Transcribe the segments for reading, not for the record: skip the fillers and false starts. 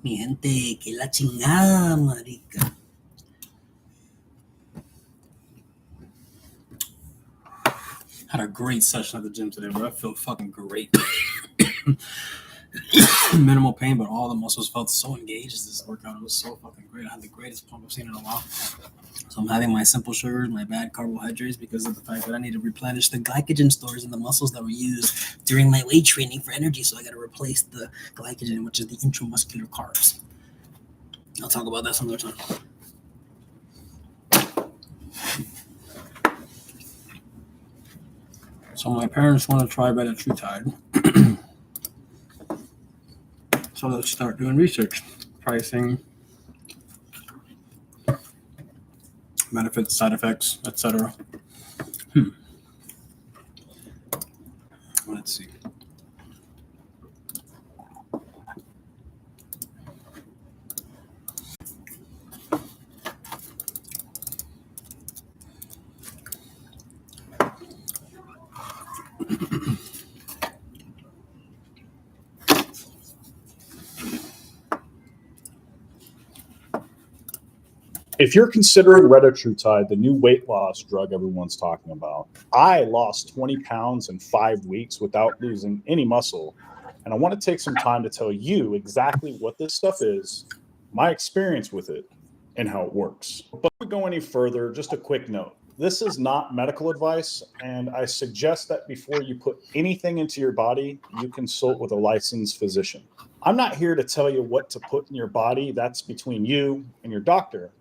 Mi gente, que la chingada, marica. Had a great session at the gym today, bro. I feel fucking great. Minimal pain, but all the muscles felt so engaged. This workout, it was so fucking great. I had the greatest pump I've seen in a while. So I'm having my simple sugars, my bad carbohydrates, because of the fact that I need to replenish the glycogen stores in the muscles that were used during my weight training for energy. So I got to replace the glycogen, which is the intramuscular carbs. I'll talk about that some other time. So my parents want to try Betatutide. So let's start doing research, pricing, benefits, side effects, etc. Let's see. If you're considering retatrutide, the new weight loss drug everyone's talking about, I lost 20 pounds in 5 weeks without losing any muscle. And I want to take some time to tell you exactly what this stuff is, my experience with it, and how it works. But before we go any further, just a quick note. This is not medical advice, and I suggest that before you put anything into your body, you consult with a licensed physician. I'm not here to tell you what to put in your body. That's between you and your doctor.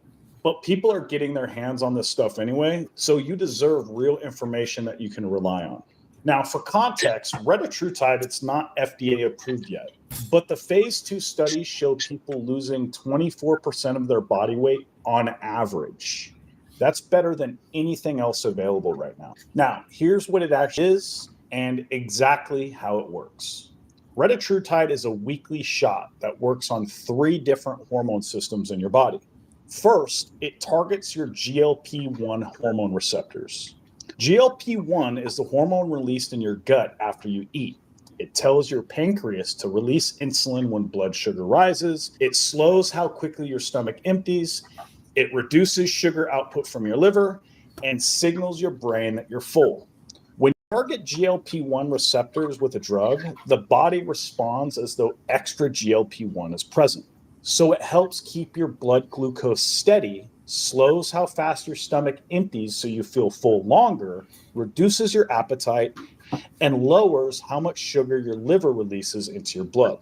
But people are getting their hands on this stuff anyway, so you deserve real information that you can rely on. Now, for context, retatrutide, it's not FDA approved yet, but the phase 2 studies show people losing 24% of their body weight on average. That's better than anything else available right now. Now, here's what it actually is and exactly how it works. Retatrutide is a weekly shot that works on 3 different hormone systems in your body. First, it targets your GLP-1 hormone receptors. GLP-1 is the hormone released in your gut after you eat. It tells your pancreas to release insulin when blood sugar rises. It slows how quickly your stomach empties. It reduces sugar output from your liver and signals your brain that you're full. When you target GLP-1 receptors with a drug, the body responds as though extra GLP-1 is present. So it helps keep your blood glucose steady, slows how fast your stomach empties so you feel full longer, reduces your appetite, and lowers how much sugar your liver releases into your blood.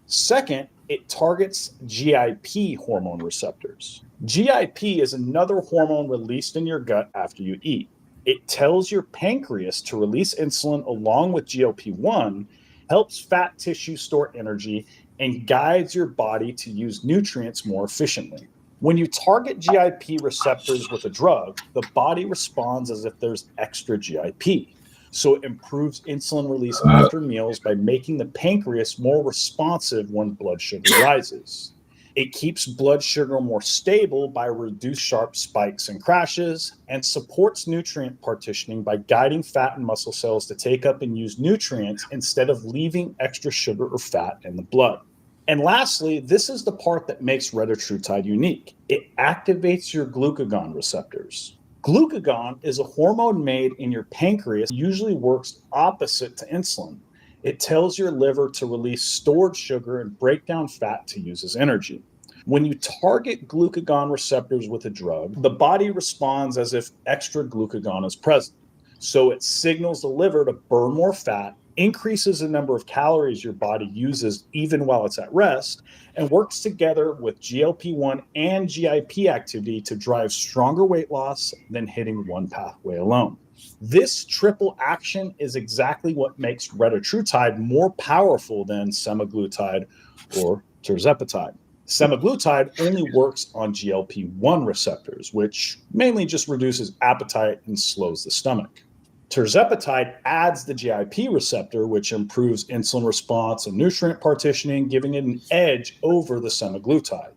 Second, it targets GIP hormone receptors. GIP is another hormone released in your gut after you eat. It tells your pancreas to release insulin along with GLP-1, helps fat tissue store energy, and guides your body to use nutrients more efficiently. When you target GIP receptors with a drug, the body responds as if there's extra GIP. So it improves insulin release after meals by making the pancreas more responsive when blood sugar rises. It keeps blood sugar more stable by reduced sharp spikes and crashes, and supports nutrient partitioning by guiding fat and muscle cells to take up and use nutrients instead of leaving extra sugar or fat in the blood. And lastly, this is the part that makes retatrutide unique. It activates your glucagon receptors. Glucagon is a hormone made in your pancreas, usually works opposite to insulin. It tells your liver to release stored sugar and break down fat to use as energy. When you target glucagon receptors with a drug, the body responds as if extra glucagon is present. So it signals the liver to burn more fat, increases the number of calories your body uses even while it's at rest, and works together with GLP-1 and GIP activity to drive stronger weight loss than hitting one pathway alone. This triple action is exactly what makes retatrutide more powerful than semaglutide or tirzepatide. Semaglutide only works on GLP-1 receptors, which mainly just reduces appetite and slows the stomach. Tirzepatide adds the GIP receptor, which improves insulin response and nutrient partitioning, giving it an edge over the semaglutide.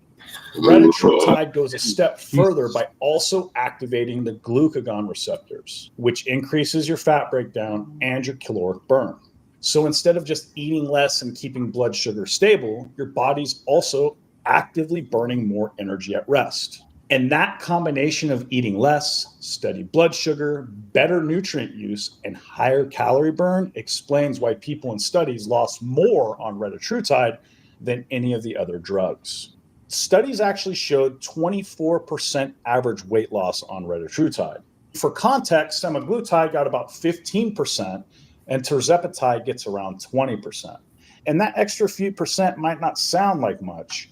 Retatrutide goes a step further by also activating the glucagon receptors, which increases your fat breakdown and your caloric burn. So instead of just eating less and keeping blood sugar stable, your body's also actively burning more energy at rest. And that combination of eating less, steady blood sugar, better nutrient use, and higher calorie burn explains why people in studies lost more on retatrutide than any of the other drugs. Studies actually showed 24% average weight loss on retatrutide. For context, semaglutide got about 15%, and tirzepatide gets around 20%. And that extra few percent might not sound like much,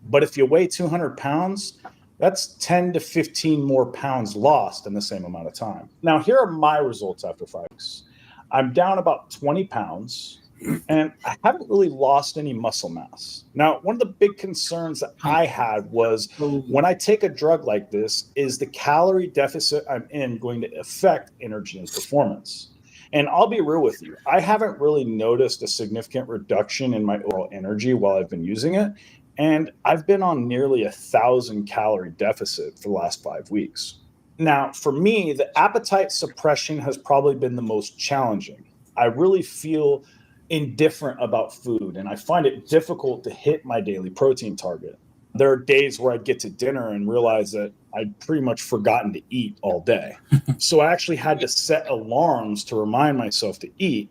but if you weigh 200 pounds, that's 10 to 15 more pounds lost in the same amount of time. Now, here are my results after 5 weeks. I'm down about 20 pounds, and I haven't really lost any muscle mass. Now, one of the big concerns that I had was when I take a drug like this, is the calorie deficit I'm in going to affect energy and performance? And I'll be real with you, I haven't really noticed a significant reduction in my overall energy while I've been using it. And I've been on nearly 1,000 calorie deficit for the last 5 weeks. Now, for me, the appetite suppression has probably been the most challenging. I really feel indifferent about food, and I find it difficult to hit my daily protein target. There are days where I'd get to dinner and realize that I'd pretty much forgotten to eat all day. So I actually had to set alarms to remind myself to eat,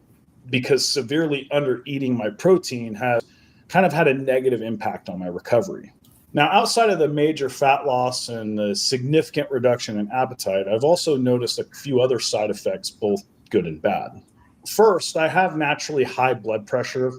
because severely under eating my protein has kind of had a negative impact on my recovery. Now, outside of the major fat loss and the significant reduction in appetite, I've also noticed a few other side effects, both good and bad. First, I have naturally high blood pressure,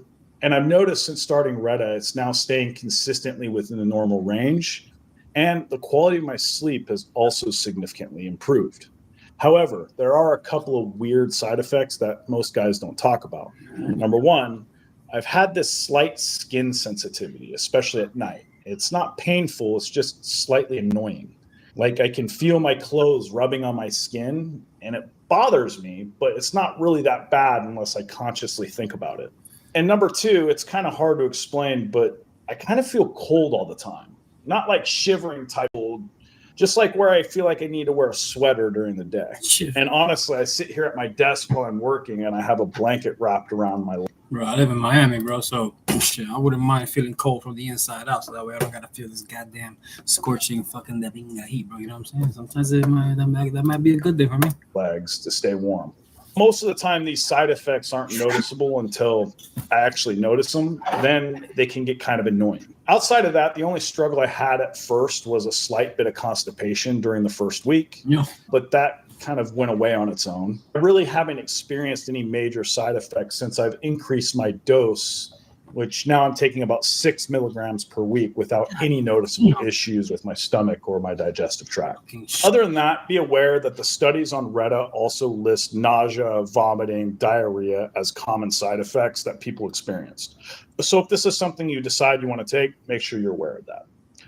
and I've noticed since starting RETA, it's now staying consistently within the normal range, and the quality of my sleep has also significantly improved. However, there are a couple of weird side effects that most guys don't talk about. Number one, I've had this slight skin sensitivity, especially at night. It's not painful, it's just slightly annoying. Like I can feel my clothes rubbing on my skin, and it bothers me, but it's not really that bad unless I consciously think about it. And number two, it's kind of hard to explain, but I kind of feel cold all the time. Not like shivering type cold, just like where I feel like I need to wear a sweater during the day. And honestly, I sit here at my desk while I'm working and I have a blanket wrapped around my leg. Bro, I live in Miami, bro, so shit, I wouldn't mind feeling cold from the inside out, so that way I don't gotta feel this goddamn scorching fucking heat, bro. You know what I'm saying? Sometimes that might be a good thing for me. Legs to stay warm. Most of the time, these side effects aren't noticeable until I actually notice them. Then they can get kind of annoying. Outside of that, the only struggle I had at first was a slight bit of constipation during the first week, but that kind of went away on its own. I really haven't experienced any major side effects since I've increased my dose, which now I'm taking about 6 milligrams per week without any noticeable issues with my stomach or my digestive tract. Other than that, be aware that the studies on RETA also list nausea, vomiting, diarrhea as common side effects that people experienced. So if this is something you decide you want to take, make sure you're aware of that.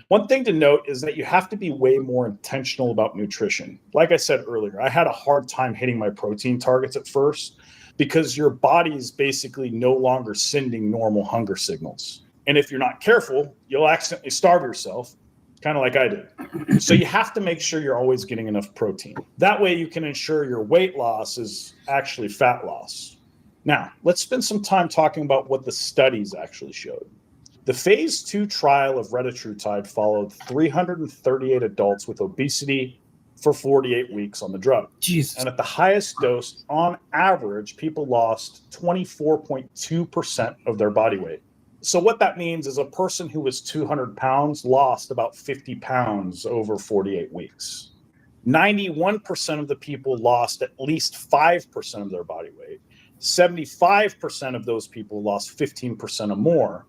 One thing to note is that you have to be way more intentional about nutrition. Like I said earlier, I had a hard time hitting my protein targets at first because your body is basically no longer sending normal hunger signals. And if you're not careful, you'll accidentally starve yourself, kind of like I did. So you have to make sure you're always getting enough protein. That way you can ensure your weight loss is actually fat loss. Now, let's spend some time talking about what the studies actually showed. The phase 2 trial of retatrutide followed 338 adults with obesity for 48 weeks on the drug. Jesus. And at the highest dose, on average, people lost 24.2% of their body weight. So what that means is a person who was 200 pounds lost about 50 pounds over 48 weeks. 91% of the people lost at least 5% of their body weight. 75% of those people lost 15% or more.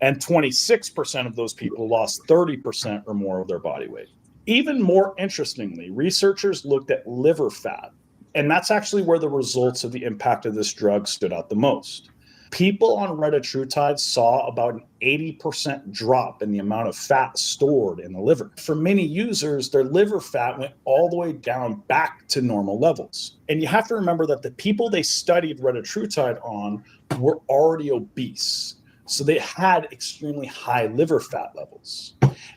And 26% of those people lost 30% or more of their body weight. Even more interestingly, researchers looked at liver fat, and that's actually where the results of the impact of this drug stood out the most. People on retatrutide saw about an 80% drop in the amount of fat stored in the liver. For many users, their liver fat went all the way down back to normal levels. And you have to remember that the people they studied retatrutide on were already obese. So they had extremely high liver fat levels.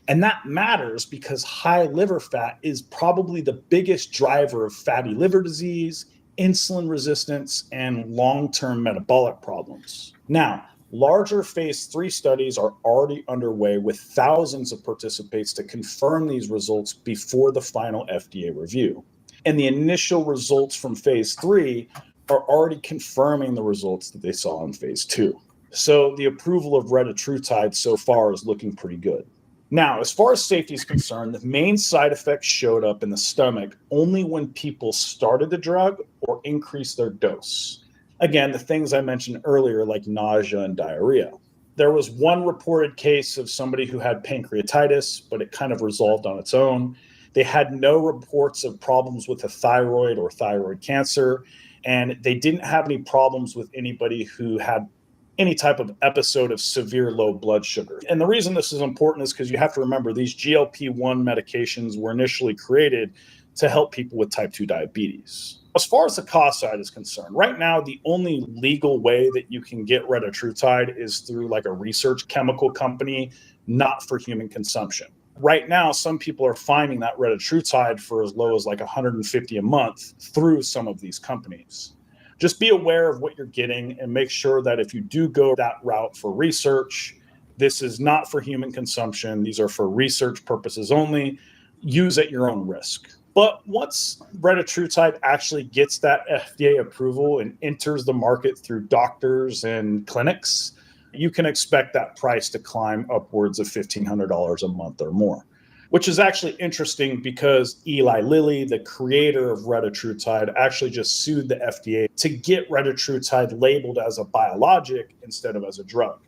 And that matters because high liver fat is probably the biggest driver of fatty liver disease, insulin resistance, and long-term metabolic problems. Now, Larger phase 3 studies are already underway with thousands of participants to confirm these results before the final FDA review. And the initial results from phase 3 are already confirming the results that they saw in phase 2. So the approval of retatrutide so far is looking pretty good. Now, as far as safety is concerned, the main side effects showed up in the stomach only when people started the drug or increased their dose. Again, the things I mentioned earlier, like nausea and diarrhea. There was one reported case of somebody who had pancreatitis, but it kind of resolved on its own. They had no reports of problems with the thyroid or thyroid cancer, and they didn't have any problems with anybody who had any type of episode of severe low blood sugar. And the reason this is important is because you have to remember these GLP-1 medications were initially created to help people with type 2 diabetes. As far as the cost side is concerned, right now, the only legal way that you can get retatrutide is through like a research chemical company, not for human consumption. Right now, some people are finding that retatrutide for as low as like $150 a month through some of these companies. Just be aware of what you're getting and make sure that if you do go that route for research, this is not for human consumption. These are for research purposes only. Use at your own risk. But once retatrutide actually gets that FDA approval and enters the market through doctors and clinics, you can expect that price to climb upwards of $1,500 a month or more, which is actually interesting because Eli Lilly, the creator of retatrutide, actually just sued the FDA to get retatrutide labeled as a biologic instead of as a drug.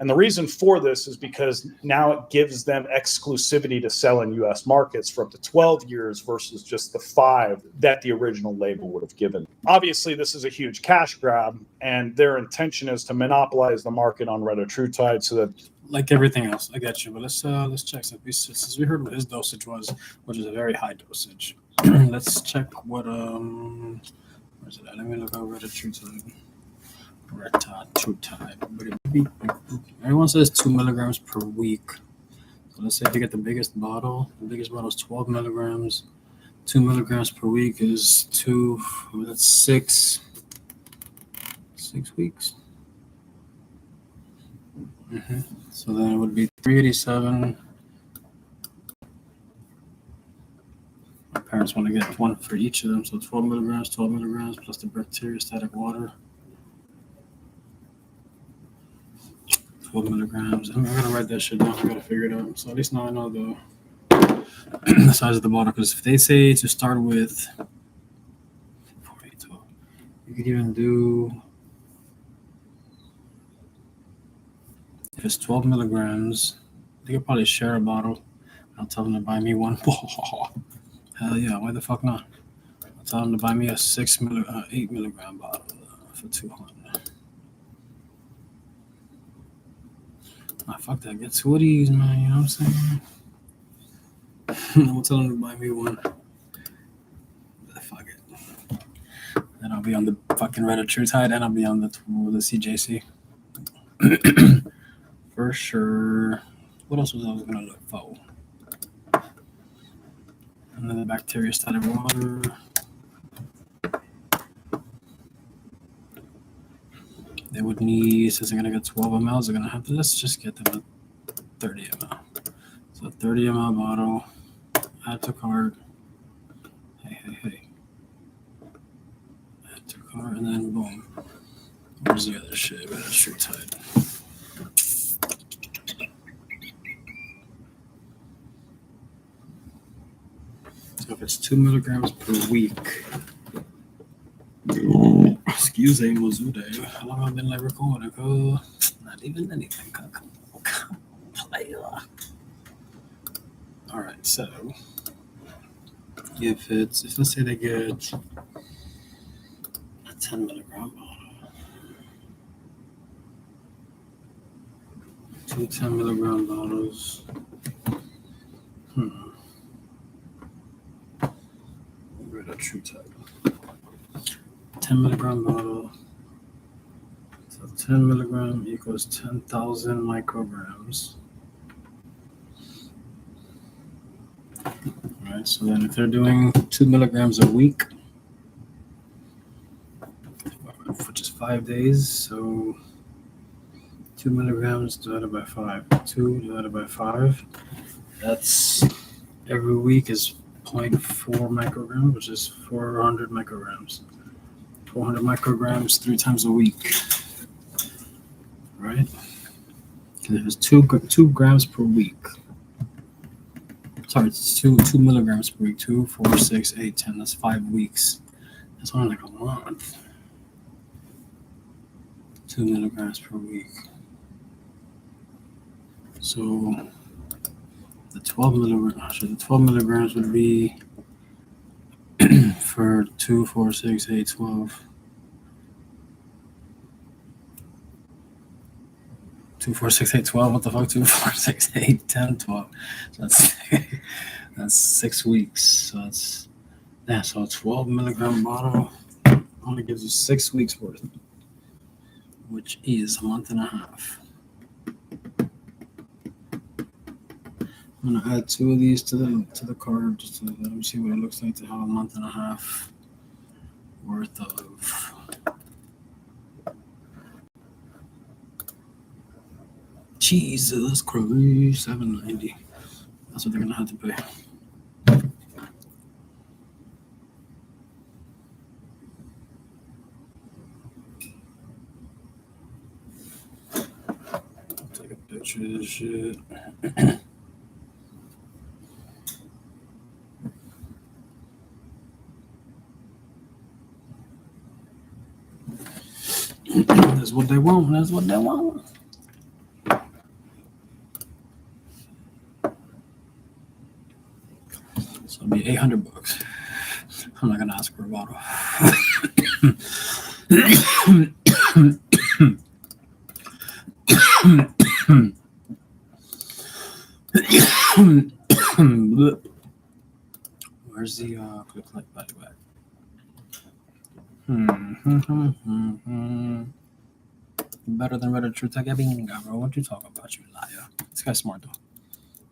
And the reason for this is because now it gives them exclusivity to sell in US markets for up to 12 years versus just the 5 that the original label would have given. Obviously, this is a huge cash grab, and their intention is to monopolize the market on retatrutide so that, like everything else, I got you. But let's check since we heard what his dosage was, which is a very high dosage. Let's check what where's it at? Let me look at retatrutide. Everyone says 2 milligrams per week. So let's say if you get the biggest bottle is 12 milligrams. 2 milligrams per week is that's 6 weeks. So then it would be 387. My parents want to get one for each of them, so 12 milligrams plus the bacteriostatic water. 12 milligrams. I'm gonna write that shit down. I gotta figure it out. So at least now I know the size of the bottle. Because if they say to start with, 4, 8, 12, you could even do, if it's 12 milligrams, they could probably share a bottle. I'll tell them to buy me one. Hell yeah, why the fuck not? I'll tell them to buy me a 8 milligram bottle for $200. Fuck that. Get 2 of these, man. You know what I'm saying? I'm telling them to buy me one. Fuck it. Then I'll be on the fucking retatrutide and I'll be on the CJC. For sure. What else was I going to look for? And then the bacteriostatic water. They would need, since they're going to get 12 ml, they're going to have to, let's just get them a 30 ml. So 30 ml bottle, add to cart. Hey. Add to cart, and then boom. Where's the other shit? Retatrutide. So if it's 2 milligrams per week, excuse me, Mozude. How long have I been like recording? Not even anything. Come play. All right, so if let's say they get a 10 milligram bottle, 2 10 milligram bottles. Retatrutide. 10 milligram bottle. So 10 milligram equals 10,000 micrograms. All right, so then if they're doing 2 milligrams a week, which is 5 days, so 2 milligrams divided by 5. 2 divided by 5. That's every week is 0.4 micrograms, which is 400 micrograms. 400 micrograms 3 times a week. Right? And it was 2 grams per week. Sorry, it's 2 milligrams per week. 2, 4, 6, 8, 10. That's 5 weeks. That's only like a month. 2 milligrams per week. So the 12 milligrams would be for 2, 4, 6, 8, 12. 2, 4, 6, 8, 12. What the fuck? 2, 4, 6, 8, 10, 12. So that's 6 weeks. So so a 12 milligram bottle only gives you 6 weeks worth, which is a month and a half. I'm gonna add 2 of these to the card just to let them see what it looks like to have a month and a half worth of. Jesus Christ, $7.90. That's what they're gonna have to pay. I'll take a picture of this shit. That's what they want. That's what they want. So it'll be $800. I'm not gonna ask for a bottle. Where's the click like button back? Better than RETA TrueTech. Bingo, bro. What you talking about, you liar? This guy's smart though.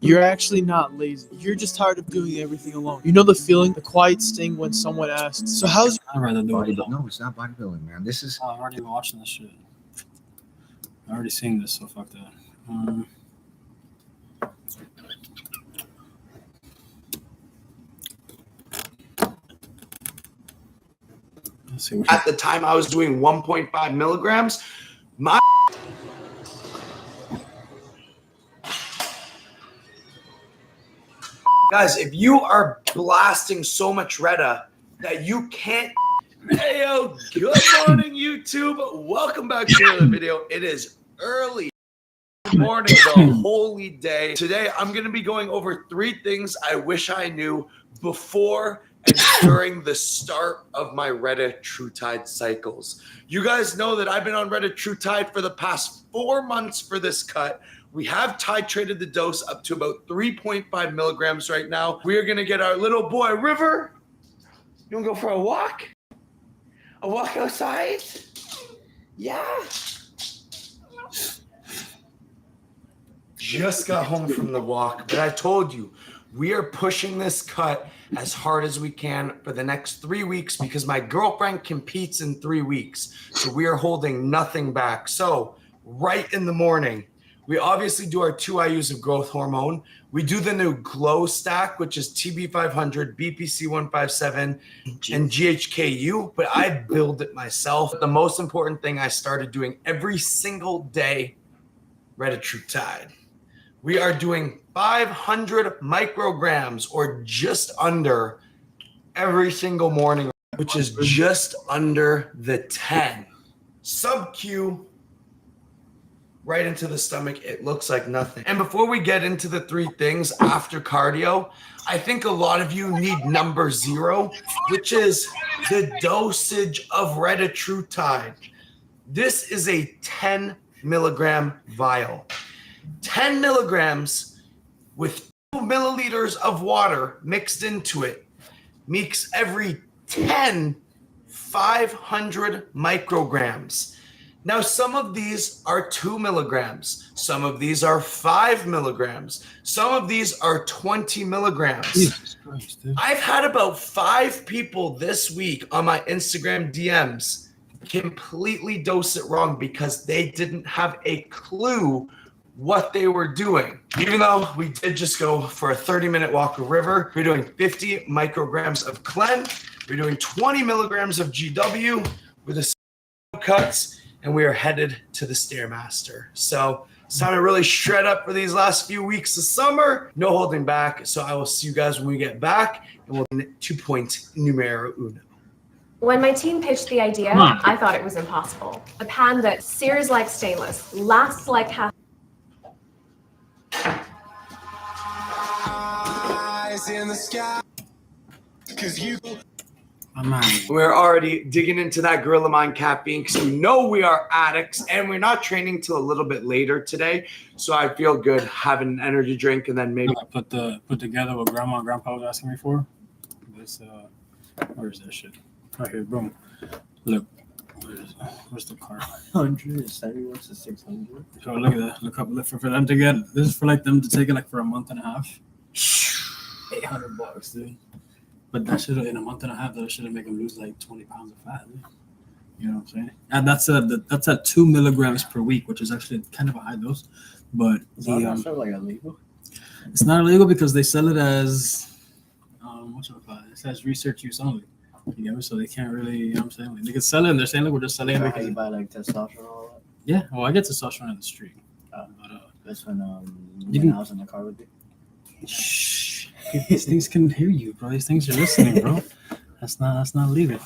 You're actually not lazy. You're just tired of doing everything alone. You know the feeling, the quiet sting when someone asks, "So how's I'd rather do it alone. No, it's not bodybuilding, man. This is. I'm already watching this shit. I already seen this, so fuck that. Let's see. At the time I was doing 1.5 milligrams, my guys, if you are blasting so much RETA that you can't. Hey, yo, good morning, YouTube. Welcome back to another video. It is early morning, the holy day. Today, I'm going to be going over 3 things I wish I knew before and during the start of my RETA TrueTide cycles. You guys know that I've been on RETA TrueTide for the past 4 months for this cut. We have titrated the dose up to about 3.5 milligrams right now. We are going to get our little boy, River. You want to go for a walk? A walk outside? Yeah. Just got home from the walk, but I told you, we are pushing this cut as hard as we can for the next 3 weeks because my girlfriend competes in 3 weeks. So we are holding nothing back. So right in the morning, we obviously do our 2 IUs of growth hormone. We do the new glow stack, which is TB500, BPC157, and GHKU, but I build it myself. The most important thing I started doing every single day, RETA TrueTide. We are doing 500 micrograms or just under every single morning, which is just under the 10. Sub-Q right into the stomach. It looks like nothing. And before we get into the 3 things after cardio, I think a lot of you need number 0, which is the dosage of RETA TrueTide. This is a 10 milligram vial. 10 milligrams with 2 milliliters of water mixed into it makes every 10 500 micrograms. Now, some of these are 2 milligrams. Some of these are 5 milligrams. Some of these are 20 milligrams. Jesus Christ, dude. I've had about 5 people this week on my Instagram DMs completely dose it wrong because they didn't have a clue what they were doing. Even though we did just go for a 30-minute walk a river, we're doing 50 micrograms of Clen, we're doing 20 milligrams of GW with a cuts, and we are headed to the Stairmaster. So it's time to really shred up for these last few weeks of summer. No holding back. So I will see you guys when we get back, and we'll 2 point numero uno. When my team pitched the idea, I thought it was impossible. A pan that sears like stainless, lasts like half. Eyes in the sky, 'cause you. We're already digging into that Gorilla Mind caffeine because we know we are addicts, and we're not training till a little bit later today. So I feel good having an energy drink, and then maybe I put together what Grandma and Grandpa was asking me for. This where's that shit? Right here, boom. Look, where's the car? 171 to 600. So look at that. Look up for them to get. This is for like them to take it like for a month and a half. $800, dude. But that should in a month and a half that should make them lose like 20 pounds of fat. Dude. You know what I'm saying? And that's at 2 milligrams per week, which is actually kind of a high dose. But Is that like illegal? it's not illegal because they sell it as it says research use only. You know, so they can't really, you know what I'm saying? Like, they can sell it and they're saying, look, we're just selling it How because you buy like testosterone and all that? yeah, well, I get testosterone in the street. That's when can- I was in the car with you. Shh. These things can hear you, bro. These things are listening, bro. That's not legal.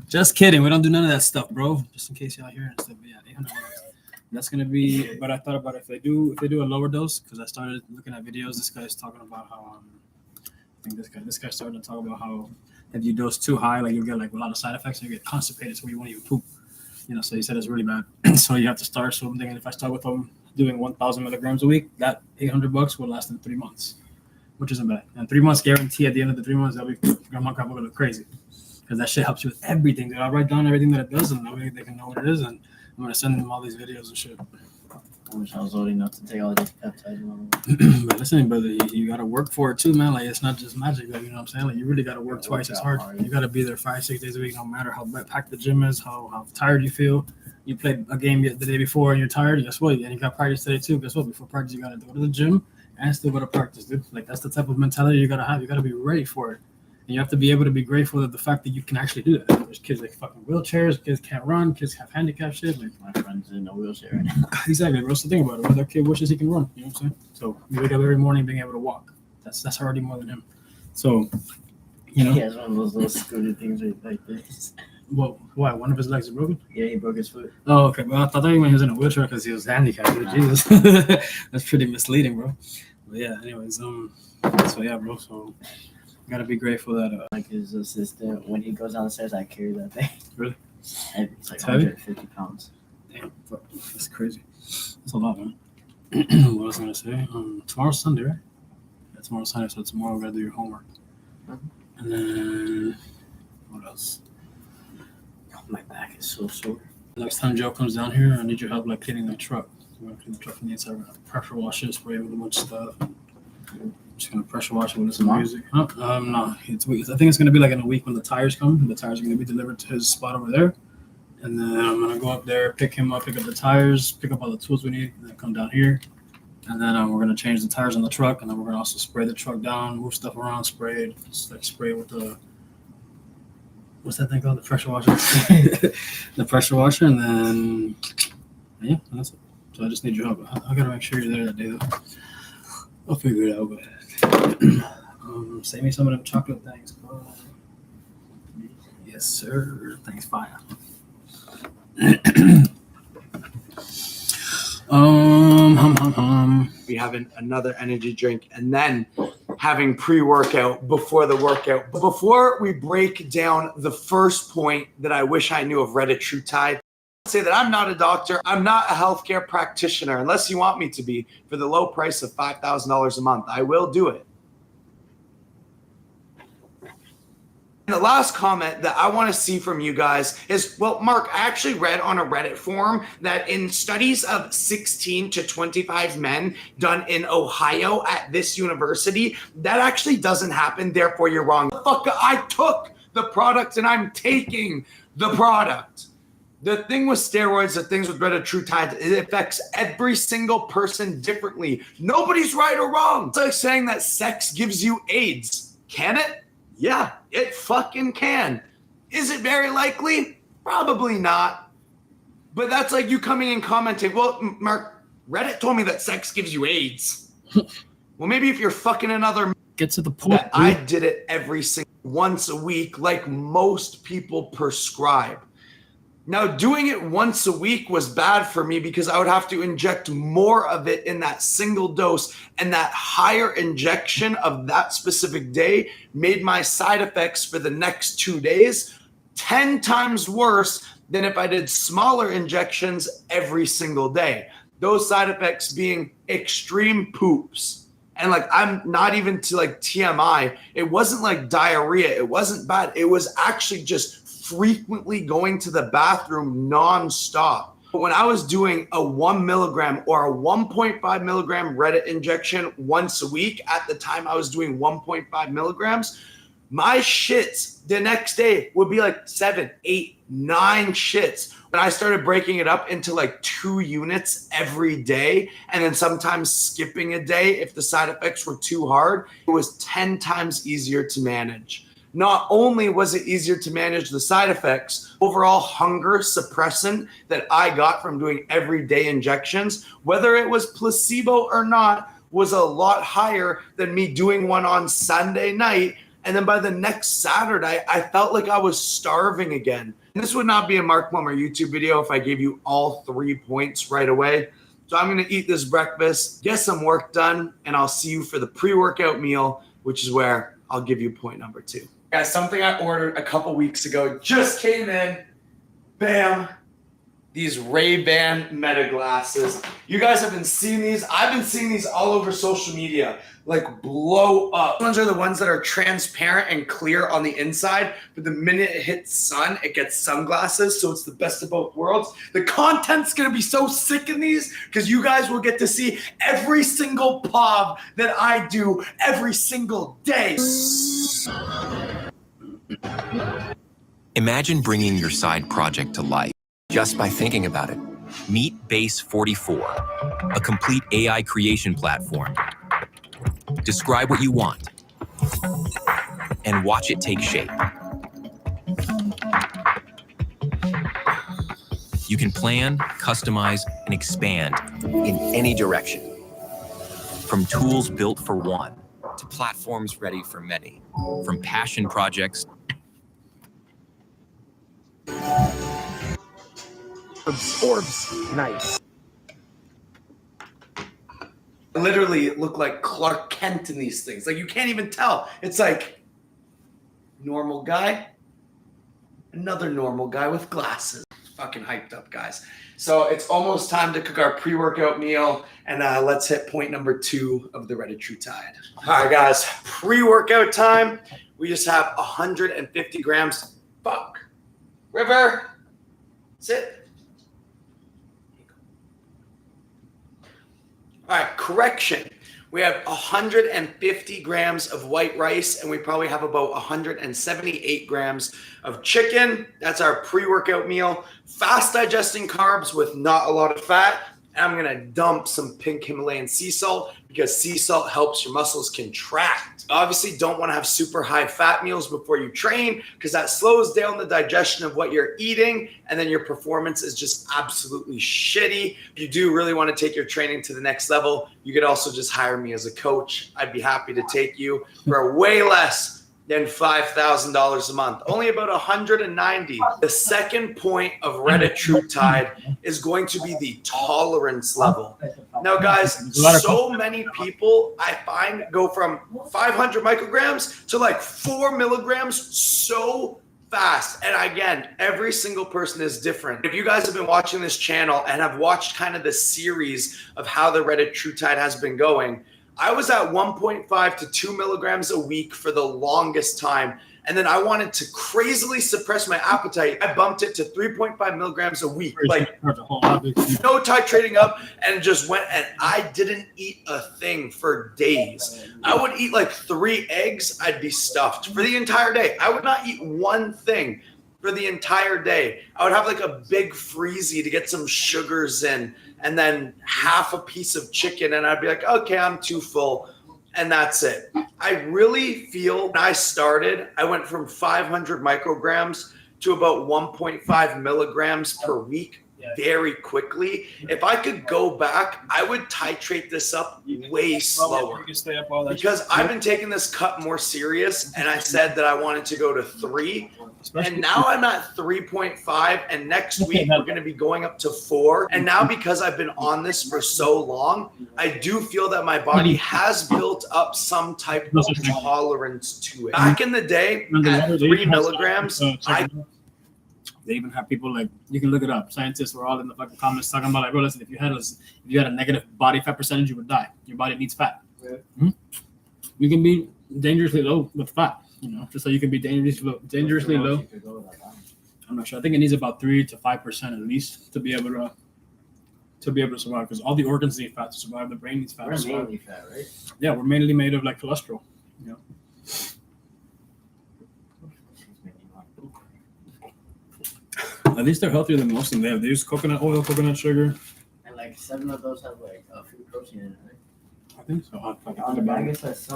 Just kidding. We don't do none of that stuff, bro. Just in case y'all hear and stuff. But yeah, $800. That's gonna be. But I thought about if they do a lower dose, because I started looking at videos. This guy's talking about how I think this guy started to talk about how if you dose too high, like you get like a lot of side effects, and you get constipated, so you won't even poop. You know, so he said it's really bad. So you have to start. So I'm thinking if I start with them doing 1,000 milligrams a week, that $800 will last them 3 months, which isn't bad. And 3 months guarantee at the end of the 3 months, they'll be grandma gonna look crazy because that shit helps you with everything. Dude, I'll write down everything that it does, and that way they can know what it is. And I'm gonna send them all these videos and shit. I wish I was old enough to take all these peptides and all that. But listen, brother, you gotta work for it too, man. Like it's not just magic, like, you know what I'm saying? Like you really gotta work twice as hard. You gotta be there 5-6 days a week, no matter how packed the gym is, how tired you feel. You played a game the day before and you're tired, guess what? And you got practice today too. Guess what? Before practice, you gotta go to the gym and still go to practice, dude. Like that's the type of mentality you gotta have. You gotta be ready for it. And you have to be able to be grateful that the fact that you can actually do that. There's kids like fucking wheelchairs, kids can't run, kids have handicap shit. Like My friend's in a wheelchair right now. exactly, bro. So think about it. Another kid wishes he can run. You know what I'm saying? So you wake up every morning being able to walk. That's already more than him. So, you know, He has one of those little scooter things like this. well, why? One of his legs is broken? Yeah, he broke his foot. Oh, okay. Well, I thought he was in a wheelchair because he was handicapped. Dude. Jesus, that's pretty misleading, bro. But yeah, anyways, so yeah, bro. So gotta be grateful that Like his assistant, when he goes downstairs, I carry that thing. Really? It's heavy. It's like It's heavy? 150 pounds. damn, fuck, that's crazy. That's a lot, man. What was I gonna say? Tomorrow's Sunday, right? Yeah, tomorrow's Sunday, so tomorrow we gotta do your homework. And then what else? My back is so sore. Next time Joe comes down here, I need your help like cleaning the truck. We're gonna clean the truck from the inside. We're gonna pressure wash it, spray it with a bunch of stuff. Just gonna pressure wash it with some music. No, I think it's gonna be like in a week when the tires come. The tires are gonna be delivered to his spot over there. And then I'm gonna go up there, pick him up, pick up the tires, pick up all the tools we need, and then come down here. And then we're gonna change the tires on the truck, and then we're gonna also spray the truck down, move stuff around, spray it, just like spray it with the what's that thing called? The pressure washer. The pressure washer, and then yeah, that's it. So I just need your help. I gotta make sure you're there that day though. I'll figure it out. But save me some of them chocolate things. Bro. Yes, sir. Thanks, fire. be having another energy drink and then having pre-workout before the workout. But before we break down the first point that I wish I knew of retatrutide, say that I'm not a doctor. I'm not a healthcare practitioner, unless you want me to be for the low price of $5,000 a month. I will do it. And the last comment that I want to see from you guys is, well, Mark, I actually read on a Reddit forum that in studies of 16 to 25 men done in Ohio at this university, that actually doesn't happen. Therefore, you're wrong. Fuck, I took the product and I'm taking the product. The thing with steroids, the things with retatrutide, it affects every single person differently. Nobody's right or wrong. It's like saying that sex gives you AIDS. Can it? Yeah, it fucking can. Is it very likely? Probably not. But that's like you coming and commenting, well, Mark, Reddit told me that sex gives you AIDS. Well, maybe if you're fucking another... Get to the point. I did it once a week like most people prescribe. Now, doing it once a week was bad for me because I would have to inject more of it in that single dose, and that higher injection of that specific day made my side effects for the next 2 days 10 times worse than if I did smaller injections every single day. Those side effects being extreme poops. And like, I'm not even to like TMI. It wasn't like diarrhea. It wasn't bad. It was actually just frequently going to the bathroom nonstop. But when I was doing a 1 milligram or a 1.5 milligram RETA injection once a week, at the time I was doing 1.5 milligrams, my shits the next day would be like 7, 8, 9 shits. When I started breaking it up into like 2 units every day, and then sometimes skipping a day if the side effects were too hard, it was 10 times easier to manage. Not only was it easier to manage the side effects, overall hunger suppressant that I got from doing everyday injections, whether it was placebo or not, was a lot higher than me doing one on Sunday night. And then by the next Saturday, I felt like I was starving again. And this would not be a Mark Plummer YouTube video if I gave you all 3 points right away. So I'm going to eat this breakfast, get some work done, and I'll see you for the pre-workout meal, which is where I'll give you point number 2. Guys, something I ordered a couple weeks ago just came in. Bam. These Ray-Ban Meta glasses. You guys have been seeing these. I've been seeing these all over social media, like blow up. These ones are the ones that are transparent and clear on the inside, but the minute it hits sun, it gets sunglasses, so it's the best of both worlds. The content's gonna be so sick in these because you guys will get to see every single POV that I do every single day. Imagine bringing your side project to life just by thinking about it. Meet Base 44, a complete AI creation platform. Describe what you want and watch it take shape. You can plan, customize, and expand in any direction. From tools built for one to platforms ready for many. From passion projects Absorbs nice. Literally, it looked like Clark Kent in these things. Like, you can't even tell. It's like normal guy, another normal guy with glasses. Fucking hyped up, guys. So it's almost time to cook our pre-workout meal, and let's hit point number 2 of the retatrutide. All right, guys, pre-workout time. We just have 150 grams. Fuck. River, sit. All right, correction. We have 150 grams of white rice, and we probably have about 178 grams of chicken. That's our pre-workout meal. Fast digesting carbs with not a lot of fat. And I'm gonna dump some pink Himalayan sea salt because sea salt helps your muscles contract. Obviously, don't wanna have super high fat meals before you train because that slows down the digestion of what you're eating, and then your performance is just absolutely shitty. If you do really wanna take your training to the next level, you could also just hire me as a coach. I'd be happy to take you for way less than $5,000 a month, only about 190. The second point of retatrutide is going to be the tolerance level. Now, guys, so many people I find go from 500 micrograms to like 4 milligrams so fast. And again, every single person is different. If you guys have been watching this channel and have watched kind of the series of how the retatrutide has been going, I was at 1.5 to 2 milligrams a week for the longest time. And then I wanted to crazily suppress my appetite. I bumped it to 3.5 milligrams a week. Like, no titrating up, and just went, and I didn't eat a thing for days. I would eat like 3 eggs. I'd be stuffed for the entire day. I would not eat one thing for the entire day. I would have like a big freezy to get some sugars in, and then half a piece of chicken, and I'd be like, okay, I'm too full, and that's it. I really feel when I started, I went from 500 micrograms to about 1.5 milligrams per week very quickly. If I could go back, I would titrate this up way slower because I've been taking this cut more serious, and I said that I wanted to go to 3, and now I'm at 3.5, and next week we're going to be going up to 4. And now because I've been on this for so long, I do feel that my body has built up some type of tolerance to it. Back in the day, at 3 milligrams, They even have people like, you can look it up. Scientists were all in the fucking comments talking about like, bro, listen, if you had a negative body fat percentage, you would die. Your body needs fat. Yeah. Mm-hmm. You can be dangerously low with fat, just so you can be dangerously low. I'm not sure. I think it needs about 3 to 5% at least to be able to survive, because all the organs need fat to survive. The brain needs fat to survive. Mainly fat, right? Yeah, we're mainly made of like cholesterol. At least they're healthier than most of them. They use coconut oil, coconut sugar. And like 7 of those have like food protein in it, right? I think so. On the bag, it says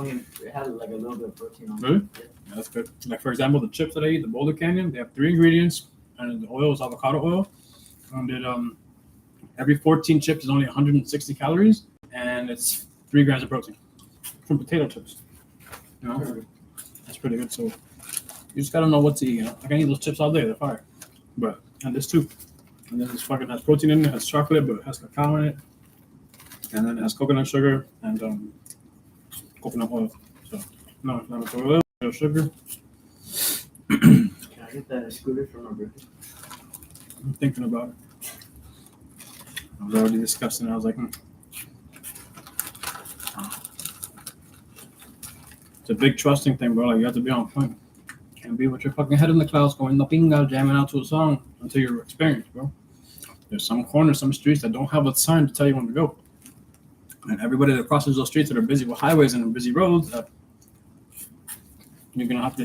it had like a little bit of protein on it. Really? Yeah, that's good. Like for example, the chips that I eat, the Boulder Canyon, they have 3 ingredients, and the oil is avocado oil. And every 14 chips is only 160 calories, and it's 3 grams of protein from potato chips. That's pretty good. So you just gotta know what to eat. I can eat those chips all day; they're fire. And this too. And then this fucking has protein in it, has chocolate, but it has cacao in it. And then it has coconut sugar and coconut oil. So, no, it's not oil, no sugar. Can I get that scooter for my birthday? I'm thinking about it. I was already discussing it. I was like, It's a big trusting thing, bro. Like, you have to be on point. Can't be with your fucking head in the clouds going the pinga jamming out to a song until you're experienced, bro. There's some corners, some streets that don't have a sign to tell you when to go. And everybody that crosses those streets that are busy with highways and busy roads, you're going to have to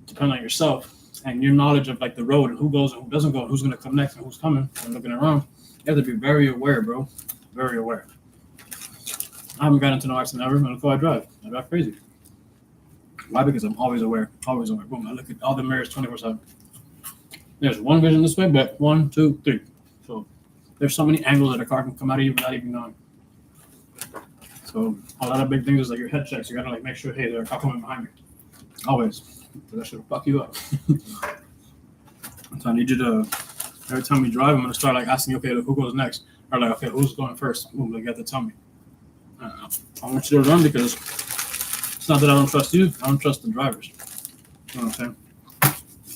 depend on yourself and your knowledge of like the road and who goes and who doesn't go, and who's going to come next and who's coming and looking around. You have to be very aware, bro. Very aware. I haven't gotten into no accident ever until I drive. I drive crazy. Why? Because I'm always aware. Always aware. Boom. I look at all the mirrors 24/7. There's one vision this way, but 1, 2, 3. So there's so many angles that a car can come out of you without even knowing. So a lot of big things is like your head checks. You gotta like make sure, hey, there's a car coming behind me. Always. That should fuck you up. So I need you to, every time you drive, I'm gonna start like asking you, okay, look, who goes next? Or like, okay, who's going first? Boom, like you have to tell me. I want you to run because it's not that I don't trust you. I don't trust the drivers. You know what I'm saying?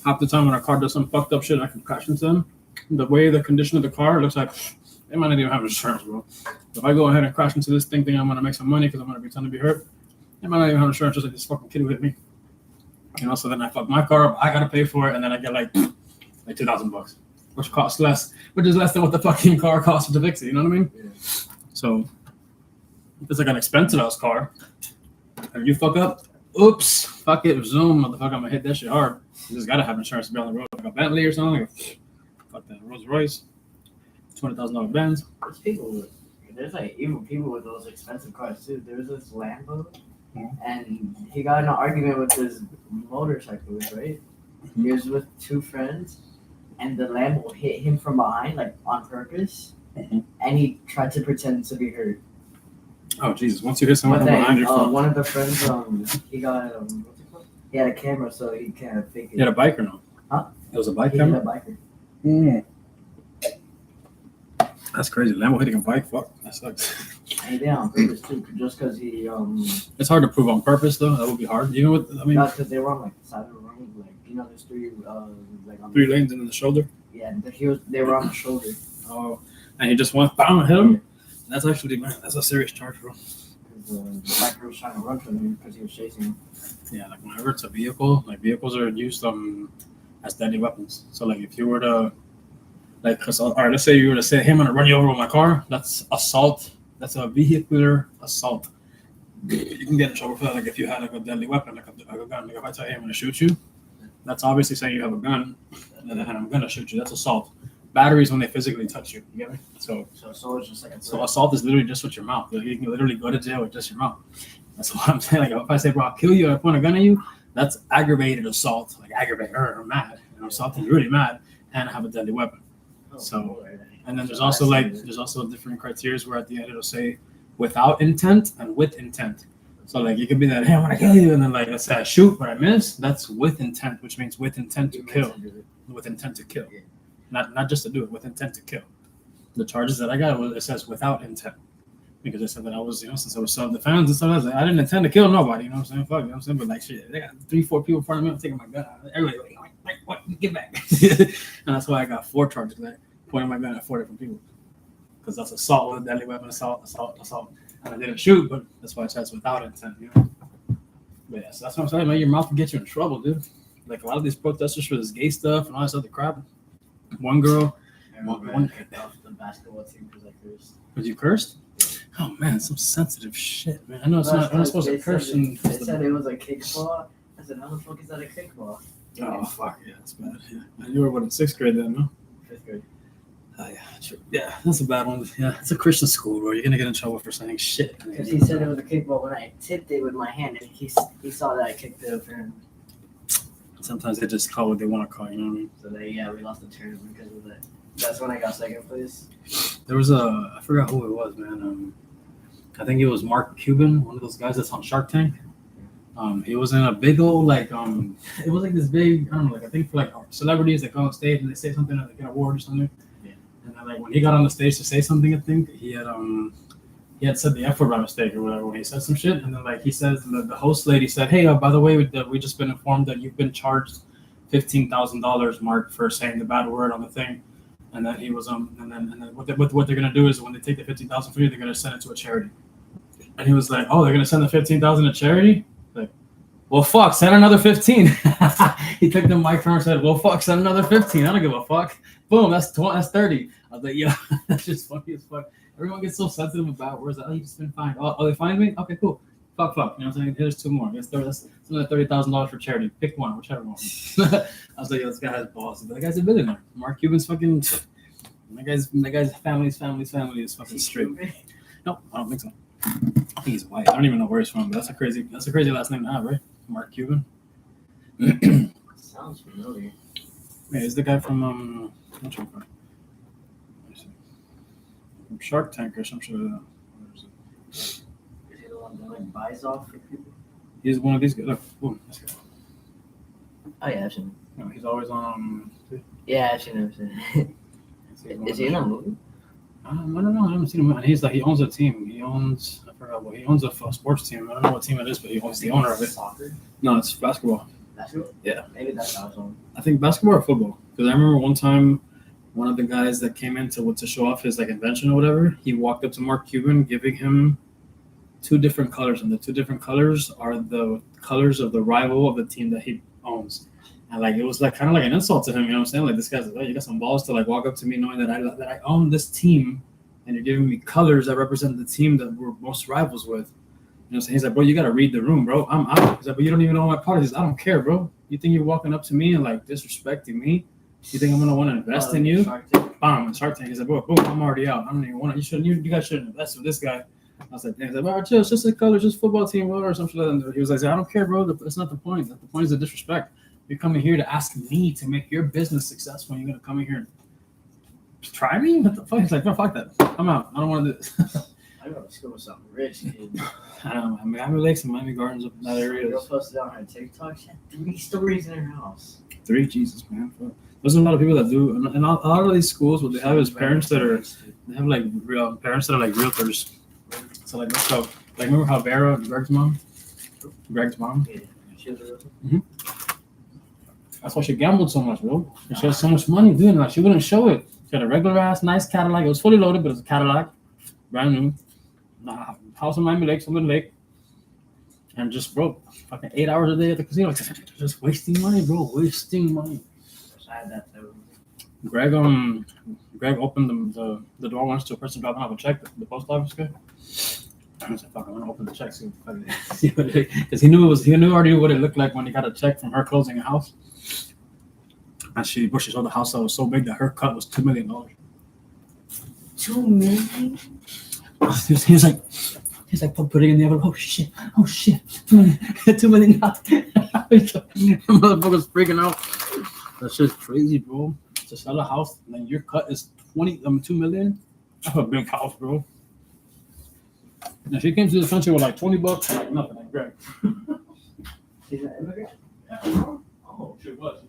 Half the time when our car does some fucked up shit, I can crash into them. The way the condition of the car, it looks like they might not even have insurance, bro. If I go ahead and crash into this thing, thinking I'm gonna make some money because I'm gonna pretend to be hurt, they might not even have insurance, just like this fucking kid who hit me. So then I fuck my car up, I gotta pay for it, and then I get like $2,000, which costs less, which is less than what the fucking car costs to fix it. You know what I mean? Yeah. So if it's like an expensive house car, and you fuck up, oops, fuck it, zoom, motherfucker, I'm gonna hit that shit hard. You just gotta have insurance to be on the road, like a Bentley or something. Like, fuck that, Rolls Royce, $200,000 Benz. There's like even people with those expensive cars too. There was this Lambo, and he got in an argument with his motorcyclist, right? He was with 2 friends, and the Lambo hit him from behind, like on purpose, and he tried to pretend to be hurt. Oh Jesus! Once you hit someone from behind your phone. One of the friends, he got what's it called? He had a camera, so he can't fake it. You had a bike or no? Huh? It was a bike He camera? had a biker. That's crazy. Lambo hitting a bike? Fuck. That sucks. And he did it on purpose too, just because he It's hard to prove on purpose though. That would be hard. You know what? I mean, not because they were on like the side of the road, like there's 3 like on 3 lanes and the shoulder. Yeah, but they were on the shoulder. Oh, and he just went bam and hit him. That's actually, man, that's a serious charge, bro. The biker was trying to run from him because he was chasing him. Yeah, like whenever it's a vehicle, like vehicles are used as deadly weapons. So like if you were to, like, all right, let's say you were to say, hey, I'm gonna run you over with my car. That's assault. That's a vehicular assault. You can get in trouble for that. Like if you had like a deadly weapon, like a gun. Like if I tell you, hey, I'm gonna shoot you, That's obviously saying you have a gun, and I'm gonna shoot you. That's assault. Battery is when they physically touch you. You get me? So it's just like a so assault is literally just with your mouth. Like, you can literally go to jail with just your mouth. That's what I'm saying. Like if I say, bro, I'll kill you, I point a gun at you, that's aggravated assault. Like aggravated or mad. And assault is really mad, and I have a deadly weapon. So, and then there's also different criteria where at the end it'll say without intent and with intent. So like it could be that, hey, I want to kill you, and then like let's say I shoot but I miss. That's with intent, which means with intent to kill. With intent to kill. Not just to do it, with intent to kill. The charges that I got, it says without intent. Because I said that I was, since I was self-defense and stuff, I didn't intend to kill nobody, you know what I'm saying? Fuck, you know what I'm saying? But like shit, they got 3-4 people in front of me, I'm taking my gun out. Everybody like, what? Get back. And that's why I got 4 charges. I pointed my gun at 4 different people. Because that's assault with a deadly weapon, assault. And I didn't shoot, but that's why it says without intent, But yeah, so that's what I'm saying, man. Your mouth can get you in trouble, dude. Like a lot of these protesters for this gay stuff and all this other crap. One girl, one kicked off the basketball team because I cursed. Was you cursed? Oh man, some sensitive shit, man. I know I'm not supposed to curse. They said it was a kickball. I said, how the fuck is that a kickball? Oh fuck yeah, that's bad. Yeah, you were in 6th grade then, no? 5th grade. Oh yeah, true. Yeah, that's a bad one. Yeah, it's a Christian school, bro. You're gonna get in trouble for saying shit. Because he said it was a kickball when I tipped it with my hand, and he saw that I kicked it over him. Sometimes they just call what they want to call. You know what I mean? So we lost the tournament because of that. That's when I got 2nd place. There was I forgot who it was, man. I think it was Mark Cuban, one of those guys that's on Shark Tank. He was in a big old it was like this big, I don't know, like I think for like celebrities that go on stage and they say something and they get an award or something. Yeah. And then like when he got on the stage to say something, I think he had said the F word by mistake or whatever when he said some shit, and then like he says the host lady said, hey, by the way, we just been informed that you've been charged $15,000, Mark, for saying the bad word on the thing. And then he was and then what they're gonna do is when they take the $15,000 from you, they're gonna send it to a charity. And he was like, oh, they're gonna send the $15,000 to charity? Like, well, fuck, send another 15. He took the mic from her and said, well, fuck, send another 15. I don't give a fuck. Boom, that's 30. I was like, yeah, that's just funny as fuck. Everyone gets so sensitive about words. Like, oh, you just been fined. Oh, they fined me? Okay, cool. Fuck. You know what I'm saying? Here's 2 more. That's another $30,000 for charity. Pick one, whichever one. I was like, yo, this guy has balls. But that guy's a billionaire. Mark Cuban's fucking. That guy's family is fucking straight. No, I don't think so. I think he's white. I don't even know where he's from, but that's a crazy last name to have, right? Mark Cuban. Sounds familiar. Yeah, he's the guy from what's your from Shark Tank or some shit like that. Is he the one that like buys off for people? He's one of these guys. Look, boom, this guy. Oh yeah, I've seen him. No, he's always on. Yeah, I've seen him. Is he in a movie? I don't know. I haven't seen him. He's like he owns a team. He owns he owns a sports team. I don't know what team it is, but he's the owner of it. Soccer? No, it's basketball. Basketball? Yeah. Maybe that's how it's on. I think basketball or football. Because I remember one time, one of the guys that came in to show off his like invention or whatever, he walked up to Mark Cuban, giving him 2 different colors, and the 2 different colors are the colors of the rival of the team that he owns. And like it was like kind of like an insult to him, you know what I'm saying? Like this guy's like, oh, you got some balls to like walk up to me knowing that I own this team, and you're giving me colors that represent the team that we're most rivals with. You know what I'm saying? He's like, bro, you got to read the room, bro. I'm out. He's like, but you don't even know my policies. I don't care, bro. You think you're walking up to me and like disrespecting me? You think I'm gonna want to invest in you? Bam, Shark Tank. He's like, boom, I'm already out. I don't even want to. You guys shouldn't invest with this guy. I was like, damn. He's like, well, chill. It's just a color, just football team, or something like that. He was like, I don't care, bro. That's not the point. The point is the disrespect. You're coming here to ask me to make your business successful. You're gonna come in here and try me? What the fuck? He's like, no, fuck that. I'm out. I don't want to do this. I go to school with some rich kid. I don't know. Miami Lakes and Miami Gardens up in that area. Girl posted on her TikTok. She had 3 stories in her house. 3, Jesus, man. There's a lot of people that do, and a lot of these schools, what they have is parents that are, they have like real parents that are like realtors. So like, let's go. Like, remember how Vera, Greg's mom? Yeah. She was a realtor. Mm-hmm. That's why she gambled so much, bro. She has so much money doing that. She wouldn't show it. She had a regular ass, nice Cadillac. It was fully loaded, but it was a Cadillac, brand new. House in Miami Lakes, on the lake, and just bro, fucking 8 hours a day at the casino, just wasting money, bro, wasting money. I had that too. Greg opened the door once to a person dropping off a check, the post office guy. I was like, fuck, I'm gonna open the check, see what because he knew already what it looked like when he got a check from her closing a house. And she sold the house that was so big that her cut was $2 million. $2 million? He was like putting it in the envelope. Oh shit, $2 million. Motherfucker's freaking out. That shit's crazy, bro. To sell a house and then your cut is $2 million. That's a big house, bro. And she came to this country with like $20, like nothing, like Greg. She's an immigrant? Yeah. Oh, she was.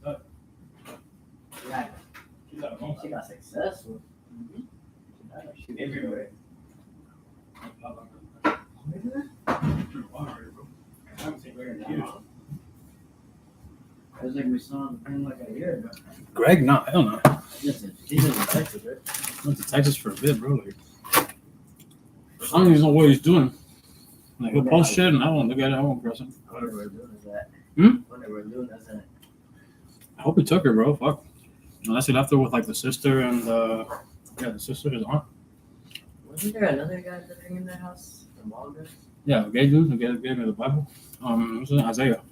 Yeah. She's at home. She got successful. She's everywhere. It was like we saw him like a year ago. Greg, no, hell no. He's in Texas, right? Went to Texas for a bit, bro. Like, I don't even know what he's doing. Like, he'll post shit and I won't look at it. I won't press him. Whatever we're doing is that. Hmm? Whatever we're doing is that. I hope he took her, bro. Fuck. Unless he left her with like the sister and the sister, his aunt. Wasn't there another guy living in that house a while ago? Yeah, gay dude who gave me the Bible. What's his name? Isaiah.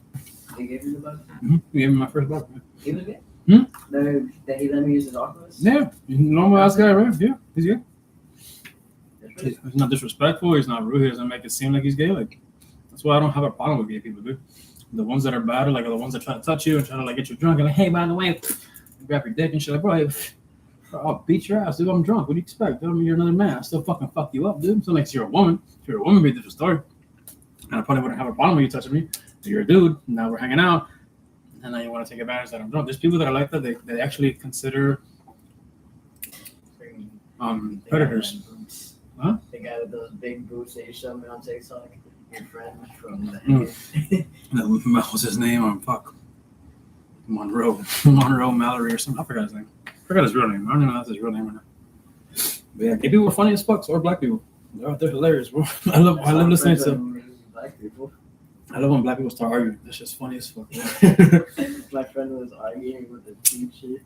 They gave you the Bible? Mm-hmm. He gave me my first Bible. He was gay? Hmm? That he let me use his Oculus? Yeah, he's a normal ass guy, right? Yeah, he's gay. That's right. He's not disrespectful. He's not rude. He doesn't make it seem like he's gay. Like, that's why I don't have a problem with gay people, dude. The ones that are bad are like the ones that try to touch you and try to like get you drunk and like, hey, by the way, grab your dick and shit. Like, bro, I'll beat your ass, dude. I'm drunk. What do you expect? Tell me you're another man. I still fucking fuck you up, dude. It's not like you're a woman. If you're a woman, it'd be a different story. And I probably wouldn't have a problem with you touching me. But you're a dude. Now we're hanging out. And now you want to take advantage that I'm drunk. There's people that are like that. They actually consider predators. Huh? The guy with those big boots that you showed me on TikTok. Your friend from the What was his name? Fuck. Monroe Mallory or something. I forgot his name. I forgot his real name. I don't even know if that's his real name or not. But yeah, gay people are funny as fuck. So are black people. They're hilarious, bro. I love listening to black people. I love when black people start arguing. That's just funny as fuck. My friend was arguing with the teacher.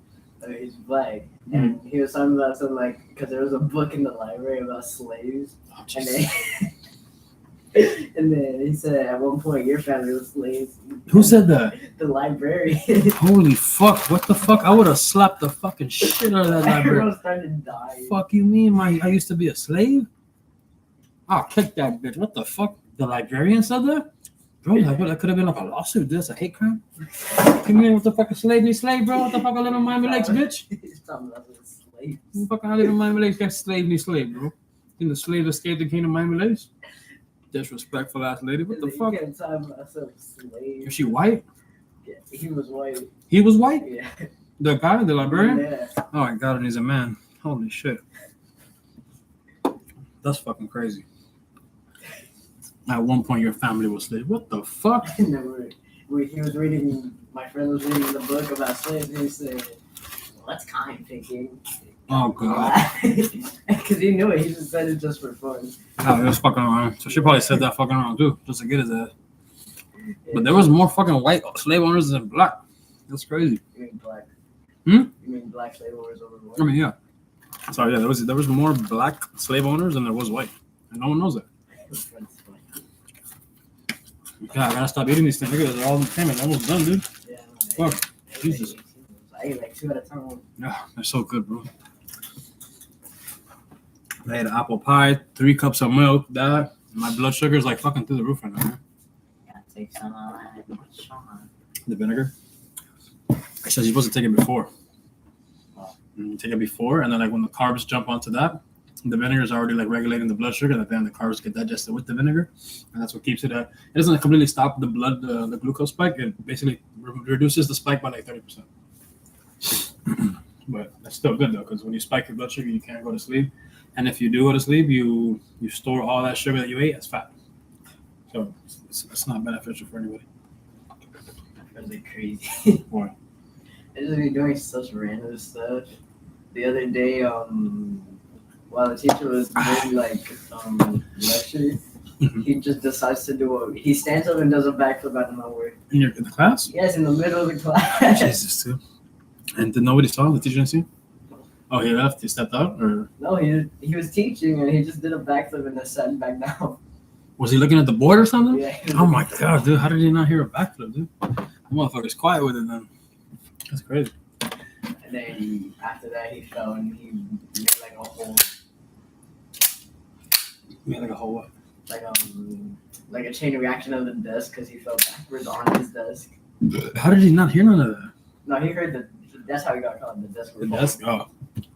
He's black, and he was talking about something like because there was a book in the library about slaves, and then he said at one point your family was slaves. Who said that? The librarian. Holy fuck! What the fuck? I would have slapped the fucking shit out of that librarian. Everyone started dying. Fuck you mean? I used to be a slave? I'll kick that bitch. What the fuck? The librarian said that? Bro, that could have been like a lawsuit. That's a hate crime. You mean what the fuck a slave me slave, bro? What the fuck I live in Miami Lakes, bitch? He's talking about the slaves. What the fuck I live in Miami Lakes? Got slave me slave, bro. Think the slave escaped the kingdom of Miami Lakes? Disrespectful ass lady. What the fuck? You can't talk about some slave. Is she white? Yeah, he was white. He was white? Yeah. The guy, the librarian? Yeah. Oh my god, and he's a man. Holy shit. That's fucking crazy. At one point, your family was slaves. What the fuck? And then he was reading, my friend was reading the book about slaves, and he said, well, that's kind thinking. Oh, God. Because he knew it. He just said it just for fun. Oh, he was fucking around. So she probably said that fucking around, too, just to get his ass. But there was more fucking white slave owners than black. That's crazy. You mean black? Hmm? You mean black slave owners over white? I mean, yeah. Sorry, yeah, there was more black slave owners than there was white. And no one knows that. Yeah, I gotta stop eating these things. Look at it, they're all the same. It's almost done, dude. Yeah, Fuck. Jesus. I ate like 2 at a time. Yeah, they're so good, bro. I had apple pie, 3 cups of milk, that. My blood sugar is like fucking through the roof right now, man. Gotta take some The vinegar. It says you're supposed to take it before. You take it before, and then like when the carbs jump onto that, the vinegar is already like regulating the blood sugar. That then the carbs get digested with the vinegar, and that's what keeps it at. It doesn't completely stop the blood, the glucose spike. It basically reduces the spike by like 30%. But that's still good though, because when you spike your blood sugar, you can't go to sleep, and if you do go to sleep, you store all that sugar that you ate as fat. So it's not beneficial for anybody. That's really crazy. Why? I just be doing such random stuff. The other day, while the teacher was doing lecture, he just decides to do he stands up and does a backflip out of nowhere. In the class? Yes, in the middle of the class. Jesus, too. And did nobody saw the teacher didn't see? Oh, he left. He stepped out, or No, he was teaching and he just did a backflip and then sat back down. Was he looking at the board or something? Yeah. Oh my god, dude! How did he not hear a backflip, dude? The motherfucker's quiet with it then. That's crazy. And then after that, he fell and he made like a whole, Yeah, like a whole what? like a chain reaction of the desk because he fell backwards on his desk. How did he not hear none of that? No, he heard the. That's how he got caught. The desk. The desk. Oh.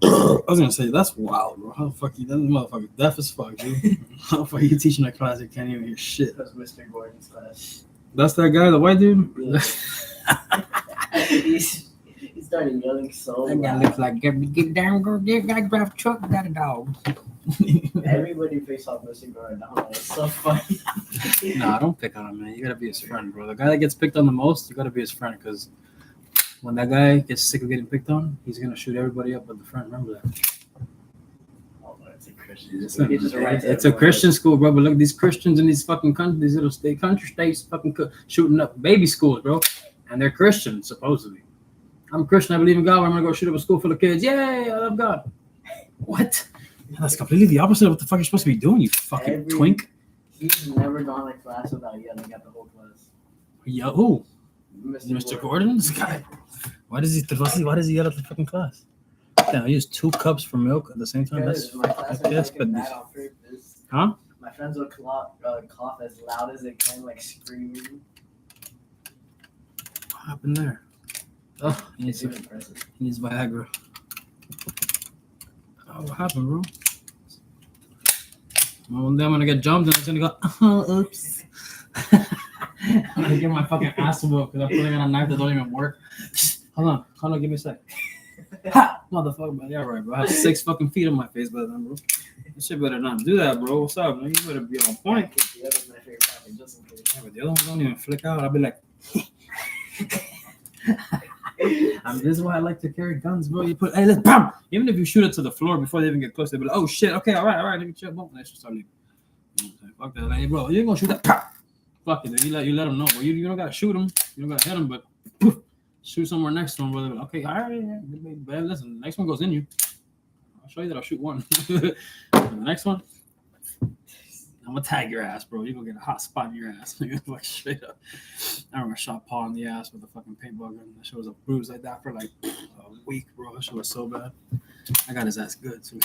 I was gonna say that's wild, bro. How the fuck you? That motherfucker deaf as fuck, dude. How the fuck you teaching a class you can't even hear shit? That was Mr. Gordon's class. That's that guy, the white dude. Yeah. He started yelling so That guy loud. looks like get down, go get guy drive a truck, got a dog. Everybody picks off Mr. Gordon. It's so funny. Nah, don't pick on him, man. You gotta be his friend, bro. The guy that gets picked on the most, you gotta be his friend, because when that guy gets sick of getting picked on, he's gonna shoot everybody up but the friend. Remember that. Oh, it's a Christian. It's, school. He just writes it's a everyone. Christian school, bro. But look, these Christians in these fucking countries, these little country states, fucking shooting up baby schools, bro. And they're Christians, supposedly. I'm Christian. I believe in God. I'm gonna go shoot up a school full of kids. Yay! I love God. What? That's completely the opposite of what the fuck you're supposed to be doing. You fucking twink. He's never gone to class without yelling at the whole class. Yeah, who? Mr. Gordon? This guy. Why does he yell at the fucking class? Damn, I used 2 cups for milk at the same time. That's My class that's is making good. mad on purpose. Huh? My friends will cough as loud as they can, like screaming. What happened there? Oh, he It's needs, impressive. he needs Viagra. Oh, what happened, bro? Well, one day I'm gonna get jumped and it's gonna go, oh, oops. I'm gonna get my fucking ass whooped because I'm putting on a knife that don't even work. Hold on, give me a sec. Ha! Motherfucker, but yeah, right, bro. I have 6 fucking feet on my face by then, bro. You shit better not do that, bro. What's up, man? You better be on point. The other's my favorite topic, just in case. Yeah, but the other ones don't even flick out. I'll be like, this is why I like to carry guns, bro. You put, hey, let's bam! Even if you shoot it to the floor before they even get close, they'll be like, oh shit, okay, all right, let me chill. Boom, let's just start leaving. You know what I'm saying? Fuck that, like, hey, bro, you ain't gonna shoot that. Pow! Fuck it, you let them know, bro. You don't gotta shoot them, you don't gotta hit them, but poof, shoot somewhere next to them, brother. Okay, all right, yeah, but listen, the next one goes in you. I'll show you that I'll shoot one. The next one, I'm gonna tag your ass, bro. You gonna get a hot spot in your ass. Like straight up. I remember I shot Paul in the ass with a fucking paintball gun. That shit was a bruise like that for like a week, bro. That shit was so bad. I got his ass good too.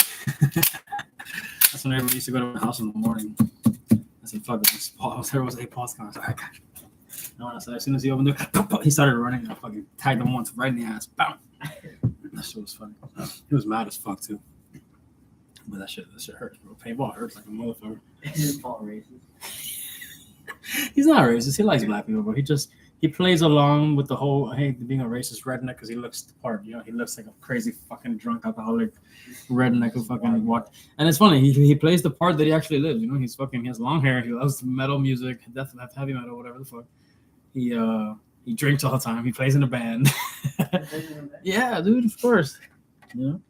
That's when everybody used to go to my house in the morning. I said, fuck it, Paul. There was a Paul's gun. I said, I got you. No, I said, as soon as he opened the door, he started running and I fucking tagged him once right in the ass. Bam. That shit was funny. He was mad as fuck too. But that shit hurts, bro. Paintball hurts like a motherfucker. Is Paul racist? He's not racist. He likes black people, but he plays along with the whole being a racist redneck because he looks the part. You know, he looks like a crazy fucking drunk alcoholic redneck who fucking walked. And it's funny. He plays the part that he actually lives. You know, he has long hair. He loves metal music, death heavy metal, whatever the fuck. He drinks all the time. He plays in a band. Yeah, dude, of course. You know.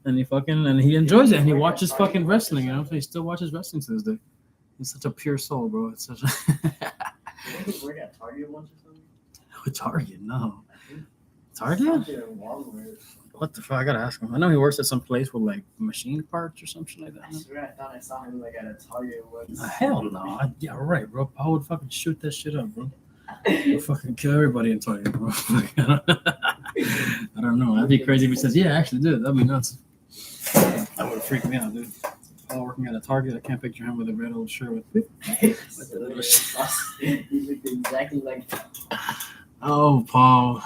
And he enjoys it, and he watches fucking wrestling. You know, he still watches wrestling to this day. He's such a pure soul, bro. It's such a Did he work at Target once or something? Target. No, Something Target. in Walmart. What the fuck? I gotta ask him. I know he works at some place with like machine parts or something like I that. swear I thought I saw him like at a Target once. Hell no. Yeah, right, bro. I would fucking shoot that shit up, bro. I'll fucking kill everybody in Target, bro. I don't know. That'd be crazy if he says, "Yeah, actually, dude, that'd be nuts." That would freak me out, dude. Paul working at a Target, I can't picture him with a red old shirt with the little shit. He looked exactly like that. Oh, Paul.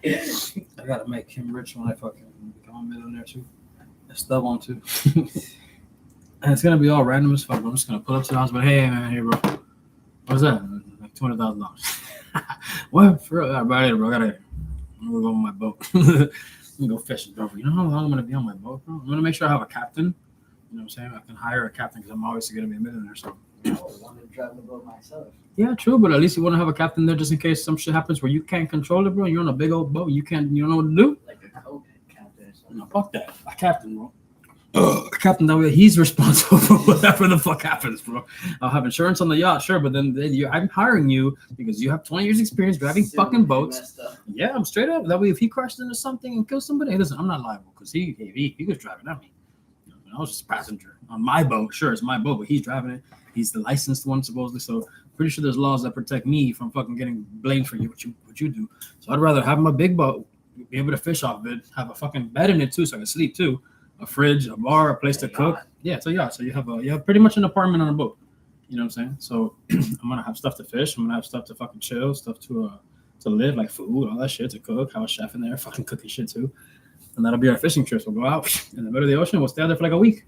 I gotta make him rich when I fucking become a millionaire too. That's that one too. And it's gonna be all random as fuck. I'm just gonna pull up to the house, but hey, man, hey, bro, what's that? Like $200,000. What? For real? Right, bro. I'm gonna go on my boat. I'm gonna go fishing, bro. You know how long I'm gonna be on my boat, bro? I'm gonna make sure I have a captain. You know what I'm saying? I can hire a captain because I'm obviously gonna be a millionaire. So. I want to drive the boat myself. Yeah, true, but at least you want to have a captain there just in case some shit happens where you can't control it, bro. You're on a big old boat. You don't know what to do. Like a co-head captain or something. No, fuck that. A captain, bro. A captain, that way he's responsible for whatever the fuck happens, bro. I'll have insurance on the yacht, sure, but then I'm hiring you because you have 20 years experience driving Still fucking be boats. messed up. Yeah, I'm straight up. That way if he crashes into something and kills somebody, hey, listen, I'm not liable because he was driving at me. I was just a passenger on my boat. Sure, it's my boat, but he's driving it. He's the licensed one supposedly. So pretty sure there's laws that protect me from fucking getting blamed for what you do. So I'd rather have my big boat, be able to fish off of it, have a fucking bed in it too, so I can sleep too, a fridge, a bar, a place to cook. Yeah, so yeah, so you have pretty much an apartment on a boat. You know what I'm saying? So I'm gonna have stuff to fish. I'm gonna have stuff to fucking chill, stuff to live, like food, all that shit to cook. Have a chef in there, fucking cooking shit too. And that'll be our fishing trips. We'll go out in the middle of the ocean. We'll stay out there for like a week.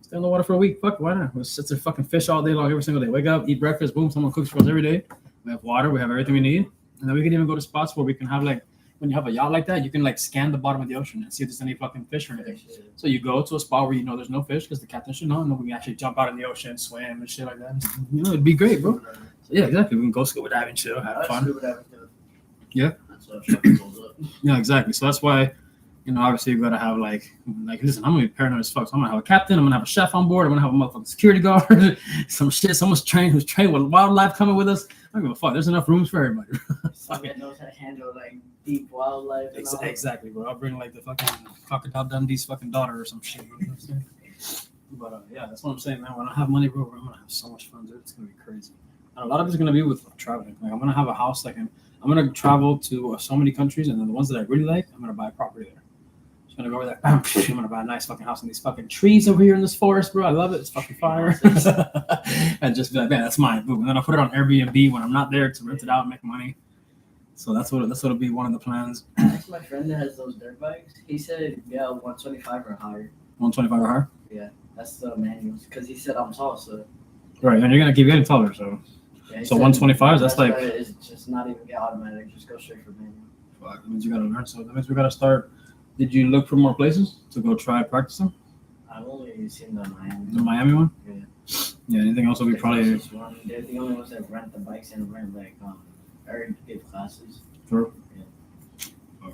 Stay in the water for a week. Fuck, why not? We'll sit there fucking fish all day long, every single day. Wake up, eat breakfast, boom, someone cooks for us every day. We have water, we have everything we need. And then we can even go to spots where we can have like, when you have a yacht like that, you can like scan the bottom of the ocean and see if there's any fucking fish or anything. So you go to a spot where you know there's no fish because the captain should know, and then we can actually jump out in the ocean, swim and shit like that. You know, it'd be great, bro. So yeah, exactly. We can go scuba diving, chill, have fun. Yeah. Yeah, exactly. So that's why, you know, obviously you gotta have like listen, I'm gonna be paranoid as fuck. So I'm gonna have a captain, I'm gonna have a chef on board, I'm gonna have a motherfucking security guard, some shit, someone's who's trained with wildlife coming with us. I don't give a fuck. There's enough rooms for everybody. Someone knows how to handle like deep wildlife. Exactly, bro. I'll bring like the fucking Crocodile Dundee's fucking daughter or some shit. You know what I'm saying? But yeah, that's what I'm saying, man. When I have money, bro, I'm gonna have so much fun, dude. It's gonna be crazy. And a lot of it's gonna be with traveling. Like I'm gonna have a house I'm gonna travel to so many countries, and then the ones that I really like, I'm gonna buy a property there. I'm gonna go over there. I'm gonna buy a nice fucking house in these fucking trees over here in this forest, bro. I love it. It's fucking fire. And just be like, man, that's mine. Boom. And then I'll put it on Airbnb when I'm not there to rent it out and make money. So that'll be one of the plans. That's my friend that has those dirt bikes. He said, yeah, 125 or higher. 125 or higher? Yeah, that's the manuals. Because he said I'm tall, so. Right, and you're gonna keep getting taller, so. Yeah, so 125, that's like. It's just not even get automatic. Just go straight for manual. Fuck, that means you gotta learn. So that means we gotta start. Did you look for more places to go try practicing? I've only seen the Miami. The Miami one? Yeah. Yeah, anything else will be probably. They're the only ones that rent the bikes and rent like or give classes. Sure. Yeah.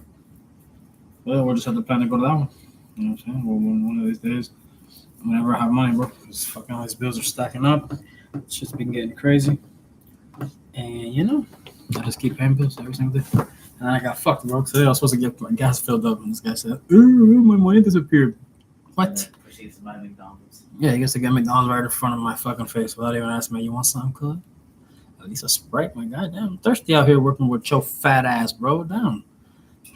Well, we'll just have to plan to go to that one. You know what I'm saying? Well, one of these days, whenever I have money, bro, because fucking all these bills are stacking up. It's just been getting crazy. And, you know, I just keep paying bills every single day. And I got fucked, bro. Today I was supposed to get my gas filled up, and this guy said, "Ooh, my money disappeared." What? Proceeds to buy McDonald's. Yeah, he gets to get McDonald's right in front of my fucking face without even asking me, "You want something, cuz?" At least a Sprite, my goddamn. I'm thirsty out here working with your fat ass, bro. Down.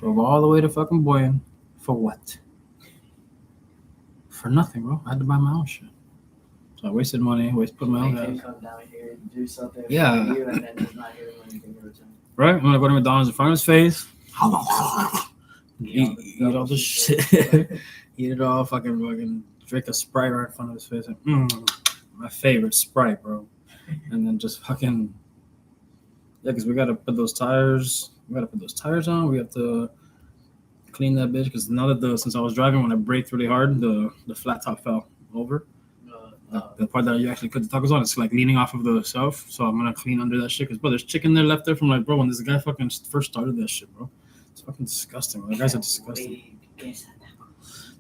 Drove all the way to fucking Boyan. For what? For nothing, bro. I had to buy my own shit. So I wasted money, put my own gas. Come down here and do something for Yeah. you and then just not hear anything in return. Right? I'm gonna go to McDonald's in front of his face. Eat all the shit. Eat it all, fucking drink a Sprite right in front of his face. Like, my favorite Sprite, bro. And then just fucking, yeah, because we gotta put those tires. We gotta put those tires on. We have to clean that bitch because now that since I was driving, when I braked really hard, the flat top fell over. The part that you actually put the tacos on, it's like leaning off of the shelf. So I'm gonna clean under that shit because, bro, there's chicken there left there from like, bro, when this guy fucking first started that shit, bro. It's fucking disgusting. Bro. The guys are disgusting.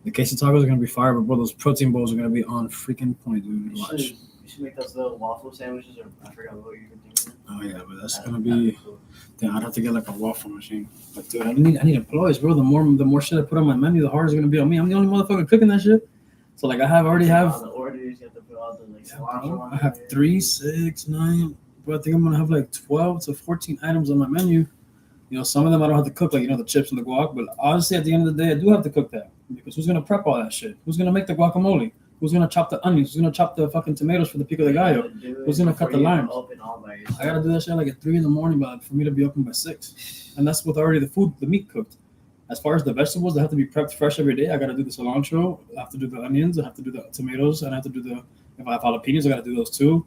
The queso tacos are gonna be fire, but bro, those protein bowls are gonna be on freaking point, dude. Watch. You should make those little waffle sandwiches, or I forgot what you were thinking. Oh yeah, but that's gonna be. Damn, I'd have to get like a waffle machine. But dude, I need employees, bro. The more shit I put on my menu, the harder it's gonna be on me. I'm the only motherfucker cooking that shit. So like I already have. All the orders, you have to put all the like. I have 3, 6, 9. But I think I'm gonna have like 12 to 14 items on my menu. You know, some of them I don't have to cook, like, you know, the chips and the guac. But honestly, at the end of the day, I do have to cook that because who's gonna prep all that shit? Who's gonna make the guacamole? Who's gonna chop the onions? Who's gonna chop the fucking tomatoes for the pico de gallo? Who's gonna cut the limes? I gotta do that shit like at 3 a.m, but for me to be open by 6. And that's with already the meat cooked. As far as the vegetables, they have to be prepped fresh every day. I gotta do the cilantro. I have to do the onions. I have to do the tomatoes, and I have to do if I have jalapenos, I gotta do those too.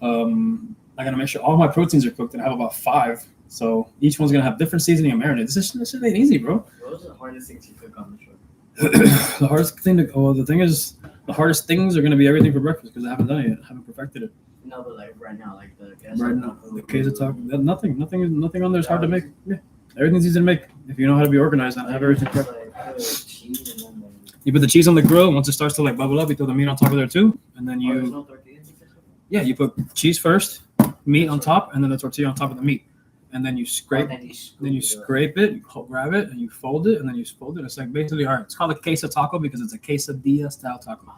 I gotta make sure all my proteins are cooked, and I have about 5. So each one's gonna have different seasoning and marinade. This shit ain't easy, bro. What was the hardest things you cook on the show? The hardest thing the hardest things are gonna be everything for breakfast because I haven't done it yet. I haven't perfected it. No, but like right now, like the queso taco, nothing on there is hard to make. Yeah, everything's easy to make if you know how to be organized and have everything prepped. You put the cheese on the grill. Once it starts to like bubble up, you throw the meat on top of there too, and then you put cheese first, meat on top, and then the tortilla on top of the meat. and then you scrape. Then you scrape it, you grab it, and you fold it, and then you fold it. It's like basically, all right, it's called a queso taco because it's a quesadilla style taco.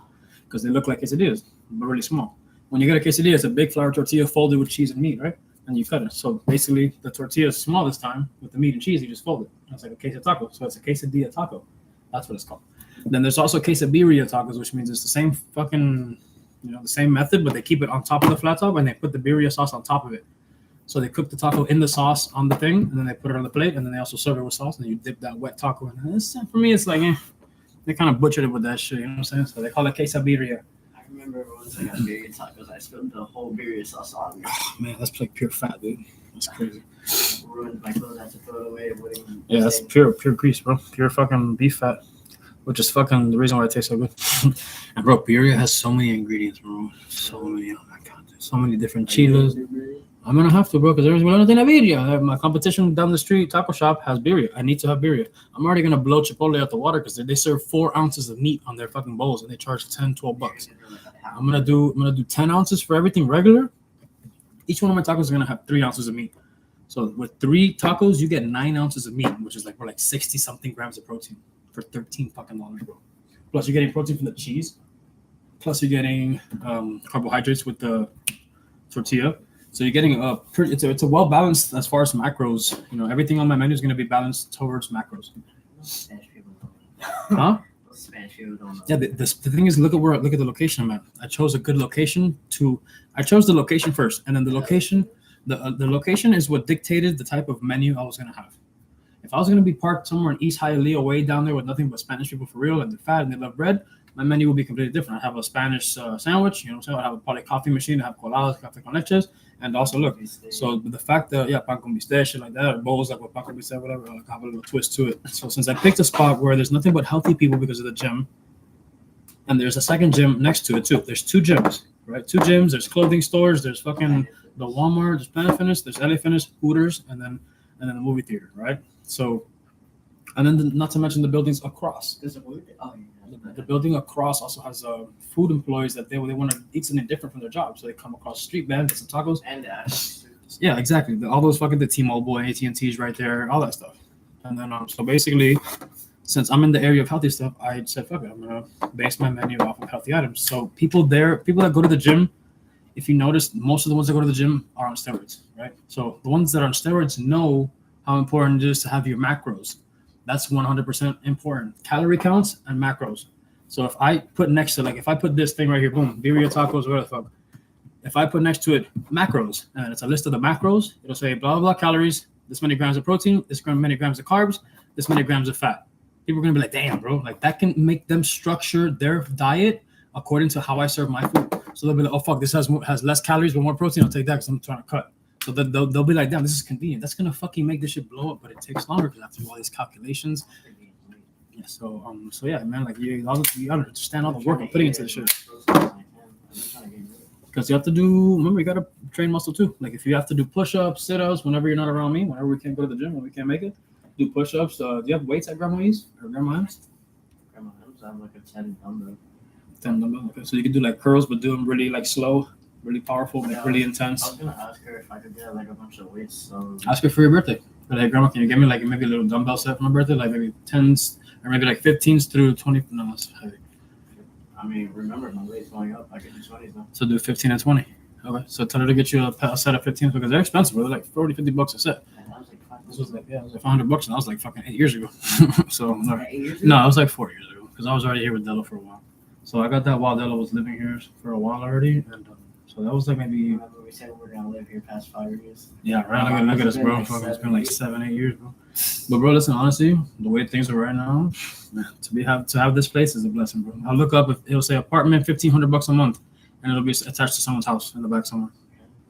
Because they look like quesadillas, but really small. When you get a quesadilla, it's a big flour tortilla folded with cheese and meat, right? And you cut it. So basically, the tortilla is small this time with the meat and cheese. You just fold it. It's like a queso taco. So it's a quesadilla taco. That's what it's called. Then there's also quesabirria tacos, which means it's the same fucking, the same method, but they keep it on top of the flat top and they put the birria sauce on top of it. So they cook the taco in the sauce on the thing, and then they put it on the plate, and then they also serve it with sauce, and then you dip that wet taco in. And for me, it's like, they kind of butchered it with that shit, you know what I'm saying? So they call it quesabirria. I remember once I got birria tacos, I spilled the whole birria sauce on me. Oh, man, that's like pure fat, dude. That's crazy. Ruined my clothes, I had to throw it away. Yeah, that's pure grease, bro. Pure fucking beef fat, which is fucking the reason why it tastes so good. And bro, birria has so many ingredients, bro. So many, oh my god, so many different chiles. I'm gonna have to, bro, because there's another thing at birria. My competition down the street taco shop has birria. I need to have birria. I'm already gonna blow Chipotle out the water because they serve 4 ounces of meat on their fucking bowls and they charge $10-12. I'm gonna do 10 ounces for everything regular. Each one of my tacos is gonna have 3 ounces of meat. So with 3 tacos, you get 9 ounces of meat, which is like 60 something grams of protein for $13 fucking dollars, bro. Plus you're getting protein from the cheese. Plus you're getting carbohydrates with the tortilla. So you're getting it's a well balanced as far as macros. Everything on my menu is going to be balanced towards macros. Spanish people don't Huh? Spanish people don't know. Yeah. The thing is, look at the location I'm at. I chose a good location I chose the location first, and then the location, the location is what dictated the type of menu I was going to have. If I was going to be parked somewhere in East Hialeah, way down there with nothing but Spanish people for real, and they're fat and they love bread, my menu will be completely different. I have a Spanish sandwich, you know what I'm saying? I have a probably coffee machine, I have coladas, café con leches, and also look. So the fact that pan con bistec, shit like that, or bowls like with pan con bistec, whatever, I have a little twist to it. So since I picked a spot where there's nothing but healthy people because of the gym, and there's a second gym next to it too. There's 2 gyms, right? 2 gyms. There's clothing stores. There's fucking the Walmart. There's Planet Fitness. There's LA Fitness, Hooters, and then the movie theater, right? So, and then not to mention the buildings across. The building across also has food employees that they want to eat something different from their job, so they come across the street, man, get some tacos. And yeah, exactly. All those fucking the T-Mobile and AT&T's right there, all that stuff. And then so basically, since I'm in the area of healthy stuff, I said fuck it, I'm gonna base my menu off of healthy items. So people that go to the gym, if you notice, most of the ones that go to the gym are on steroids, right? So the ones that are on steroids know how important it is to have your macros. That's 100% important. Calorie counts and macros. So if I put next to, if I put this thing right here, boom, birria tacos, whatever the fuck. If I put next to it macros, and it's a list of the macros, it'll say blah, blah, blah calories, this many grams of protein, this many grams of carbs, this many grams of fat. People are going to be like, damn, bro. That can make them structure their diet according to how I serve my food. So they'll be like, oh, fuck, this has less calories but more protein. I'll take that because I'm trying to cut. So they'll be like, damn, this is convenient. That's going to fucking make this shit blow up, but it takes longer because I have to do all these calculations. Yeah, so yeah, man, you understand all the work I'm putting into the shit. Because you have to remember, you got to train muscle too. If you have to do push-ups, sit-ups, whenever you're not around me, whenever we can't go to the gym, when we can't make it, do push-ups. Do you have weights at Grandma E's or Grandma M's? Grandma M's, I have a 10 dumbbell. 10 dumbbell. Okay, so you can do curls, but do them really slow, really powerful, really intense. I was gonna ask her if I could get a bunch of weights. So ask her for your birthday. But Grandma, can you give me maybe a little dumbbell set for my birthday, maybe 10s or maybe 15s through 20? No, that's heavy. I mean, remember my weight's going up. I can do 20s now. So do 15 and 20. Okay, so tell her to get you a set of 15s because they're expensive. They're like $40-50 a set. This was it was $500, and that was fucking 8 years ago. So no, it was 4 years ago because I was already here with Della for a while. So I got that while Della was living here for a while already, and so that was maybe. Remember we said we're gonna live here past 5 years. Yeah, right. Look at us, bro. It's been 7-8 years, bro. But bro, listen, honestly, the way things are right now, man, to have this place is a blessing, bro. I'll look up if it'll say apartment $1,500 a month, and it'll be attached to someone's house in the back somewhere.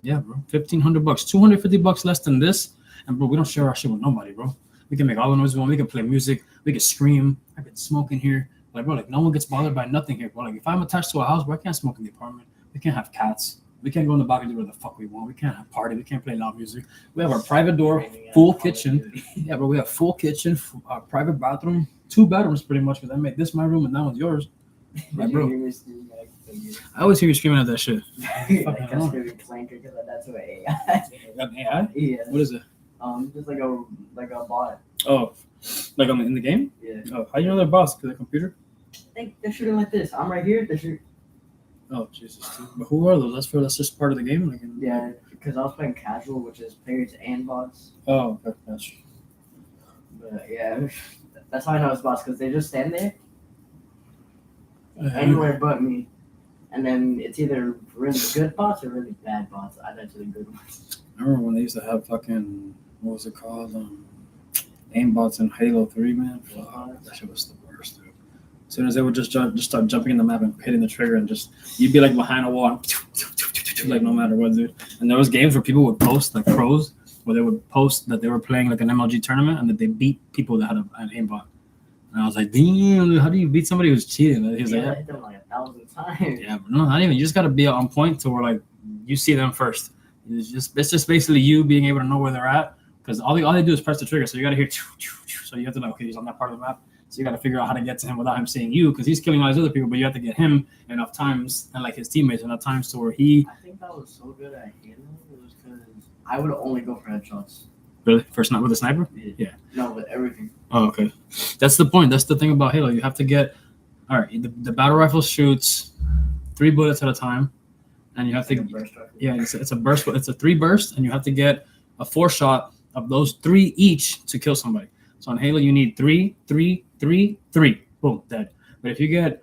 Yeah, bro, $1,500, $250 less than this. And bro, we don't share our shit with nobody, bro. We can make all the noise we want. We can play music. We can scream. I can smoke in here. Bro, no one gets bothered by nothing here, bro. If I'm attached to a house, bro, I can't smoke in the apartment. We can't have cats. We can't go in the balcony where the fuck we want. We can't have party. We can't play loud music. We have our private door, full kitchen. Yeah, bro, we have full kitchen, private bathroom, 2 bedrooms pretty much. Because I made this my room and that one's yours. Right, bro. I always hear you screaming at that shit. That's what AI. Yeah. What is it? Just like a bot. Oh, like in the game? Yeah. Oh, how do you know they're bots? Because the computer? They're shooting like this. I'm right here. They're shooting. Oh, Jesus. Dude. But who are those? That's just part of the game? Like Yeah, because I was playing casual, which is players and bots. Oh, okay. Gotcha. But yeah, that's how I know it's bots, because they just stand there anywhere but me. And then it's either really good bots or really bad bots. I bet to the good ones. I remember when they used to have fucking, what was it called? Aimbots in Halo 3, man. Fuck, that shit was the worst, dude. As soon as they would just start jumping in the map and hitting the trigger and just, you'd be like behind a wall, and like no matter what, dude. And there was games where people would post, like pros, where they would post that they were playing like an MLG tournament and that they beat people that had an aimbot. And I was like, damn, how do you beat somebody who's cheating? He was I like, hit them like 1,000 times. yeah, but no, not even. You just got to be on point to where like you see them first. It's just basically you being able to know where they're at, because all they do is press the trigger. So you got to hear, so you have to know, okay, he's on that part of the map. So you got to figure out how to get to him without him seeing you, because he's killing all these other people. But you have to get him enough times, and like his teammates enough times to where he. I think that was so good at Halo. It was because I would only go for headshots. Really? First not with a sniper? Yeah. No, with everything. Oh, okay. That's the point. That's the thing about Halo. You have to get, all right, the battle rifle shoots 3 bullets at a time, and you have to, yeah, it's a burst. It's a 3 burst, and you have to get a 4 shot of those 3 each to kill somebody. So on Halo, you need 3, 3, 3, 3. Boom, dead. But if you get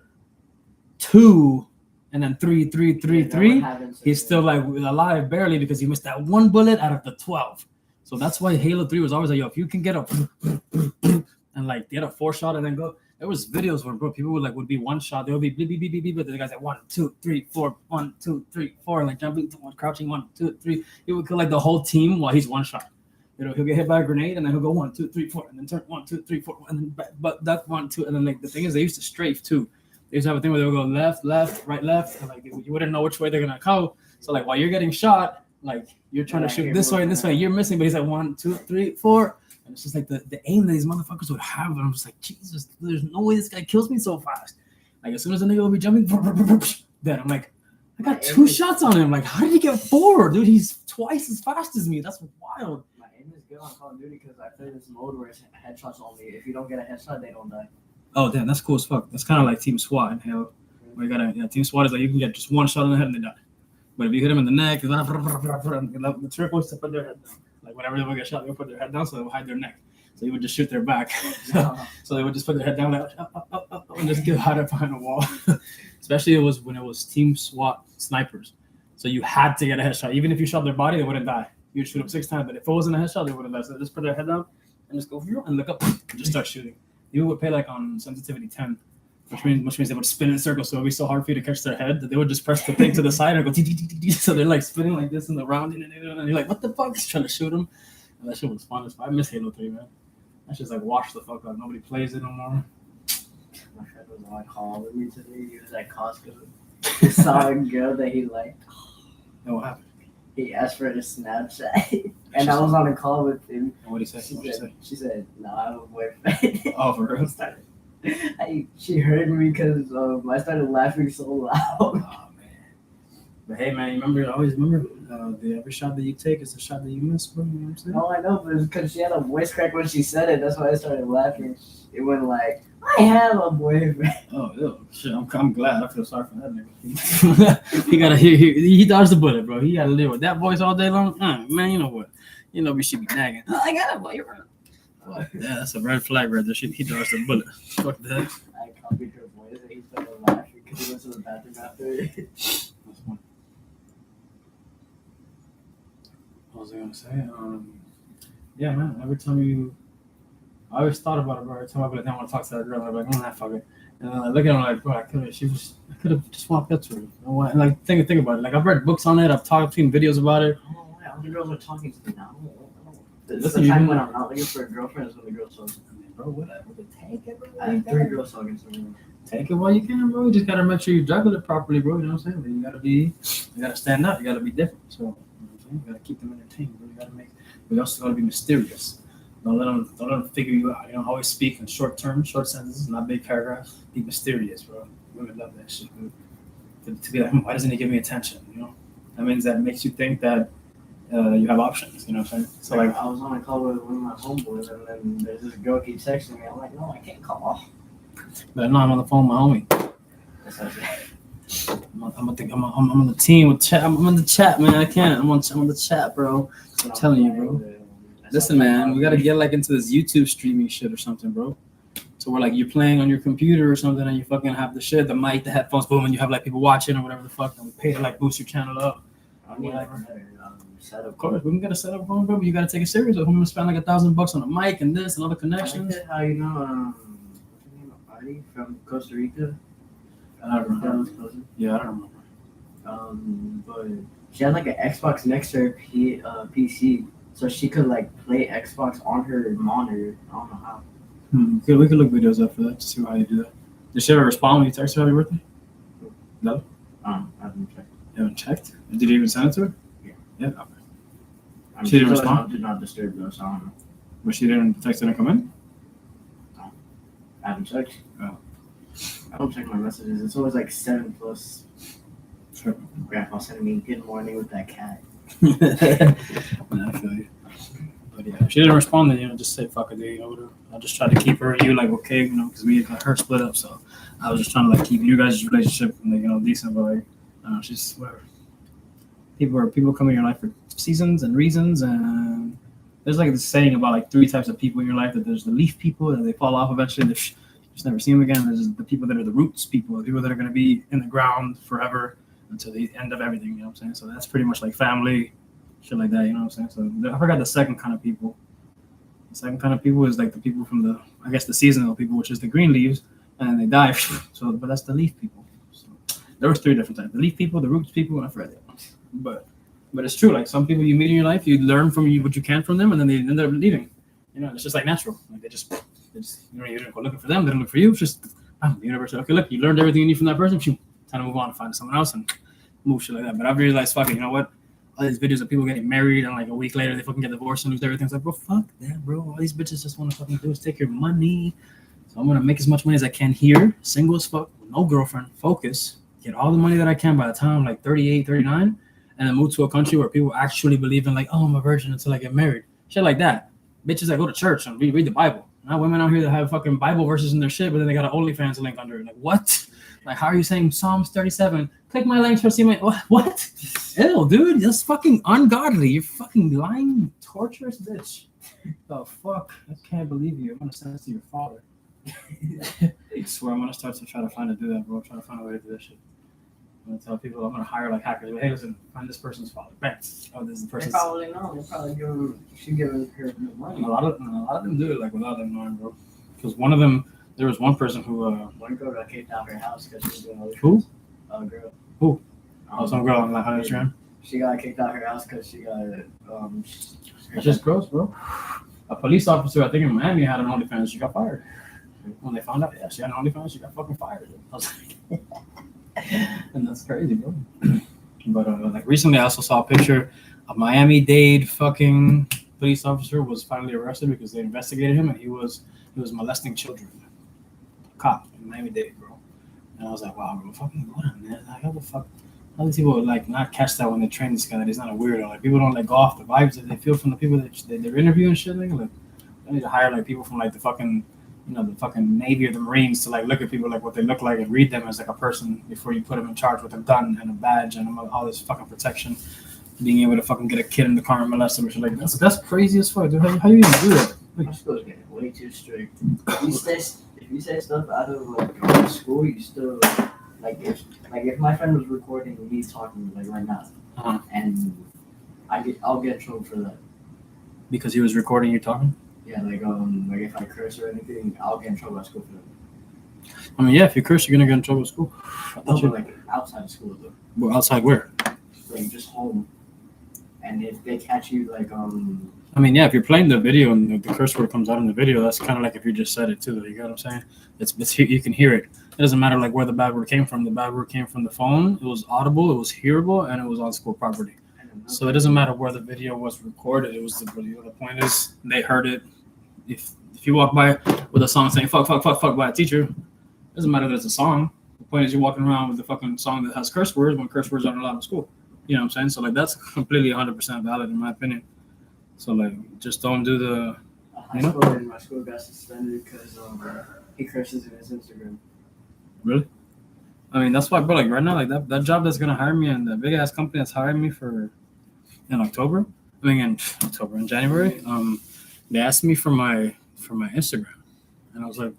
2 and then 3, 3, 3, 3, he's still like alive barely because he missed that 1 bullet out of the 12. So that's why Halo 3 was always like, yo, if you can get a and like get a 4 shot and then go. There was videos where people would be 1 shot, they would be beep, beep, beep, beep, beep, but the guy's like 1, 2, 3, 4, 1, 2, 3, 4, and like jumping, crouching 1, 2, 3. He would kill like the whole team while he's 1 shot. You know, he'll get hit by a grenade and then he'll go 1, 2, 3, 4, and then turn 1, 2, 3, 4, and then back, but that 1, 2, and then like the thing is they used to strafe too. They used to have a thing where they would go left, right, left, and like you wouldn't know which way they're gonna go. So like while you're getting shot, like you're trying to shoot this way and this way, you're missing, but he's like 1, 2, 3, 4. And it's just like the aim that these motherfuckers would have, and I'm just like, Jesus, there's no way this guy kills me so fast. Like as soon as the nigga would be jumping, dead. I'm like, I got 2 shots on him. Like, how did he get 4, dude? He's twice as fast as me. That's wild. My aim is good on Call of Duty because I play this mode where it's headshots only. If you don't get a headshot, they don't die. Oh damn, that's cool as fuck. That's kind of like Team SWAT in Halo. Where you gotta, Team SWAT is like you can get just 1 shot in the head and they die. But if you hit them in the neck, the trick was to put their head down. Like whenever they would get shot, they would put their head down so they would hide their neck. So you would just shoot their back. So they would just put their head down like, up, and just get hide behind a wall. Especially when it was Team SWAT snipers. So you had to get a headshot. Even if you shot their body, they wouldn't die. You'd shoot them 6 times, but if it wasn't a headshot, they wouldn't die. So they just put their head down and just go and look up and just start shooting. You would pay like on sensitivity 10. Which means they would spin in circles, so it would be so hard for you to catch their head that they would just press the thing to the side and go so they're like spinning like this in the round, and you're like, what the fuck? Just trying to shoot them. And that shit was fun as fuck. I miss Halo 3, man. That shit's like washed the fuck up. Nobody plays it no more. My friend was on call with me today. He was at Costco. He saw a girl that he liked. And what happened? He asked for her to Snapchat, and I was on a call with him. And what did he say? She said, "No, I have a boyfriend." Oh, for real? She heard me because I started laughing so loud. Oh man! But hey, man, always remember every shot that you take is a shot that you miss, bro. You know what I'm saying? No, I know, but it's because she had a voice crack when she said it. That's why I started laughing. It went like, "I have a boyfriend." Oh, ew. Shit, I'm glad. I feel sorry for that nigga. he dodged the bullet, bro. He got to live with that voice all day long. Man, you know what? You know we should be nagging. Oh, I got a boyfriend. Yeah, that's a red flag right there. He dodged the bullet. Fuck that. I copied her voice and he started laughing because he went to the bathroom after it. That's funny. What was I gonna say? Yeah, man. I always thought about it, bro. Every time I didn't want to talk to that girl, I'm like, fuck it. And then I look at her like, bro, I could have just walked up to her. You know what? And like, think about it. Like, I've read books on it. I've seen videos about it. Oh, why other girls are talking to me now? This is Listen, the time when I'm not looking for a girlfriend is when the girls talk. Bro, whatever. Take it, bro. I have 3 girls talking to me. Take it while you can, bro. You just gotta make sure you juggle it properly, bro. You know what I'm saying? You gotta stand up. You gotta be different. So, you know what I'm saying? You gotta keep them entertained, bro. We also gotta be mysterious. Don't let them figure you out. You know, always speak in short sentences, not big paragraphs. Be mysterious, bro. Women love that shit, dude. To be like, why doesn't he give me attention? You know, that means that makes you think that you have options. You know what I'm saying? So like, I was on a call with one of my homeboys, and then there's this girl keeps texting me. I'm like, no, I can't call. but no, I'm on the phone with my homie. That's how I say. I'm on the team with chat. I'm on the chat, man. I can't. I'm on the chat, bro. I'm telling you, bro. Listen, man, we gotta get like into this YouTube streaming shit or something, bro. So we're like, you're playing on your computer or something, and you fucking have the shit, the mic, the headphones, boom, and you have like people watching or whatever the fuck, and we pay to like boost your channel up. I mean, like, setup. Of course, we can get a setup going, bro. But you gotta take it serious. I'm gonna spend like $1,000 on a mic and this and all the connections. How you know? What's her name? Artie from Costa Rica. I don't remember. Yeah, I don't remember. But she had like an Xbox next to her PC, so she could like play Xbox on her monitor. I don't know how. We could look videos up for that to see how you do that. Did she ever respond when you text her happy birthday? No? I haven't checked. You haven't checked? Did you even send it to her? Yeah. Yeah? Okay. I mean, She didn't always respond? on Do not disturb though, so I don't know. But she didn't text it and come in? I haven't checked. Oh. I don't check my messages. It's always like 7+. Sure. Grandpa sending me good morning with that cat. I feel you. But yeah, if she didn't respond, then just say fuck it, dude. Whatever. I just try to keep her and you like okay, because me and her split up. So I was just trying to like keep you guys' relationship like decent, but like she's whatever. People come in your life for seasons and reasons, and there's like this saying about like 3 types of people in your life. That there's the leaf people, and they fall off eventually. You just never see them again. There's the people that are the roots people, the people that are going to be in the ground forever until the end of everything. You know what I'm saying? So that's pretty much like family. Shit like that, you know what I'm saying? So I forgot the second kind of people. The second kind of people is like the people from the seasonal people, which is the green leaves, and then they die. So, but that's the leaf people. So there was 3 different types: the leaf people, the roots people, and I forgot that. But it's true. Like some people you meet in your life, you learn from what you can from them, and then they end up leaving. You know, it's just like natural. Like they just you didn't go looking for them. They didn't look for you. It's just the universe said, okay, look, you learned everything you need from that person. Time to move on and find someone else and move shit like that. But I've realized, fuck it, you know what? All these videos of people getting married and like a week later they fucking get divorced and lose everything. It's like, bro, fuck that, bro. All these bitches just want to fucking do is take your money. So I'm gonna make as much money as I can here, single as fuck, no girlfriend, focus, get all the money that I can by the time I'm like 38, 39, and then move to a country where people actually believe in like, oh, I'm a virgin until I get married. Shit like that. Bitches that go to church and read the Bible. Not women out here that have fucking Bible verses in their shit, but then they got an OnlyFans link under it. Like, what? Like, how are you saying Psalms 37? Click my link to see my... What? Ew, dude. That's fucking ungodly. You're fucking lying, torturous bitch. The fuck? I can't believe you. I'm going to send this to your father. I swear I'm going to start to try to find a do that, bro. Try to find a way to do that shit. I'm going to tell people, I'm going to hire like hackers. Hey, listen, find this person's father. Bang. Oh, this is the They person's... probably know. They probably should give her the money. And a lot of them do it like without them knowing, bro. Because one of them... There was one person who... One girl got kicked out of her house because she was doing other Who? A girl. Who? Some girl on like on Instagram. She got kicked out of her house because she got It's just gross, bro. A police officer, I think in Miami, had an OnlyFans. She got fired. When they found out, yeah, she had an OnlyFans. She got fucking fired. I was like, and that's crazy, bro. But like recently, I also saw a picture of Miami-Dade fucking police officer was finally arrested because they investigated him and he was molesting children. Cop in Miami-Dade, bro. And I was like, wow, bro, fucking what, man? Like, how the fuck? How these people would like not catch that when they train this guy that he's not a weirdo? Like people don't like go off the vibes that they feel from the people that they're interviewing shit. Like they need to hire like people from like the fucking, the fucking Navy or the Marines to like look at people like what they look like and read them as like a person before you put them in charge with a gun and a badge and all this fucking protection. Being able to fucking get a kid in the car and molest them or shit like that's crazy as fuck, dude. How you even do that? My school's getting way too strict. If you say stuff out of like school, you still if my friend was recording me talking like right now, and I'll get in trouble for that. Because he was recording you talking? Yeah, like if I curse or anything, I'll get in trouble at school for that. I mean, yeah, if you curse, you're gonna get in trouble at school. No, but like outside of school though. Well, outside where? Like just home. And if they catch you I mean, yeah, if you're playing the video and the curse word comes out in the video, that's kind of like if you just said it too. You get what I'm saying? It's you can hear it. It doesn't matter like where the bad word came from. The bad word came from the phone. It was audible. It was hearable, and it was on school property. So it doesn't matter where the video was recorded. It was the video. The point is they heard it. If you walk by with a song saying "fuck, fuck, fuck, fuck" by a teacher, it doesn't matter that it's a song. The point is you're walking around with the fucking song that has curse words when curse words aren't allowed in school. You know what I'm saying? So like that's completely 100% valid in my opinion. So like just don't do the A high schooler in my school got suspended because he curses in his Instagram. really. I mean that's why, bro. Like right now, like that job that's gonna hire me and the big ass company that's hiring me for in October. I mean in October in January. They asked me for my Instagram, and I was like,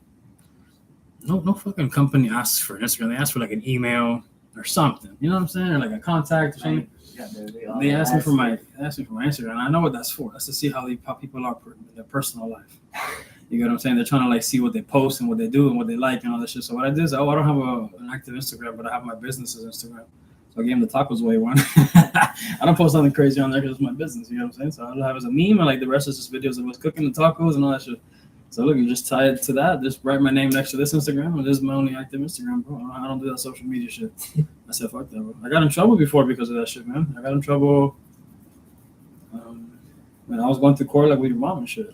no fucking company asks for Instagram. They ask for like an email or something. You know what I'm saying? Or like a contact or something. Yeah, They asked me for my Instagram. And I know what that's for. That's to see how people are in their personal life. You get what I'm saying? They're trying to like see what they post and what they do and what they like and all that shit. So what I did is, I don't have an active Instagram, but I have my business's Instagram. So I gave him the Tacos Way one. I don't post nothing crazy on there because it's my business. You know what I'm saying? So I'll have it as a meme, and like the rest is just videos of us cooking the tacos and all that shit. So look, you just tie it to that. Just write my name next to this Instagram, and this is my only active Instagram, bro. I don't do that social media shit. I said, fuck that, bro. I got in trouble before because of that shit, man. I got in trouble when I was going to court, like with your mom and shit.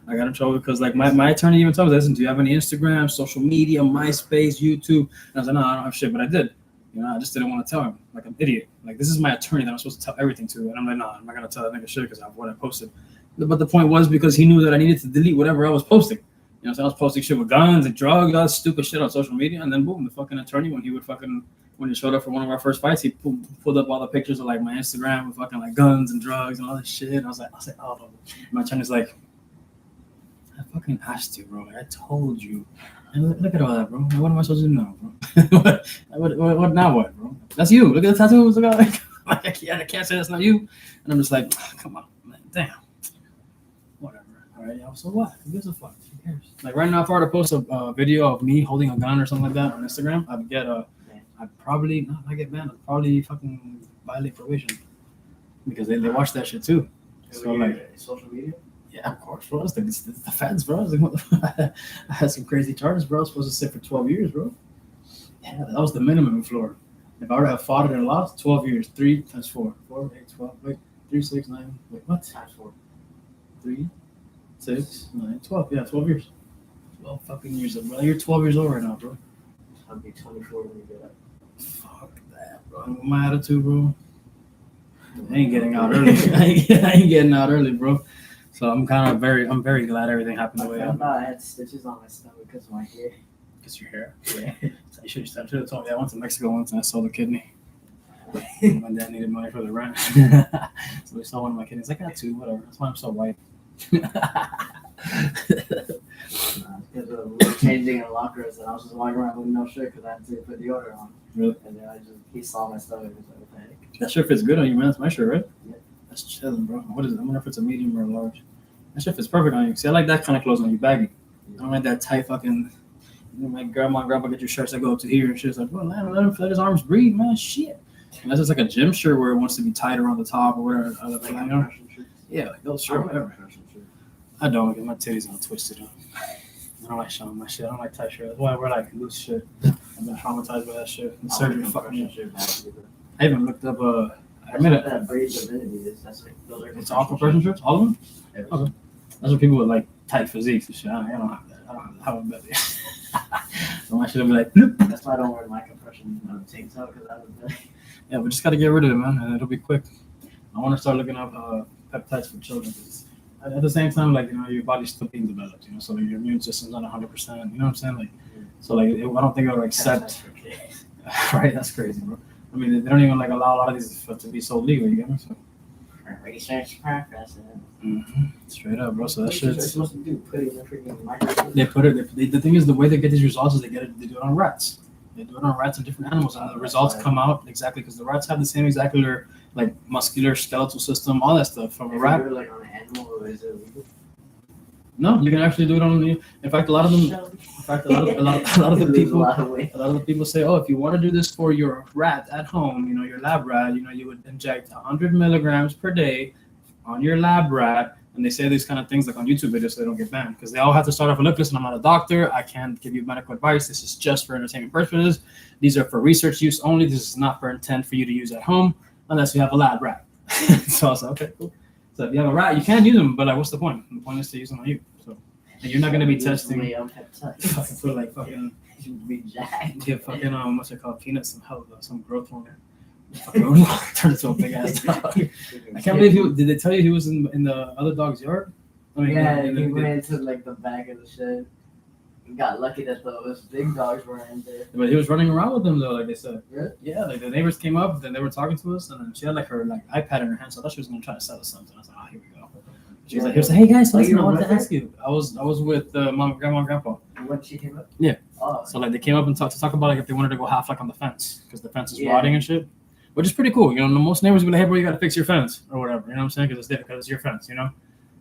I got in trouble because like my attorney even told me, listen, do you have any Instagram, social media, MySpace, YouTube? And I was like, no, I don't have shit, but I did. You know, I just didn't want to tell him, like an idiot. Like this is my attorney that I'm supposed to tell everything to, and I'm like, no, I'm not gonna tell that nigga shit because of what I posted. But the point was because he knew that I needed to delete whatever I was posting. You know, so I was posting shit with guns and drugs, all that stupid shit on social media, and then boom, the fucking attorney when he showed up for one of our first fights, he pulled up all the pictures of like my Instagram with fucking like guns and drugs and all that shit. And I was like, oh, my attorney's like, I fucking asked you, bro. Like, I told you. And look at all that, bro. What am I supposed to do now, bro? what now? What, bro? That's you. Look at the tattoos. Look at like I can't say that's not you. And I'm just like, come on, man. Damn. Whatever. All right, yo. So what? Who gives a fuck? Who cares? Like right now, if I were to post a video of me holding a gun or something like that on Instagram, I'd get banned. I'd probably fucking violate probation because they watch that shit too. So like social media. Yeah, of course, bro. It's the feds, bro. I had some crazy charges, bro. I was supposed to sit for 12 years, bro. Yeah, that was the minimum in Florida. If I were to have fought it and lost, 12 years. 3 times 4. 4, 8, 12. Wait, 3, 6, 9. Wait, what? Times 4. 3, 6, 9, 12. Yeah, 12 years. 12 fucking years, bro. You're 12 years old right now, bro. I'll be 24 when you get up. Fuck that, bro. My attitude, bro. I ain't getting out early. I ain't getting out early, bro. So I'm very glad everything happened the way it happened. I had stitches on my stomach because of my hair. Because your hair? Yeah. You should have told me. I went to Mexico once and I sold a kidney. My dad needed money for the rent. So we saw one of my kidneys. I got 2, whatever. That's why I'm so white. Because we were changing in lockers and I was just walking around with no shirt because I had to put deodorant on. Really? And then he saw my stomach and was like, what the heck? That shirt fits good on you, man. That's my shirt, right? Yeah. That's chilling, bro. What is it? I wonder if it's a medium or a large. That shit fits perfect on you. See, I like that kind of clothes on you, baggy. I don't like that tight fucking. My grandma and grandpa get your shirts that go up to here and shit. It's like, well, let his arms breathe, man. Shit. Unless it's like a gym shirt where it wants to be tight around the top or whatever. You know? Yeah, like those shirts, whatever. I don't get my titties all twisted up. I don't like showing my shit. I don't like tight shirts. That's why I wear like loose shit. I've been traumatized by that shit. The surgery fucked me up. I even looked up I made it. That braid divinity is. That's like those are. It's all compression shirts, all of them. Okay. That's for people with like tight physiques and shit. I don't have that. I don't have a belly. So my shit will be like, bloop. That's why I don't wear my compression tank top because I have a belly. Yeah, we just gotta get rid of it, man, and it'll be quick. I want to start looking up peptides for children. At the same time, like, you know, your body's still being developed, you know, so like, your immune system's not 100%. You know what I'm saying? Like, so like, I don't think it'll accept. Right, that's crazy, bro. I mean, they don't even like allow a lot of these to be so legal. You get me? So. Research progress. Straight up, bro. So that shit's supposed to do put it in the freaking microscope. They put it. The thing is, the way they get these results is they do it on rats. They do it on rats and different animals, and the results come out exactly because the rats have the same exact like muscular skeletal system, all that stuff from a rat. Do it like on an animal, or is it illegal? No, you can actually do it on the. In fact, a lot of them. In fact, a lot of the people say, oh, if you want to do this for your rat at home, you know, your lab rat, you know, you would inject 100 milligrams per day on your lab rat. And they say these kind of things like on YouTube videos so they don't get banned because they all have to start off with, look, listen, I'm not a doctor. I can't give you medical advice. This is just for entertainment purposes. These are for research use only. This is not for intent for you to use at home unless you have a lab rat. So I was like, okay, cool. So if you have a rat, you can use them, but like, what's the point? The point is to use them on you. So and you're not going to be testing. Fucking put like fucking. Be jacked. Give fucking what's it called? Peanuts some growth hormone. Turned into a big ass dog. I can't believe did they tell you he was in the other dog's yard? I mean, Yeah, in he went into like the back of the shed. Got lucky that those big dogs were in there. But he was running around with them though, like they said. Really? Yeah, like the neighbors came up, then they were talking to us, and then she had like her like iPad in her hand, so I thought she was gonna try to sell us something. I was like, oh, here we go. She was like, hey guys, so listen, I wanted to ask you. I was with mom, grandma, and grandpa. When she came up? Yeah. Oh. So like they came up and talk about like if they wanted to go half like on the fence because the fence is rotting and shit, which is pretty cool. You know, most neighbors will be like, hey bro, you gotta fix your fence or whatever. You know what I'm saying? Because it's your fence. You know.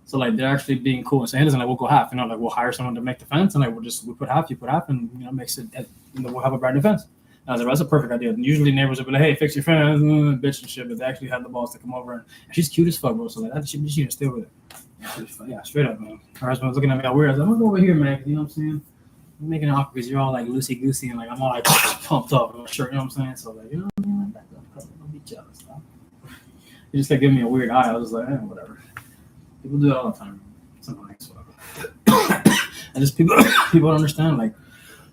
So like they're actually being cool and saying, hey, listen, like we'll go half. You know, like we'll hire someone to make the fence, and like we put half, you put half, and you know makes it. And then we'll have a brand new fence. And I was like, that's a perfect idea. And usually neighbors will be like, hey, fix your fence, bitch and shit. But they actually had the balls to come over, and she's cute as fuck, bro. So like she can stay over there. Yeah, straight up, man. Her husband was looking at me all weird. I was like, I'm gonna go over here, man. You know what I'm saying? I'm making it awkward because you're all like loosey goosey and like I'm all like pumped up. I'm sure, you know what I'm saying? So like, you know what I mean? Like, don't be jealous, bro. He just like giving me a weird eye. I was like, whatever. People do it all the time. Sometimes, whatever. And just people don't understand. Like,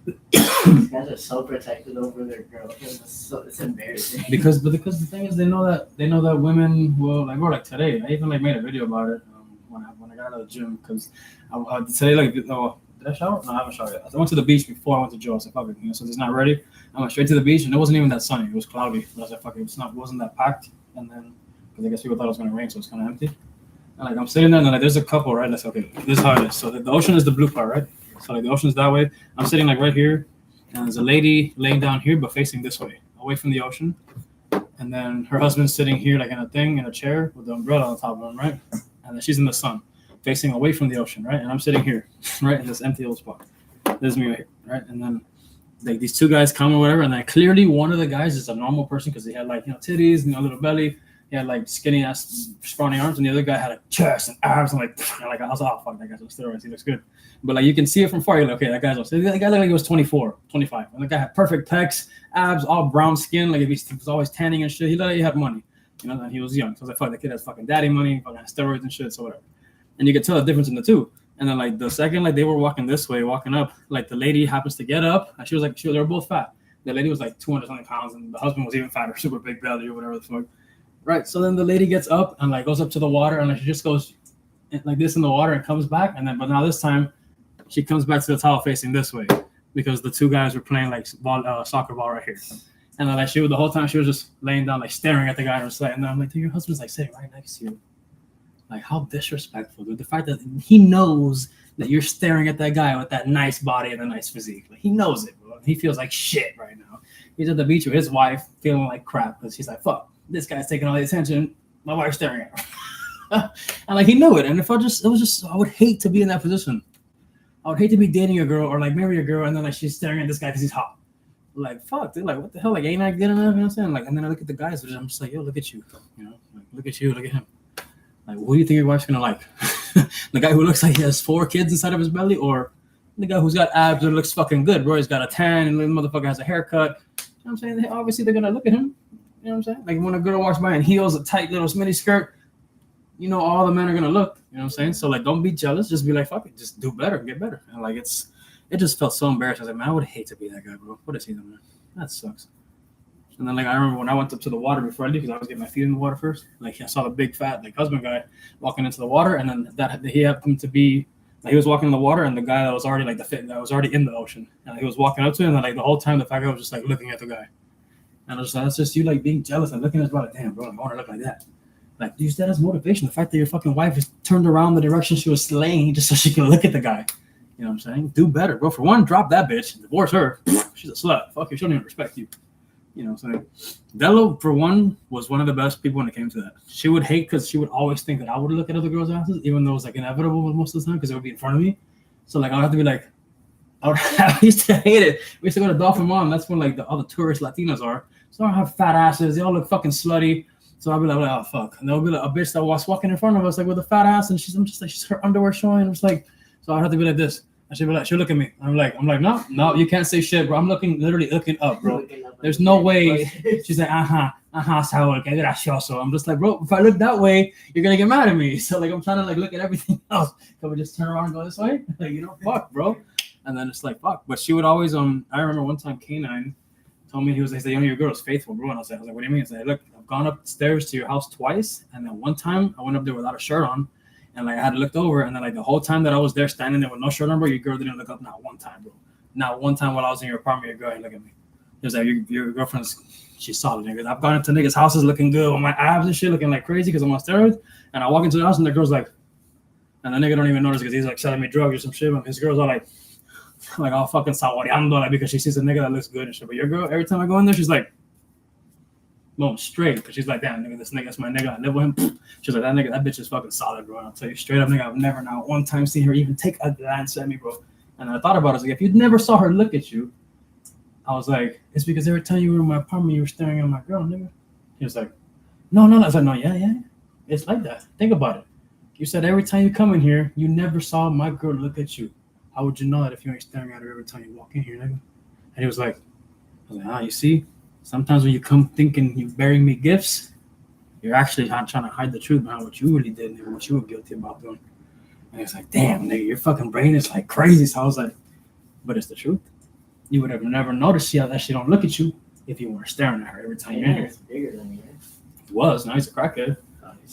these guys are so protected over their girlfriends. It's embarrassing. because the thing is, they know that women will like, or like today. I even like made a video about it when I got out of the gym because today like did I shower? No, I haven't showered yet. I went to the beach before I went to Joe. I was like, fuck it, you know, since it's not ready, I went straight to the beach and it wasn't even that sunny. It was cloudy. But I was like, fuck it, it wasn't that packed. And then because I guess people thought it was gonna rain, so it's kind of empty. And like I'm sitting there, and like there's a couple, right? That's okay. This is how it is. So the ocean is the blue part, right? So like the ocean is that way. I'm sitting like right here, and there's a lady laying down here, but facing this way, away from the ocean. And then her husband's sitting here, like in a chair with the umbrella on top of him, right? And then she's in the sun, facing away from the ocean, right? And I'm sitting here, right, in this empty old spot. This is me right here, right? And then like these two guys come or whatever, and then clearly one of the guys is a normal person because he had like titties and a little belly. He had like skinny ass scrawny arms, and the other guy had a chest and abs, and like I was like, oh fuck, that guy's on steroids. He looks good, but like you can see it from far. You're like, okay, that guy looked like he was 24, 25, and the guy had perfect pecs, abs, all brown skin. Like if he was always tanning and shit, he looked like he had money, and he was young. So I was like, fuck, that kid has fucking daddy money, fucking has steroids and shit, so whatever. And you could tell the difference in the two. And then like the second like they were walking this way, walking up, like the lady happens to get up, and they were both fat. The lady was like 200 something pounds, and the husband was even fatter, super big belly or whatever the fuck. Right, so then the lady gets up and like goes up to the water and like she just goes like this in the water and comes back, and then but now this time she comes back to the towel facing this way because the two guys were playing like soccer ball right here, and then like the whole time she was just laying down like staring at the guy and then I'm like, dude, your husband's like sitting right next to you, like how disrespectful, dude. The fact that he knows that you're staring at that guy with that nice body and a nice physique, like he knows it, bro. He feels like shit right now. He's at the beach with his wife feeling like crap because he's like, fuck. This guy's taking all the attention. My wife's staring at him. And like he knew it. And if I would hate to be in that position. I would hate to be dating a girl or like marry a girl and then like she's staring at this guy because he's hot. Like fuck, dude. Like what the hell? Like ain't I good enough? You know what I'm saying? Like and then I look at the guys and I'm just like, yo, look at you. You know, like look at you, look at him. Like who do you think your wife's gonna like? The guy who looks like he has 4 kids inside of his belly, or the guy who's got abs and looks fucking good, bro? He's got a tan and the motherfucker has a haircut. You know what I'm saying? Obviously they're gonna look at him. You know what I'm saying? Like when a girl walks by in heels, a tight little mini skirt, you know all the men are gonna look. You know what I'm saying? So like, don't be jealous. Just be like, fuck it, just do better, get better. And like it just felt so embarrassing. I was like, man, I would hate to be that guy, bro. What is he doing? That sucks. And then like I remember when I went up to the water before I did, because I was getting my feet in the water first. Like I saw the big fat like husband guy walking into the water, and then that he happened to be. Like, he was walking in the water, and the guy that was already like that was already in the ocean, and he was walking up to him, and then, like the whole time the fat guy was just like looking at the guy. And I was like, that's just you like being jealous and looking at his body. Damn, bro, I want to look like that. Like, use that as motivation. The fact that your fucking wife is turned around the direction she was slaying just so she can look at the guy. You know what I'm saying? Do better, bro. For one, drop that bitch. Divorce her. She's a slut. Fuck you. She don't even respect you. You know what I'm saying? Delo, for one, was one of the best people when it came to that. She would hate because she would always think that I would look at other girls' asses, even though it was like inevitable most of the time because it would be in front of me. So like I would have to be like, I used to hate it. We used to go to Dolphin Mom. That's when like all the tourist Latinos are. So I don't have fat asses. They all look fucking slutty. So I'll be like, oh fuck. And there'll be like a bitch that was walking in front of us like with a fat ass, and I'm just like, she's her underwear showing. I'm just like, so I'd have to be like this. And she'd be like, she'll look at me. I'm like, no, you can't say shit, bro. I'm literally looking up, bro. There's no way. She's like, Saul, que gracioso. I'm just like, bro, if I look that way, you're gonna get mad at me. So like, I'm trying to like look at everything else. Can we just turn around and go this way? Like, fuck, bro. And then it's like, fuck. But she would always, I remember one time K9, told me he said, your girl is faithful, bro. And I was like, what do you mean? He's like, look, I've gone upstairs to your house twice, and then one time I went up there without a shirt on, and like I had looked over, and then like the whole time that I was there standing there with no shirt on, bro, your girl didn't look up not one time, bro. Not one time while I was in your apartment, your girl ain't look at me. He was like, your girlfriend's, she's solid, nigga. I've gone into niggas' houses looking good with my abs and shit, looking like crazy because I'm on steroids, and I walk into the house and the girl's like, and the nigga don't even notice because he's like selling me drugs or some shit, and his girls are like all fucking saboreando, like because she sees a nigga that looks good and shit. But your girl, every time I go in there, she's like, boom, straight. Because she's like, damn, nigga, this nigga's my nigga. I live with him. She's like, that nigga, that bitch is fucking solid, bro. And I'll tell you straight up, nigga, I've never not one time seen her even take a glance at me, bro. And I thought about it. I was like, if you never saw her look at you, I was like, it's because every time you were in my apartment, you were staring at my girl, nigga. He was like, no. I was like, no, yeah. It's like that. Think about it. You said every time you come in here, you never saw my girl look at you. How would you know that if you ain't staring at her every time you walk in here, nigga? And he was like, you see, sometimes when you come thinking you bearing me gifts, you're actually trying to hide the truth behind what you really did and what you were guilty about doing. And he was like, damn, nigga, your fucking brain is like crazy. So I was like, but it's the truth. You would have never noticed that she don't look at you if you weren't staring at her every time you're in here. He's bigger than me, right? He was. Now he's a crackhead.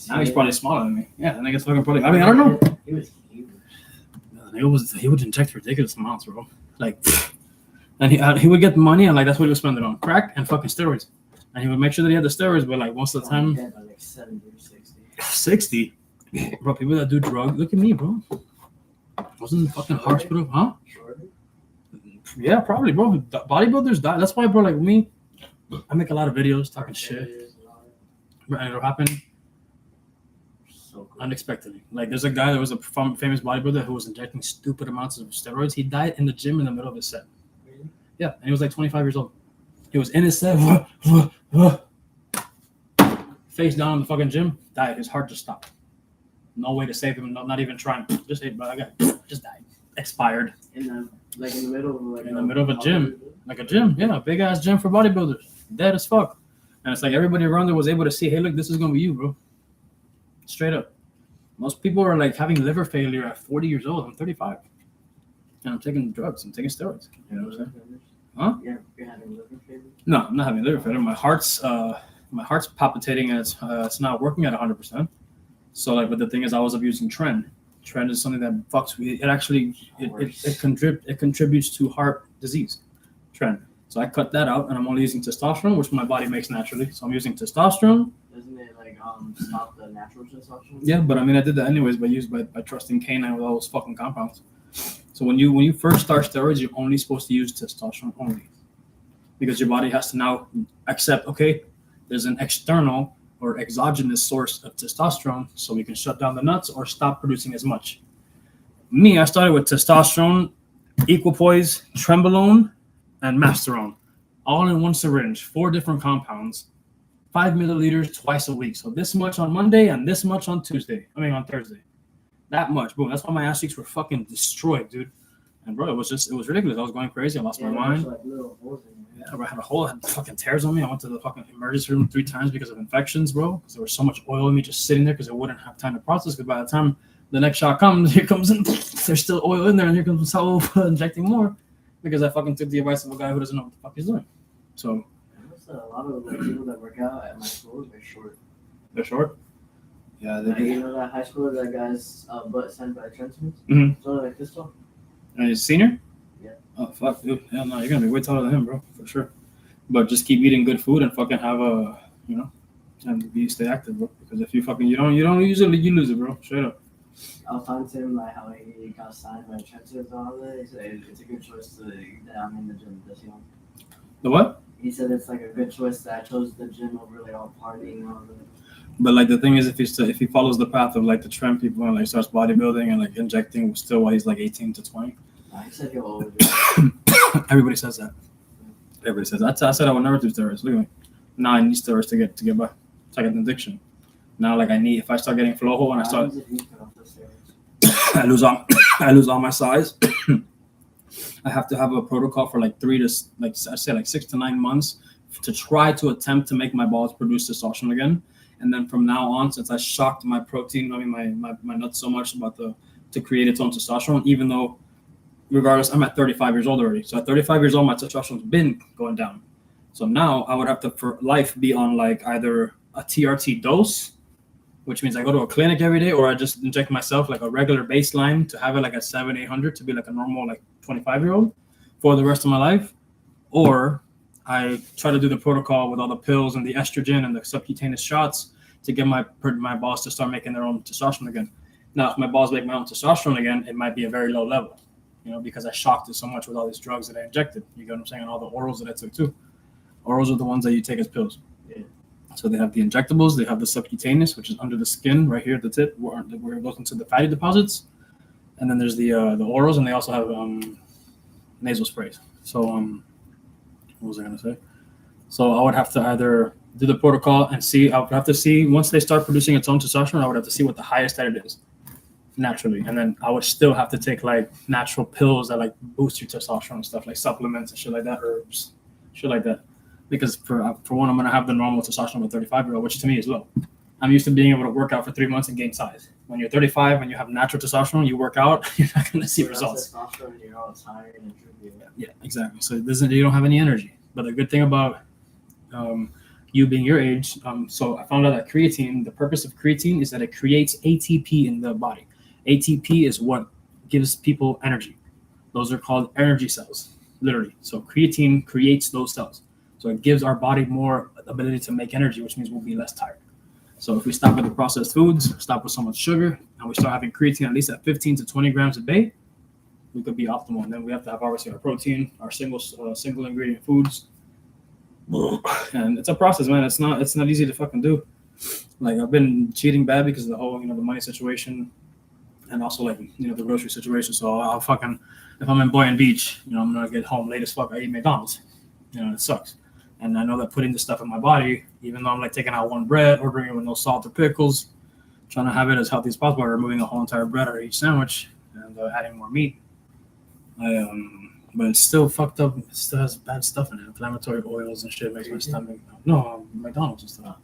Now he's probably smaller than me. Yeah, that nigga's fucking probably. I mean, I don't know. He was huge. He would inject ridiculous amounts, bro. Like, and he would get money, and like that's what he would spend it on: crack and fucking steroids. And he would make sure that he had the steroids, but like most of the time, Like 70 or 60. 60. Bro, people that do drugs, look at me, bro. Wasn't the fucking hospital, huh? Shorter? Yeah, probably, bro. Bodybuilders die. That's why, bro. Like me, I make a lot of videos talking shit, and it'll happen unexpectedly. Like there's a guy that was a famous bodybuilder who was injecting stupid amounts of steroids. He died in the gym in the middle of his set. Really? Yeah, and he was like 25 years old. He was in his set, face down in the fucking gym, died. His heart just stopped. No way to save him. Not even trying. Just just died. Expired. In the middle of a gym, like a gym. Yeah, a big ass gym for bodybuilders. Dead as fuck. And it's like everybody around there was able to see, hey, look, this is gonna be you, bro. Straight up. Most people are like having liver failure at 40 years old. I'm 35. And I'm taking drugs. I'm taking steroids. You know what I'm saying? Huh? You're having liver failure? No, I'm not having liver failure. My heart's palpitating and it's not working at 100%. So like, but the thing is, I was abusing Tren. Tren is something that fucks with it. Actually, it contributes to heart disease. Tren. So I cut that out, and I'm only using testosterone, which my body makes naturally. So I'm using testosterone. Doesn't it like stop the natural testosterone? Yeah, but I mean, I did that anyways by trusting canine with all those fucking compounds. So when you first start steroids, you're only supposed to use testosterone only, because your body has to now accept, okay, there's an external or exogenous source of testosterone, so we can shut down the nuts or stop producing as much. Me, I started with testosterone, equipoise, trenbolone, and masterone, all in one syringe, 4 different compounds, 5 milliliters twice a week. So this much on Monday and this much on on Thursday. That much, boom. That's why my ass cheeks were fucking destroyed, dude. And bro, it was ridiculous. I was going crazy. I lost my mind. Like little holes in there. Yeah, I had fucking tears on me. I went to the fucking emergency room 3 times because of infections, bro. Because there was so much oil in me just sitting there because I wouldn't have time to process. Because by the time the next shot comes, there's still oil in there, and here comes Saul injecting more. Because I fucking took the advice of a guy who doesn't know what the fuck he's doing. So A lot of the people that work out at my school, they're short. They're short? Yeah, Like, you know that high school that guy's butt sent by transmitters? Mm-hmm. So like this one? And he's a senior? Yeah. Oh, fuck, dude. Hell no, you're going to be way taller than him, bro, for sure. But just keep eating good food and fucking have and stay active, bro. Because if you don't use it, you lose it, bro. Straight up. I was talking to him like how he got signed by transmitters and all that. He said it's a good choice that I'm in the gym this young. The what? He said it's like a good choice that I chose the gym over like all partying and all that. But like the thing is, if he follows the path of like the trend people and like starts bodybuilding and like injecting still while he's like 18 to 20. He said he'll always do it. Everybody says that. Everybody says that. I said I would never do steroids. Look at me. Now I need steroids to get by. It's like an addiction. Now like if I start getting flojo and I lose all my size. I have to have a protocol for like 6 to 9 months to try to attempt to make my balls produce testosterone again. And then from now on, since I shocked my protein, my nuts so much to create its own testosterone, even though regardless, I'm at 35 years old already. So at 35 years old, my testosterone's been going down. So now I would have to for life be on like either a TRT dose, which means I go to a clinic every day, or I just inject myself like a regular baseline to have it like a 700-800 to be like a normal like 25-year-old for the rest of my life, or I try to do the protocol with all the pills and the estrogen and the subcutaneous shots to get my balls to start making their own testosterone again. Now, if my balls make my own testosterone again, it might be a very low level, because I shocked it so much with all these drugs that I injected. You get what I'm saying? And all the orals that I took too. Orals are the ones that you take as pills. Yeah. So they have the injectables, they have the subcutaneous, which is under the skin right here at the tip, where it goes into the fatty deposits. And then there's the orals, and they also have nasal sprays. So what was I gonna say? So I would have to either do the protocol and see. I would have to see once they start producing its own testosterone. I would have to see what the highest that it is naturally, and then I would still have to take like natural pills that like boost your testosterone and stuff, like supplements and shit like that, herbs, shit like that. Because for one, I'm gonna have the normal testosterone of a 35-year-old, which to me is low. I'm used to being able to work out for 3 months and gain size. When you're 35 and you have natural testosterone, you work out, you're not gonna see results. Testosterone, you're all tired and droopy. Yeah, exactly. So you don't have any energy. But the good thing about you being your age, so I found out that creatine, the purpose of creatine is that it creates ATP in the body. ATP is what gives people energy. Those are called energy cells, literally. So creatine creates those cells. So it gives our body more ability to make energy, which means we'll be less tired. So if we stop with the processed foods, stop with so much sugar, and we start having creatine at least at 15 to 20 grams a day, we could be optimal. And then we have to have obviously our protein, our single ingredient foods. And it's a process, man. It's not easy to fucking do. Like I've been cheating bad because of the whole, the money situation, and also like, the grocery situation. So I'll fucking, if I'm in Boynton Beach, I'm gonna get home late as fuck. I eat McDonald's. It sucks. And I know that putting this stuff in my body, even though I'm like taking out one bread, ordering it with no salt or pickles, trying to have it as healthy as possible, removing a whole entire bread out of each sandwich and adding more meat. But it's still fucked up. It still has bad stuff in it, inflammatory oils and shit. Makes my stomach. No, McDonald's and stuff.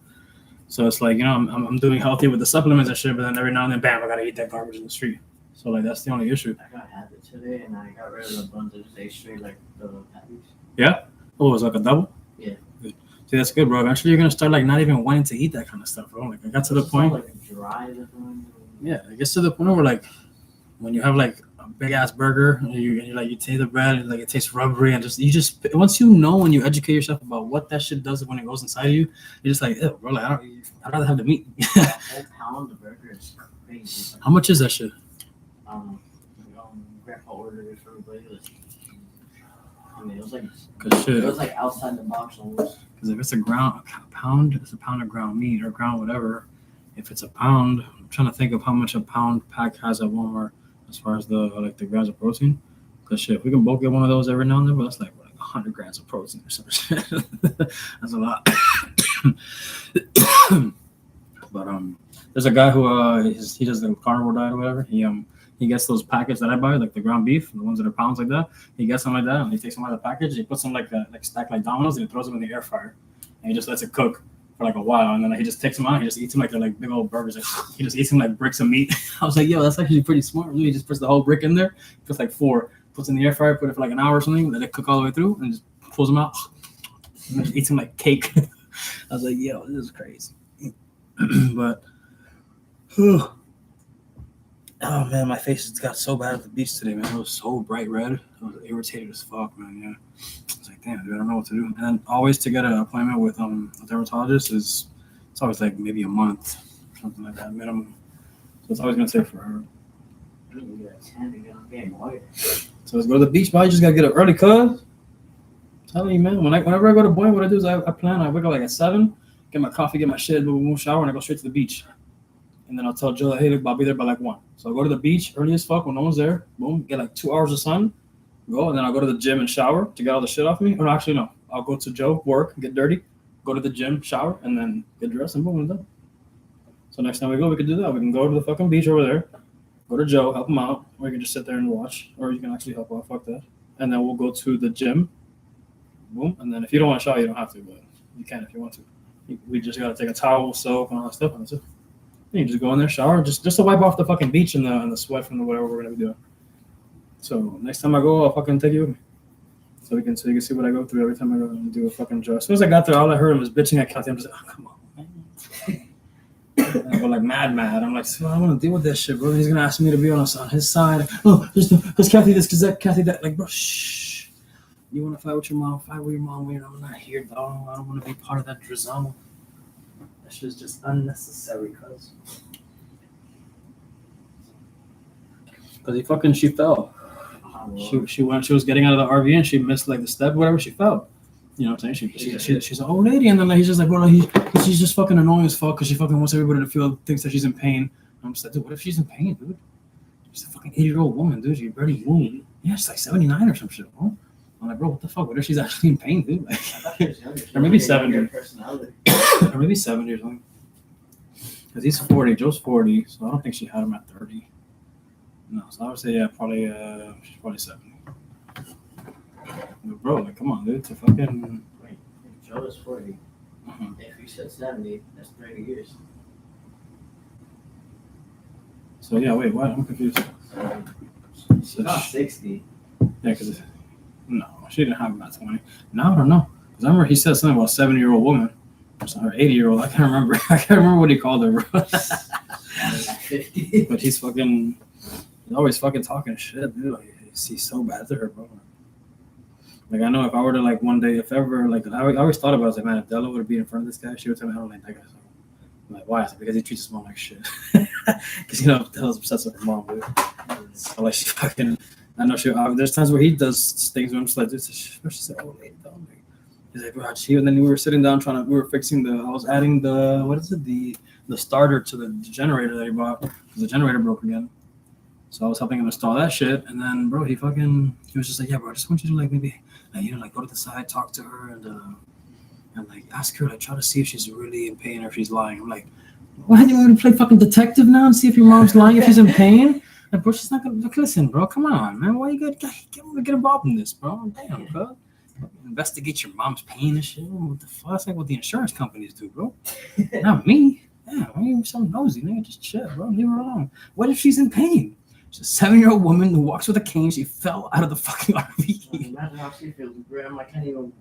So it's like, I'm doing healthy with the supplements and shit, but then every now and then, bam, I gotta eat that garbage in the street. So like that's the only issue. I got habit today, and I got rid of the buns and just ate straight like the patties. Yeah. Oh, it was like a double. Yeah. Good. See, that's good, bro. Eventually, you're gonna start like not even wanting to eat that kind of stuff, bro. Like I got to the point. Like dry. Yeah, it gets to the point where like when you have like a big ass burger and you taste the bread and like it tastes rubbery and just once when you educate yourself about what that shit does when it goes inside of you, you're just like, ew, bro, like I'd rather have the meat. That pound of burger is crazy. How much is that shit? Grandpa ordered it for everybody. It was like shit. It was like outside the box almost. Because if it's a pound, it's a pound of ground meat or ground whatever. If it's a pound, I'm trying to think of how much a pound pack has at Walmart as far as the grams of protein. Because shit, if we can both get one of those every now and then, but that's like 100 grams of protein or some shit. That's a lot. But there's a guy who he does the carnivore diet or whatever. He gets those packets that I buy, like the ground beef, the ones that are pounds like that. He gets them like that, and he takes them out of the package. He puts them like stacked like dominoes, and he throws them in the air fryer, and he just lets it cook for like a while, and then he just takes them out. And he just eats them like they're like big old burgers. He just eats them like bricks of meat. I was like, yo, that's actually pretty smart. He just puts the whole brick in there, puts like 4, puts in the air fryer, put it for like an hour or something, let it cook all the way through, and just pulls them out, and just eats them like cake. I was like, yo, this is crazy. But. Oh man, my face has got so bad at the beach today, man. It was so bright red. I was irritated as fuck, man. Yeah, I was like, damn, dude, I don't know what to do. And then always to get an appointment with a dermatologist it's always like maybe a month, something like that minimum. So it's always gonna take forever. So let's go to the beach, boy. You just gotta get up early, cuz. Tell me, man. Whenever I go to Boynton, what I do is I wake up like at 7, get my coffee, get my shit, shower, and I go straight to the beach. And then I'll tell Joe, hey, look, I'll be there by like 1. So I go to the beach early as fuck when no one's there. Boom, get like 2 hours of sun. Go, and then I'll go to the gym and shower to get all the shit off me. Or actually, no. I'll go to Joe, work, get dirty, go to the gym, shower, and then get dressed and boom, I'm done. So next time we go, we could do that. We can go to the fucking beach over there, go to Joe, help him out, or you can just sit there and watch, or you can actually help out. Fuck that. And then we'll go to the gym. Boom. And then if you don't want to shower, you don't have to, but you can if you want to. We just got to take a towel, soap, and all that stuff, and that's it. You just go in there, shower, just to wipe off the fucking beach and the sweat from whatever we're gonna be doing. So next time I go, I'll fucking take you with me. So you can see what I go through every time I go and do a fucking job. As soon as I got there, all I heard him was bitching at Kathy. I'm just like, oh, come on, man. And I go like mad. I'm like, so I don't want to deal with this shit, bro. He's gonna ask me to be on his side. Oh, there's Kathy this, cause that, Kathy that. Like, bro, shh. You want to fight with your mom? Fight with your mom. I'm not here, dog. I don't want to be part of that drama. That shit's just unnecessary, cuz. Cause she fell. She was getting out of the RV and she missed like the step, whatever. She fell. You know what I'm saying? She's an old lady, and then like, he's just like, bro, she's just fucking annoying as fuck because she fucking wants everybody to thinks that she's in pain. I'm just like, dude, what if she's in pain, dude? She's a fucking 80-year-old woman, dude. She barely moved. Yeah, she's like 79 or some shit, bro. I'm like, bro, what the fuck? What if she's actually in pain, dude? Like, or maybe 70. Or maybe 70 or something. Because he's 40, Joe's 40, so I don't think she had him at 30. No, so I would say, yeah, probably, she's probably 70. But bro, like, come on, dude, to fucking. Wait, if Joe is 40, if you said 70, that's 30 years. So, yeah, wait, what? I'm confused. She's not 60. Yeah, because, no, she didn't have him at 20. No, I don't know. Because I remember he said something about a 70-year-old woman. Or 80-year-old. I can't remember. I can't remember what he called her, bro. 50. But he's always fucking talking shit, dude. Like, he's so bad to her, bro. Like, I know if I were to, like, one day, if ever, like, I always thought about it, I was like, man, if Della would be in front of this guy, she would tell me I don't like that guy. So I'm like, why? I said, because he treats his mom like shit. Because, you know, Della's obsessed with her mom, dude. So, like, she fucking, I know there's times where he does things where I'm just like, dude, she said, oh, lady, don't make. He's like, bro, and then we were sitting down we were fixing I was adding the starter to the generator that he bought, because the generator broke again. So I was helping him install that shit, and then, bro, he was just like, yeah, bro, I just want you to, like, maybe, like, go to the side, talk to her, and like, ask her, like, try to see if she's really in pain or if she's lying. I'm like, why do you want to play fucking detective now and see if your mom's lying if she's in pain? Like, bro, she's not gonna, like, listen, bro, come on, man, why you get involved in this, bro? Damn, bro. Investigate your mom's pain and shit. What the fuck? That's like what the insurance companies do, bro. Not me. Yeah, why are you so nosy, nigga? Just chill, bro. Leave her alone. What if she's in pain? She's a 7-year-old woman who walks with a cane. She fell out of the fucking RV. Imagine how she feels. Grandma, I can't even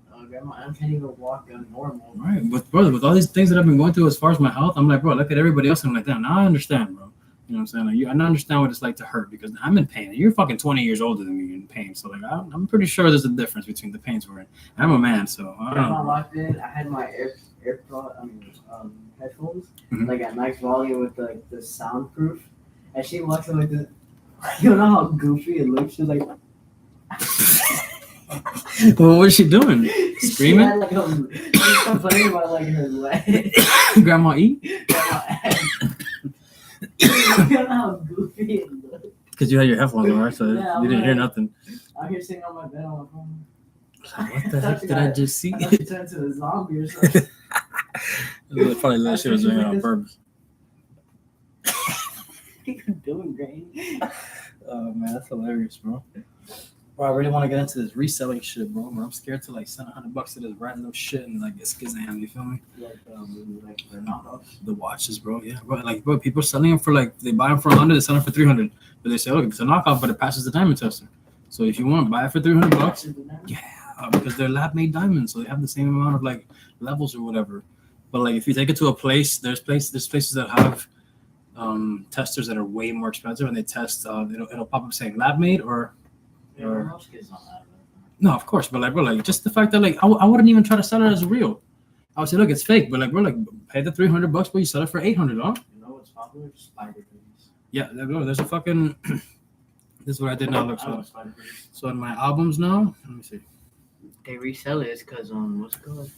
walk normal. Right, but brother, with all these things that I've been going through as far as my health, I'm like, bro, look at everybody else. And I'm like, damn, now I understand, bro. You know what I'm saying? Like, I understand what it's like to hurt because I'm in pain. You're fucking 20 years older than me in pain. So, like, I'm pretty sure there's a difference between the pains we're in. I'm a man, so I don't know. When I locked in, I had my headphones, like at max volume with the soundproof. And she walks in like this. You know how goofy it looks? She's like, well, what is she doing? Screaming? She's complaining about like her leg. Grandma E? Grandma F. You know how goofy it looks? Because you had your headphones on, right? So yeah, you didn't hear nothing. I'm here sitting on my bed on my phone. What the heck did I just see? I thought she turned into a zombie or something. Probably that shit was doing it on purpose. You're doing great. Oh man, that's hilarious, bro. Bro, I really want to get into this reselling shit, bro. But I'm scared to like send $100 to this random shit and like it's Skizam, you feel me? Like they're knockoffs. The watches, bro. Yeah, bro. Like, bro, people selling them for like they buy them for 100, they sell them for 300, but they say, look, it's a knockoff, but it passes the diamond tester. So if you want to buy it for $300, yeah, because they're lab made diamonds, so they have the same amount of like levels or whatever. But like if you take it to a place, there's places that have testers that are way more expensive, and they test. It'll pop up saying lab made or most kids don't have it. no, of course, but like, bro, like just the fact that like I wouldn't even try to sell it as real. I would say, look, it's fake, but like, bro, like pay the $300, but you sell it for $800, huh? You know what's popular? Spider hoodies. Yeah, there's a fucking. This is what I did now. Look, so in my albums now, let me see. They resell it because what's it called?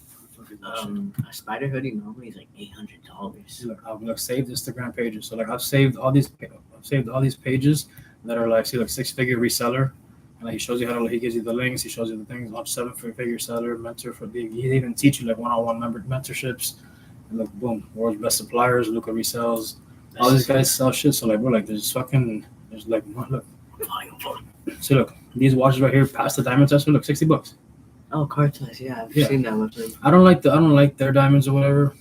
A spider hoodie normally is like $800. Look, saved Instagram pages. So like I've saved all these pages that are like, see, like 6-figure reseller, and like he shows you how to, he gives you the links, he shows you the things, launch 7-figure seller, mentor for he even teach you like one-on-one mentorships, and like boom, world's best suppliers, Luca resells. All these guys sell shit. So like, bro, like there's like look. So look, these watches right here pass the diamond tester. Look, $60. Oh, Cartier, yeah, I've seen that website. I don't like their diamonds or whatever.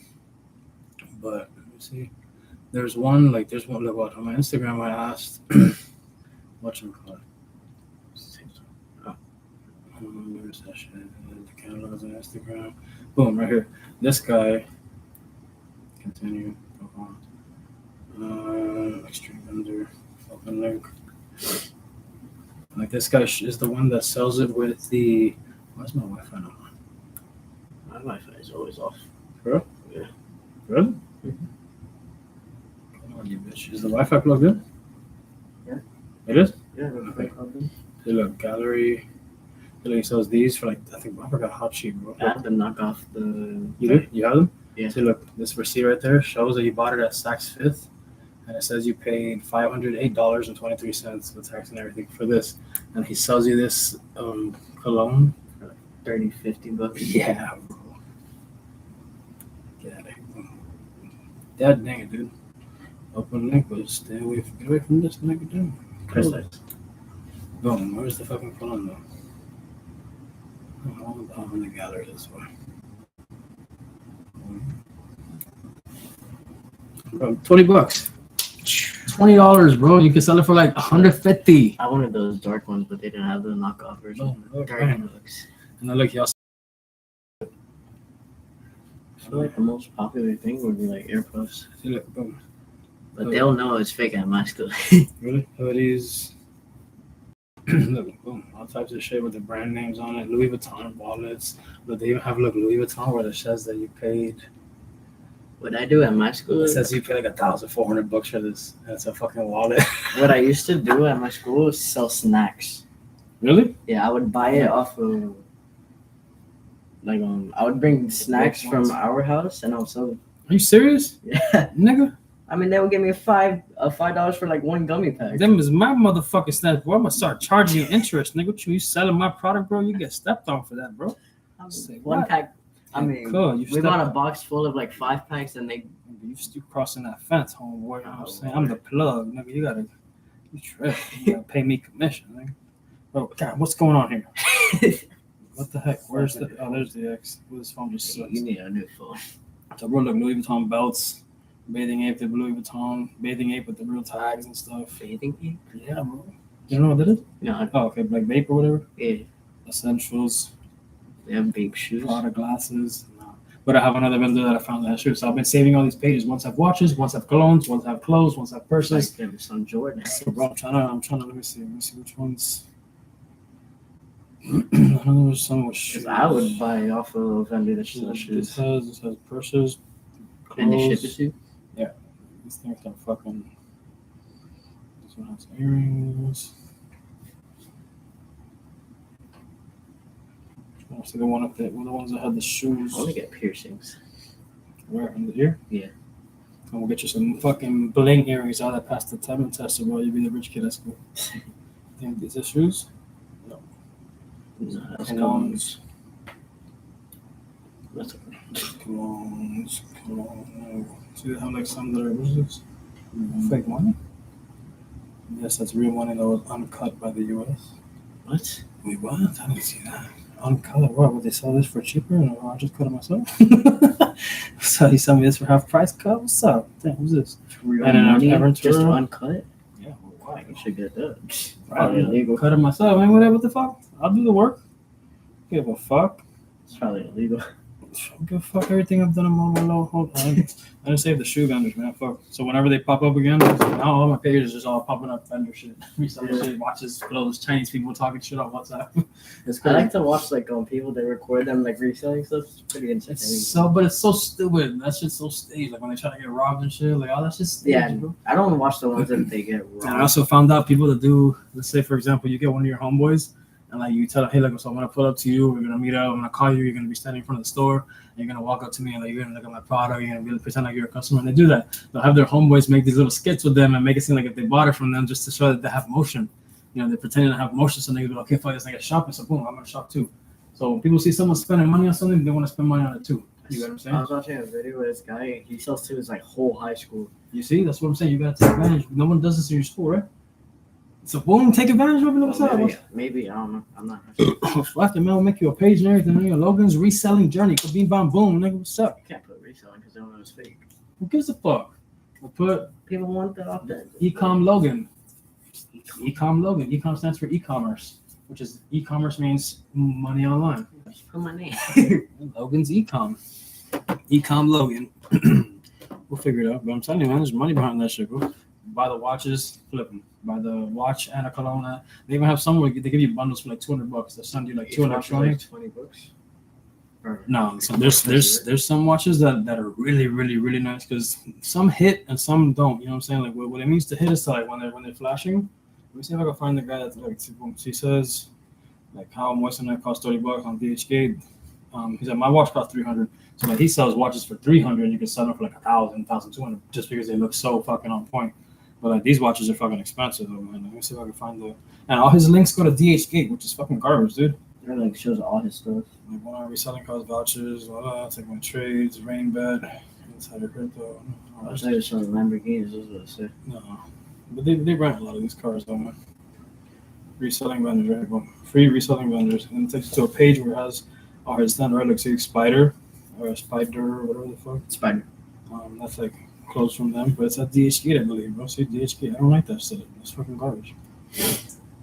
But let me see. There's one look what on my Instagram I asked whatchamacallit. Where's that shit? The catalogs on Instagram. Boom, right here. This guy. Continue. Go on. Extreme vendor. Open link. Like this guy is the one that sells it with the. Why's my Wi-Fi not on? My Wi-Fi is always off. Bro? Yeah. Really? Mhm. Come on, you bitch. Is the Wi-Fi plugged in? Yeah. It is? Yeah. Okay. Hey, look, gallery. He sells these for like, I think I forgot how cheap, bro. I have to knock off the. You do? You have them? Yeah. See, look, this receipt right there shows that you bought it at Saks Fifth, and it says you paid $508.23 with tax and everything for this. And he sells you this cologne. 30, $50. Yeah, bro. Get out of here. God dang it, dude. Open link, but get away from this nigga, dude. Perfect. Boom, where's the fucking cologne though? Oh, in the gallery this way. Bro, $20. $20, bro. You can sell it for like $150. I wanted those dark ones, but they didn't have the knockoff version. Look, $30. and then look, y'all. I feel like the most popular thing would be like AirPods, See, look, boom. but they'll know it's fake at my school. Really? Hoodies. Look, boom. All types of shit with the brand names on it. Louis Vuitton wallets. But they even have Louis Vuitton where it says that you paid. What I do at my school It is says you paid like $1,400 for this. And it's a fucking wallet. what I used to do at my school is sell snacks. Really? Yeah, I would buy it off of like I would bring snacks from our house and I'll sell them. Are you serious? Yeah. Nigga? I mean, they would give me $5 for like one gummy pack. Them is my motherfucking snacks, bro. I'm gonna start charging you interest, nigga. What you selling my product, bro? You get stepped on for that, bro. Say One what? pack. I mean, Cool, you we bought a stepped- box full of like 5 packs, and they. You crossing that fence, homeboy. You know what I'm Oh, saying? I'm the plug, nigga. You trip. You gotta pay me commission, nigga. Bro, God, what's going on here? What the heck? Where's the? Oh, there's the X. This phone just sucks. You need a new phone. So, bro, look, Louis Vuitton belts, bathing ape, the Louis Vuitton, bathing ape with the real tags and stuff. Bathing ape? Yeah, bro. You don't know what that is? No, Oh, okay, like vape or whatever. yeah, Essentials, they have babe shoes. Prada glasses. No. But I have another vendor that I found that shoe. So I've been saving all these pages. Once I have watches, once I have colognes, once I have clothes, once I have purses. Like them, some Jordan. So, bro, I'm trying to let me see which ones. I know there was some with shoes. Because I would buy off of a vendor that sells shoes. This has purses. And they ship clothes. it to you? These things are fucking. This one has earrings. I see the one up there. One of the ones that had the shoes. I want to get piercings. Where in the ear? Yeah. And we'll get you some fucking bling earrings. All that passed the time test, so bro, you be the rich kid at school. Think these are shoes? No, that's Colognes. That's Colognes. See, they have like some that are what's this? Fake money. Yes, that's real money that was uncut by the U.S. What? Wait, what? I didn't see that. Uncut? What? Would they sell this for cheaper? Or I just cut it myself? So you sell me this for half price cut? What's up? Damn, who's this? Real And then money, Everton just Tour. uncut? Yeah. Wow, you should get that. Right. Probably illegal. Cut it myself. I mean, whatever the fuck. I'll do the work. Give a fuck. It's probably illegal. Give a fuck everything I've done in my little whole time. I just save the shoe vendors, man. Fuck. So whenever they pop up again, now all my pages is just all popping up vendor shit. Reselling shit, watches, clothes, Chinese people talking shit on WhatsApp. It's I crazy. like to watch like people that record them like reselling stuff. It's pretty entertaining. But it's so stupid. That shit's so staged. Like when they try to get robbed and shit, like all that shit's staged, Yeah, bro. I don't watch the ones that they get And I wrong. also found out people that do, let's say for example, you get one of your homeboys and like you tell them, hey, look, so I'm gonna pull up to you, we're gonna meet up, I'm gonna call you, you're gonna be standing in front of the store, and you're gonna walk up to me and like you're gonna look at my product, you're gonna pretend like you're a customer, and they do that. They'll have their homeboys make these little skits with them and make it seem like if they bought it from them just to show that they have motion. You know, they're pretending to have motion, so they go, okay, fuck this nigga shopping, so boom, I'm gonna shop too. So when people see someone spending money on something, they want to spend money on it too. You get what I'm saying? I was watching a video with this guy. He sells to his like whole high school. You see, that's what I'm saying. You gotta take advantage. No one does this in your school, right? So boom, take advantage of it. What's up? Maybe I don't know. I'm not. Oh, fuck it, man. We'll make you a page and everything. Nigga. Logan's reselling journey. Kabim bam boom, nigga. What's up? You can't put reselling because they don't know it's fake. Who gives a fuck? We'll put People want that off that. Ecom Logan. Ecom Logan. Ecom stands for e-commerce. which is e-commerce means money online. Just put my name. Logan's Ecom Logan. We'll figure it out. But I'm telling you, man, there's money behind that shit, bro. Buy the watches, flip them. Buy the watch and a cologne. They even have some where they give you bundles for like $200. They send you like 2 electronics. $20. No, so there's some watches that are really, really, really nice because some hit and some don't. You know what I'm saying? Like what it means to hit is like when they're flashing. Let me see if I can find the guy that's like he says like how moissanite costs $30 on DHgate. He said my watch costs $300. So like he sells watches for $300, you can sell them for like $1,000, $1,200 just because they look so fucking on point. But like these watches are fucking expensive though, man. Let me see if I can find and all his links go to DHgate, which is fucking garbage, dude. It like shows all his stuff. Like 1 hour reselling cost vouchers, take my trades, rain bed, insider crypto. I was like showing Lamborghinis, that's what I said. No, but they rent a lot of these cars though, man. Reselling vendors, right? Well, free reselling vendors, and it takes you to a page where it has all his done right. Like see Spider or Spider or whatever the fuck. Spider. That's like clothes from them, but it's at DHgate, I believe, bro. See DHgate. I don't like that shit. It's fucking garbage.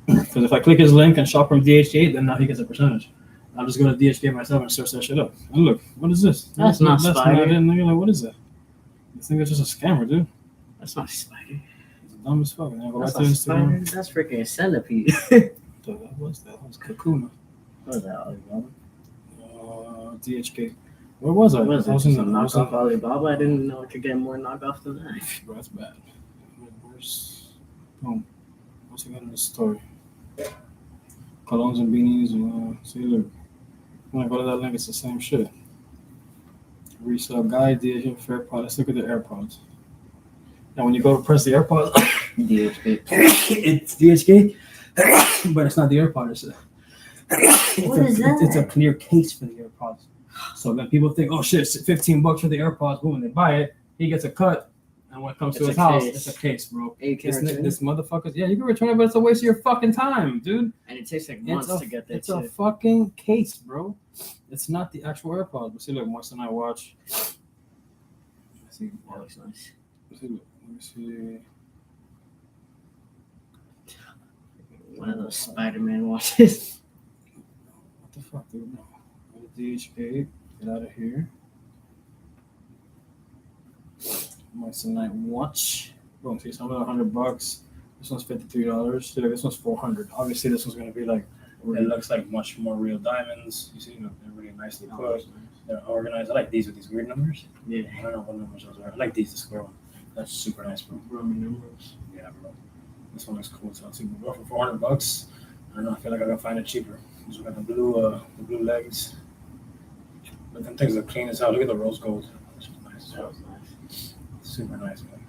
Because if I click his link and shop from DHgate, then now he gets a percentage. I'll just go to DHgate myself and search that shit up. And look, what is this? That's not Spider. And you're like, what is that? You think it's just a scammer, dude? That's not Spider. It's dumb as fuck. And I go That's back to not Instagram. Spider. That's freaking a centipede. So that was Kakuna. What was that, Alibaba? DHgate. Where was I? What was it? I was in Some knockoff Alibaba? I didn't know it could get more knockoff than that. Bro, that's bad. Where's boom? What's he got in this story? Colognes and beanies. See, look. When I go to that link, it's the same shit. Resale guide, DHgate, fair pod. Let's look at the AirPods. Now, when you go to press the AirPods, DHgate. it's DHgate, but it's not the AirPod. What is that? It's a clear case for the AirPods. So then people think, oh shit, it's $15 for the AirPods. Boom, when they buy it, he gets a cut. And when it comes to his house, it's a case, bro. This motherfucker, yeah, you can return it, but it's a waste of your fucking time, dude. And it takes like months to get that It's a fucking case, bro. It's not the actual AirPods. But see, look, moissanite watch. Let's see. That looks nice. Let me see. One of those Spider-Man watches. What the fuck, dude? No. Go to DHgate. Get out of here. Moissanite watch. Boom. See, some of $100. This one's $53. See, like, this one's $400. Obviously, this one's gonna be like. It looks like much more real diamonds. You see, they're really nicely put. They're organized. I like these with these weird numbers. Yeah. I don't know what numbers those are. I like these, the square one. That's super nice, bro. Roman numerals. Yeah, bro. This one looks cool. So I'll see. We'll go for $400. I don't know. I feel like I gotta find it cheaper. Because we got the blue legs. But them things are clean as hell. Look at the rose gold. This is nice. That was nice. Super nice, man.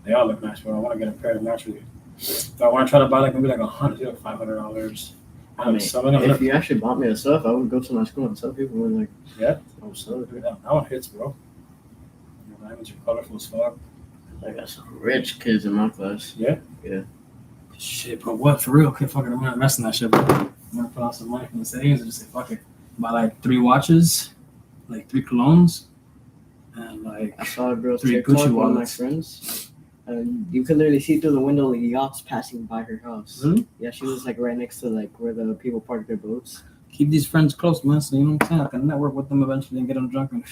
They all look nice, bro. I want to get a pair of naturally. So I want to try to buy like maybe like $100, $500. I mean, some of them if you actually bought me the stuff, I would go to my school and tell people and like, yeah, I would sell it. that one hits, bro. Your diamonds are colorful as fuck. I got some rich kids in my class. Yeah? Yeah. Shit, but what? For real? Okay, fuck it. I'm not investing that shit, bro. I'm gonna put out some money from the savings and just say, fuck it. Buy like 3 watches, like 3 colognes, and like I saw a girl 3 TikTok, Gucci one of my wallets. friends. You could literally see through the window the yachts passing by her house. Really? Yeah, she was like right next to like where the people park their boats. Keep these friends close, man. So you know what I'm saying? I can network with them eventually and get them drunk and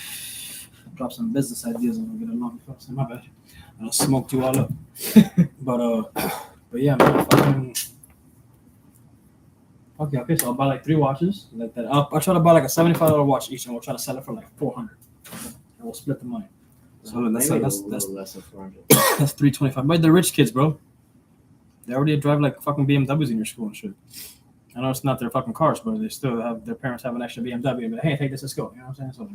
drop some business ideas and we'll get along. My bad. I don't smoke you all up. But yeah, man. Fucking. Okay. So I'll buy like 3 watches like that. I'll try to buy like a $75 watch each, and we'll try to sell it for like $400, and we'll split the money. So that's less than 400. That's $325. But they're rich kids, bro. They already drive like fucking BMWs in your school and shit. I know it's not their fucking cars, but they still have their parents have an extra BMW. But hey, take this, let's go. You know what I'm saying? So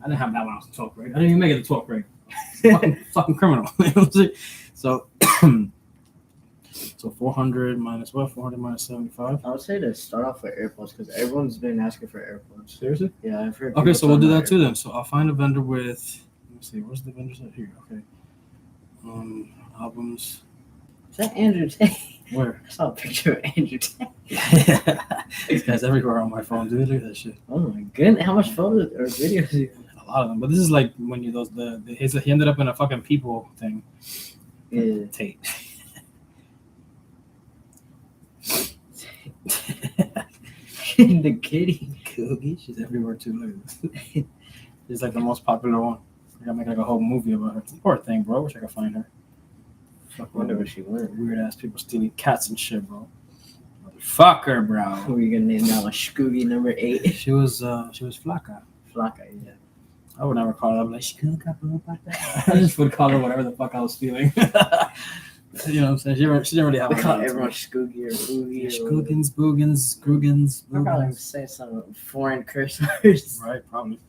I didn't have that when I was in 12th grade. I didn't even make it to 12th grade. fucking criminal. You know what I'm saying? So 400 minus what? 400 minus 75. I would say to start off with AirPods because everyone's been asking for AirPods. Seriously? Yeah, I've heard. Okay, so we'll do that too then. So I'll find a vendor with. Let me see. Where's the vendors at here? Okay. Albums. Is that Andrew Tate? Where? I saw a picture of Andrew Tate. This guy's everywhere on my phone, dude. Look at that shit. Oh my goodness! How much photos or videos? A lot of them, but this is like when you he ended up in a fucking People thing. Yeah. Tate. The kitty. Coogie. She's everywhere too. Look at this. She's like the most popular one. I gotta make like a whole movie about her. Poor thing, bro. I wish I could find her. Fuck, I wonder where she went. weird ass people stealing cats and shit, bro. Motherfucker, bro. Who are you gonna name that one? Scooby number 8. She was flaca. Flocka, yeah. I would never call her. I'm like, Shkuka, bro, like that. I just would call her whatever the fuck I was feeling. You know what I'm saying? She didn't really have We a call name. everyone Scoogy or Boogie. Shkoogans, Boogans, Groogans, I probably Boogans. say some foreign curse words. Right, probably.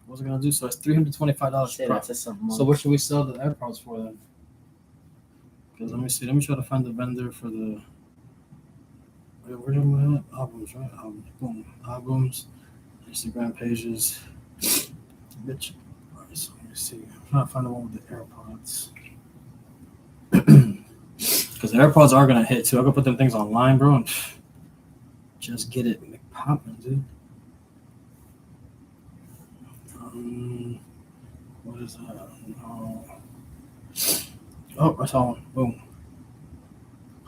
What was I gonna do? So it's $325 Say that to some So what should we sell the AirPods for then? Because let me see. Let me try to find the vendor for the. Where did we have albums? Right, albums. Boom, albums, Instagram pages. Bitch. All right, so let me see. I'm trying to find the one with the AirPods. Because the AirPods are gonna hit too. I could put them things online, bro, and just get it popping, dude. What is that? No. Oh, I saw one. Boom.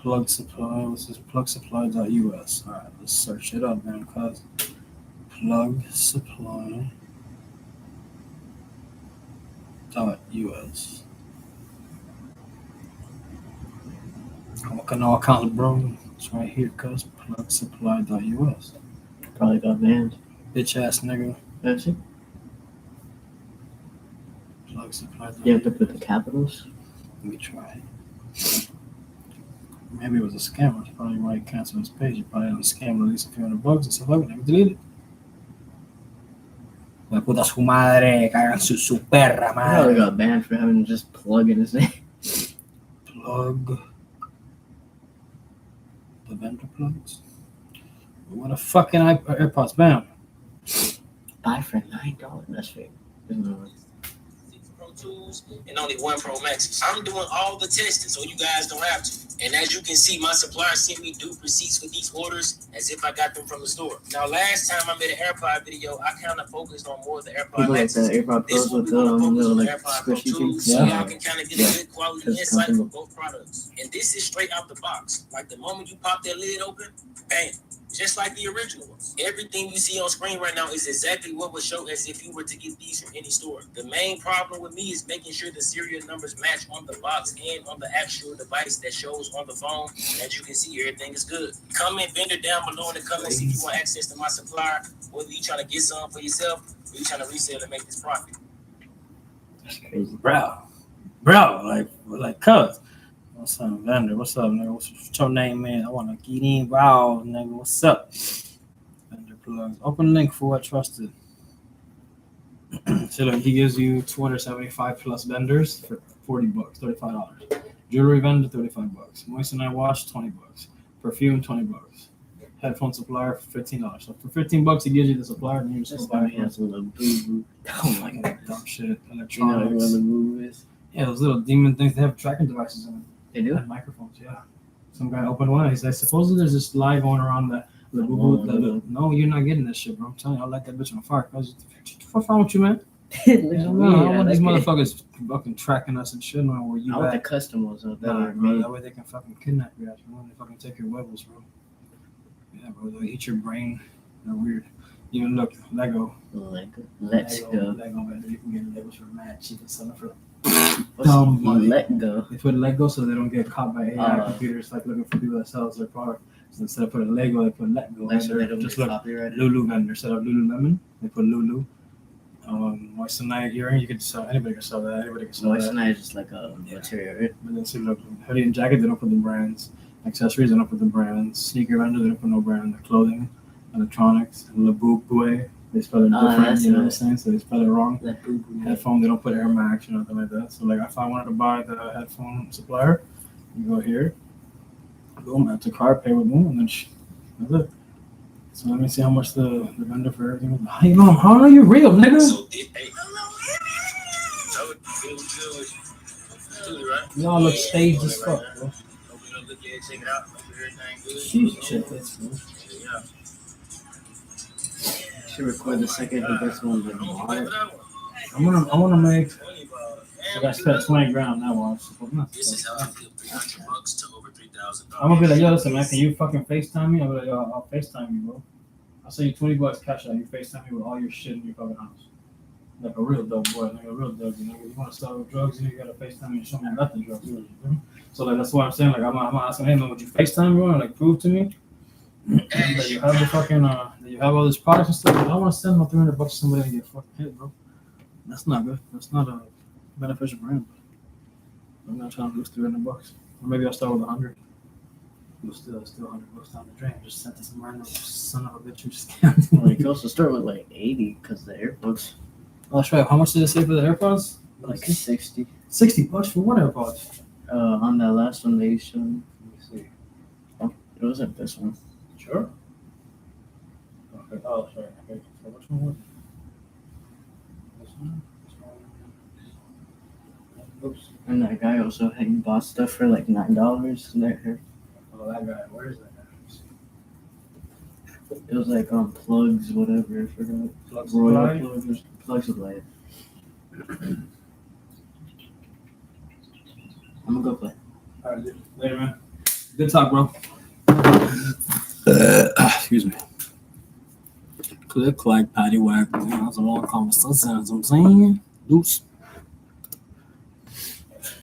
Plug supply. What's this? Plugsupply.us. All right, let's search it up, man. Cause plug supply.us. I'm looking all accounts, bro. It's right here, cuz plugsupply.us. Probably got banned. Bitch ass nigga. Does it? Plugsupply.us. You have to put the capitals. Let me try. Maybe it was a scam. That's probably why he canceled his page. He probably didn't scam at least a few $100 and stuff like that. Never delete it. La puta su madre, cagan su perra Probably madre. got banned for having just plug in his name. Plug. The vendor plugs. What a fucking AirPods, bam. Buy for $9. That's fake. There's no way. Pro Tools and only one Pro Maxes. I'm doing all the testing so you guys don't have to. And as you can see, my supplier sent me dupe receipts for these orders as if I got them from the store. Now, last time I made an AirPod video, I kind of focused on more of the AirPod People like Maxes. the AirPod This Pros one with we're the gonna focus little on the like AirPod Pro squishy Tools things. so Yeah. y'all can kind of get Yeah. a good quality Because insight company- for both products. And this is straight out the box. Like the moment you pop that lid open, bam. Just like the original ones. Everything you see on screen right now is exactly what would show as if you were to get these from any store. The main problem with me is making sure the serial numbers match on the box and on the actual device that shows on the phone. And as you can see, everything is good. Comment vendor down below in the comments if you want access to my supplier, whether you trying to get some for yourself or you trying to resell and make this profit. That's crazy. Bro, like cuz. What's up, vendor? What's up, nigga? What's your name, man? I want to get in, wow, nigga. What's up? Vendor plugs. Open link for what trusted. So look, he gives you 275 plus vendors for $40, $35. Jewelry vendor, $35. Moisten eye wash, $20. Perfume, $20. Headphone supplier, $15. So for $15, he gives you the supplier, and you just This go buy guy has a little boo boo. Oh my god. dumb shit, You know electronics. what the boo boo is? Yeah, those little demon things. They have tracking devices in them. They do? And microphones, yeah. Some guy opened one. He's like, supposedly there's this lie going around that the boo boo. No, you're not getting that shit, bro. I'm telling you, I'll light that bitch on fire. What's wrong with you, man? Looks I don't weird. know. I I want these like it. motherfuckers fucking tracking us and shit. Knowing where you I want the at. custom ones though. That Nah, are bro, made. that way they can fucking kidnap you. Bro. They fucking take your levels, bro. Yeah, bro. They'll eat your brain. They're weird. Even look, Lego. Let's go. Lego, man. You can get Legos for mad cheap and selling for What's dumb money. Let go. They put Lego so they don't get caught by AI Oh. computers like looking for people that sells their product. So instead of putting Lego, they put Let Go. Like so they don't Just get look, copyrighted. Lulu vendor. Instead of Lululemon, they put Lulu. Moissanite earring, you could sell. Anybody can sell that. Anybody can sell that. Moissanite is just like a material, right? But then see, look, hoodie and jacket, they don't put the brands. Accessories, they don't put the brands. Sneaker vendor, they don't put no brand. The clothing, electronics, Labouque, they spell it different. that's You know what I'm right. saying? So they spell it wrong. Let boo boo. Headphone, they don't put Air Max or nothing like that. So like if I wanted to buy the headphone supplier, you go here, boom, add to cart, pay with boom, and then that's it. So let me see how much the vendor for everything was. How you know? How are you real, nigga? So, hey, that would feel good, right? Y'all look staged as fuck, bro. Open up, look at it, check it out, make sure everything good. Sheesh, check this, bro. Yeah. Should record the second he gets one of the I'm gonna pay water. for that one. I wanna make. $20. So I spent 20 grand on that watch. This is how I feel $300 to over $3,000. I'm gonna be like, yo, listen, man, can you fucking FaceTime me? I'll be like, yo, I'll FaceTime you, bro. I'll send you $20 cash out. You FaceTime me with all your shit in your fucking house. Like a real dope boy, like a real dope. You know, you want to start with drugs, you gotta FaceTime me and show me I got the drugs. You know? So like that's what I'm saying. Like I'm asking, hey man, would you FaceTime bro and like prove to me that you have the fucking that you have all this products and stuff? I don't want to send my $300 to somebody and get fucking hit, bro. That's not good. That's not beneficial for him. I'm not trying to lose $300. Or maybe I'll start with 100. But still $100 down the drain. Just sent to some random son of a bitch who just scammed me. Well, you can also start with like 80 because the AirPods Oh, that's right. How much did it say for the AirPods? like 60. $60 for what AirPods? On that last one they showed me. Let me see. Oh, it wasn't this one. Sure. Okay. Oh, sorry. Okay. So which one was it? This one? Oops. And that guy also had bought stuff for like $9 there. Oh, that guy. Where is that guy? It was like plugs, whatever. I forgot. Plug Royal supply? plugs, plug supply. I'm gonna go play. All right, dude. Later, man. Good talk, bro. Excuse me. Click, clack, patty whack. That's a long conversation. You know what I'm saying? Loose.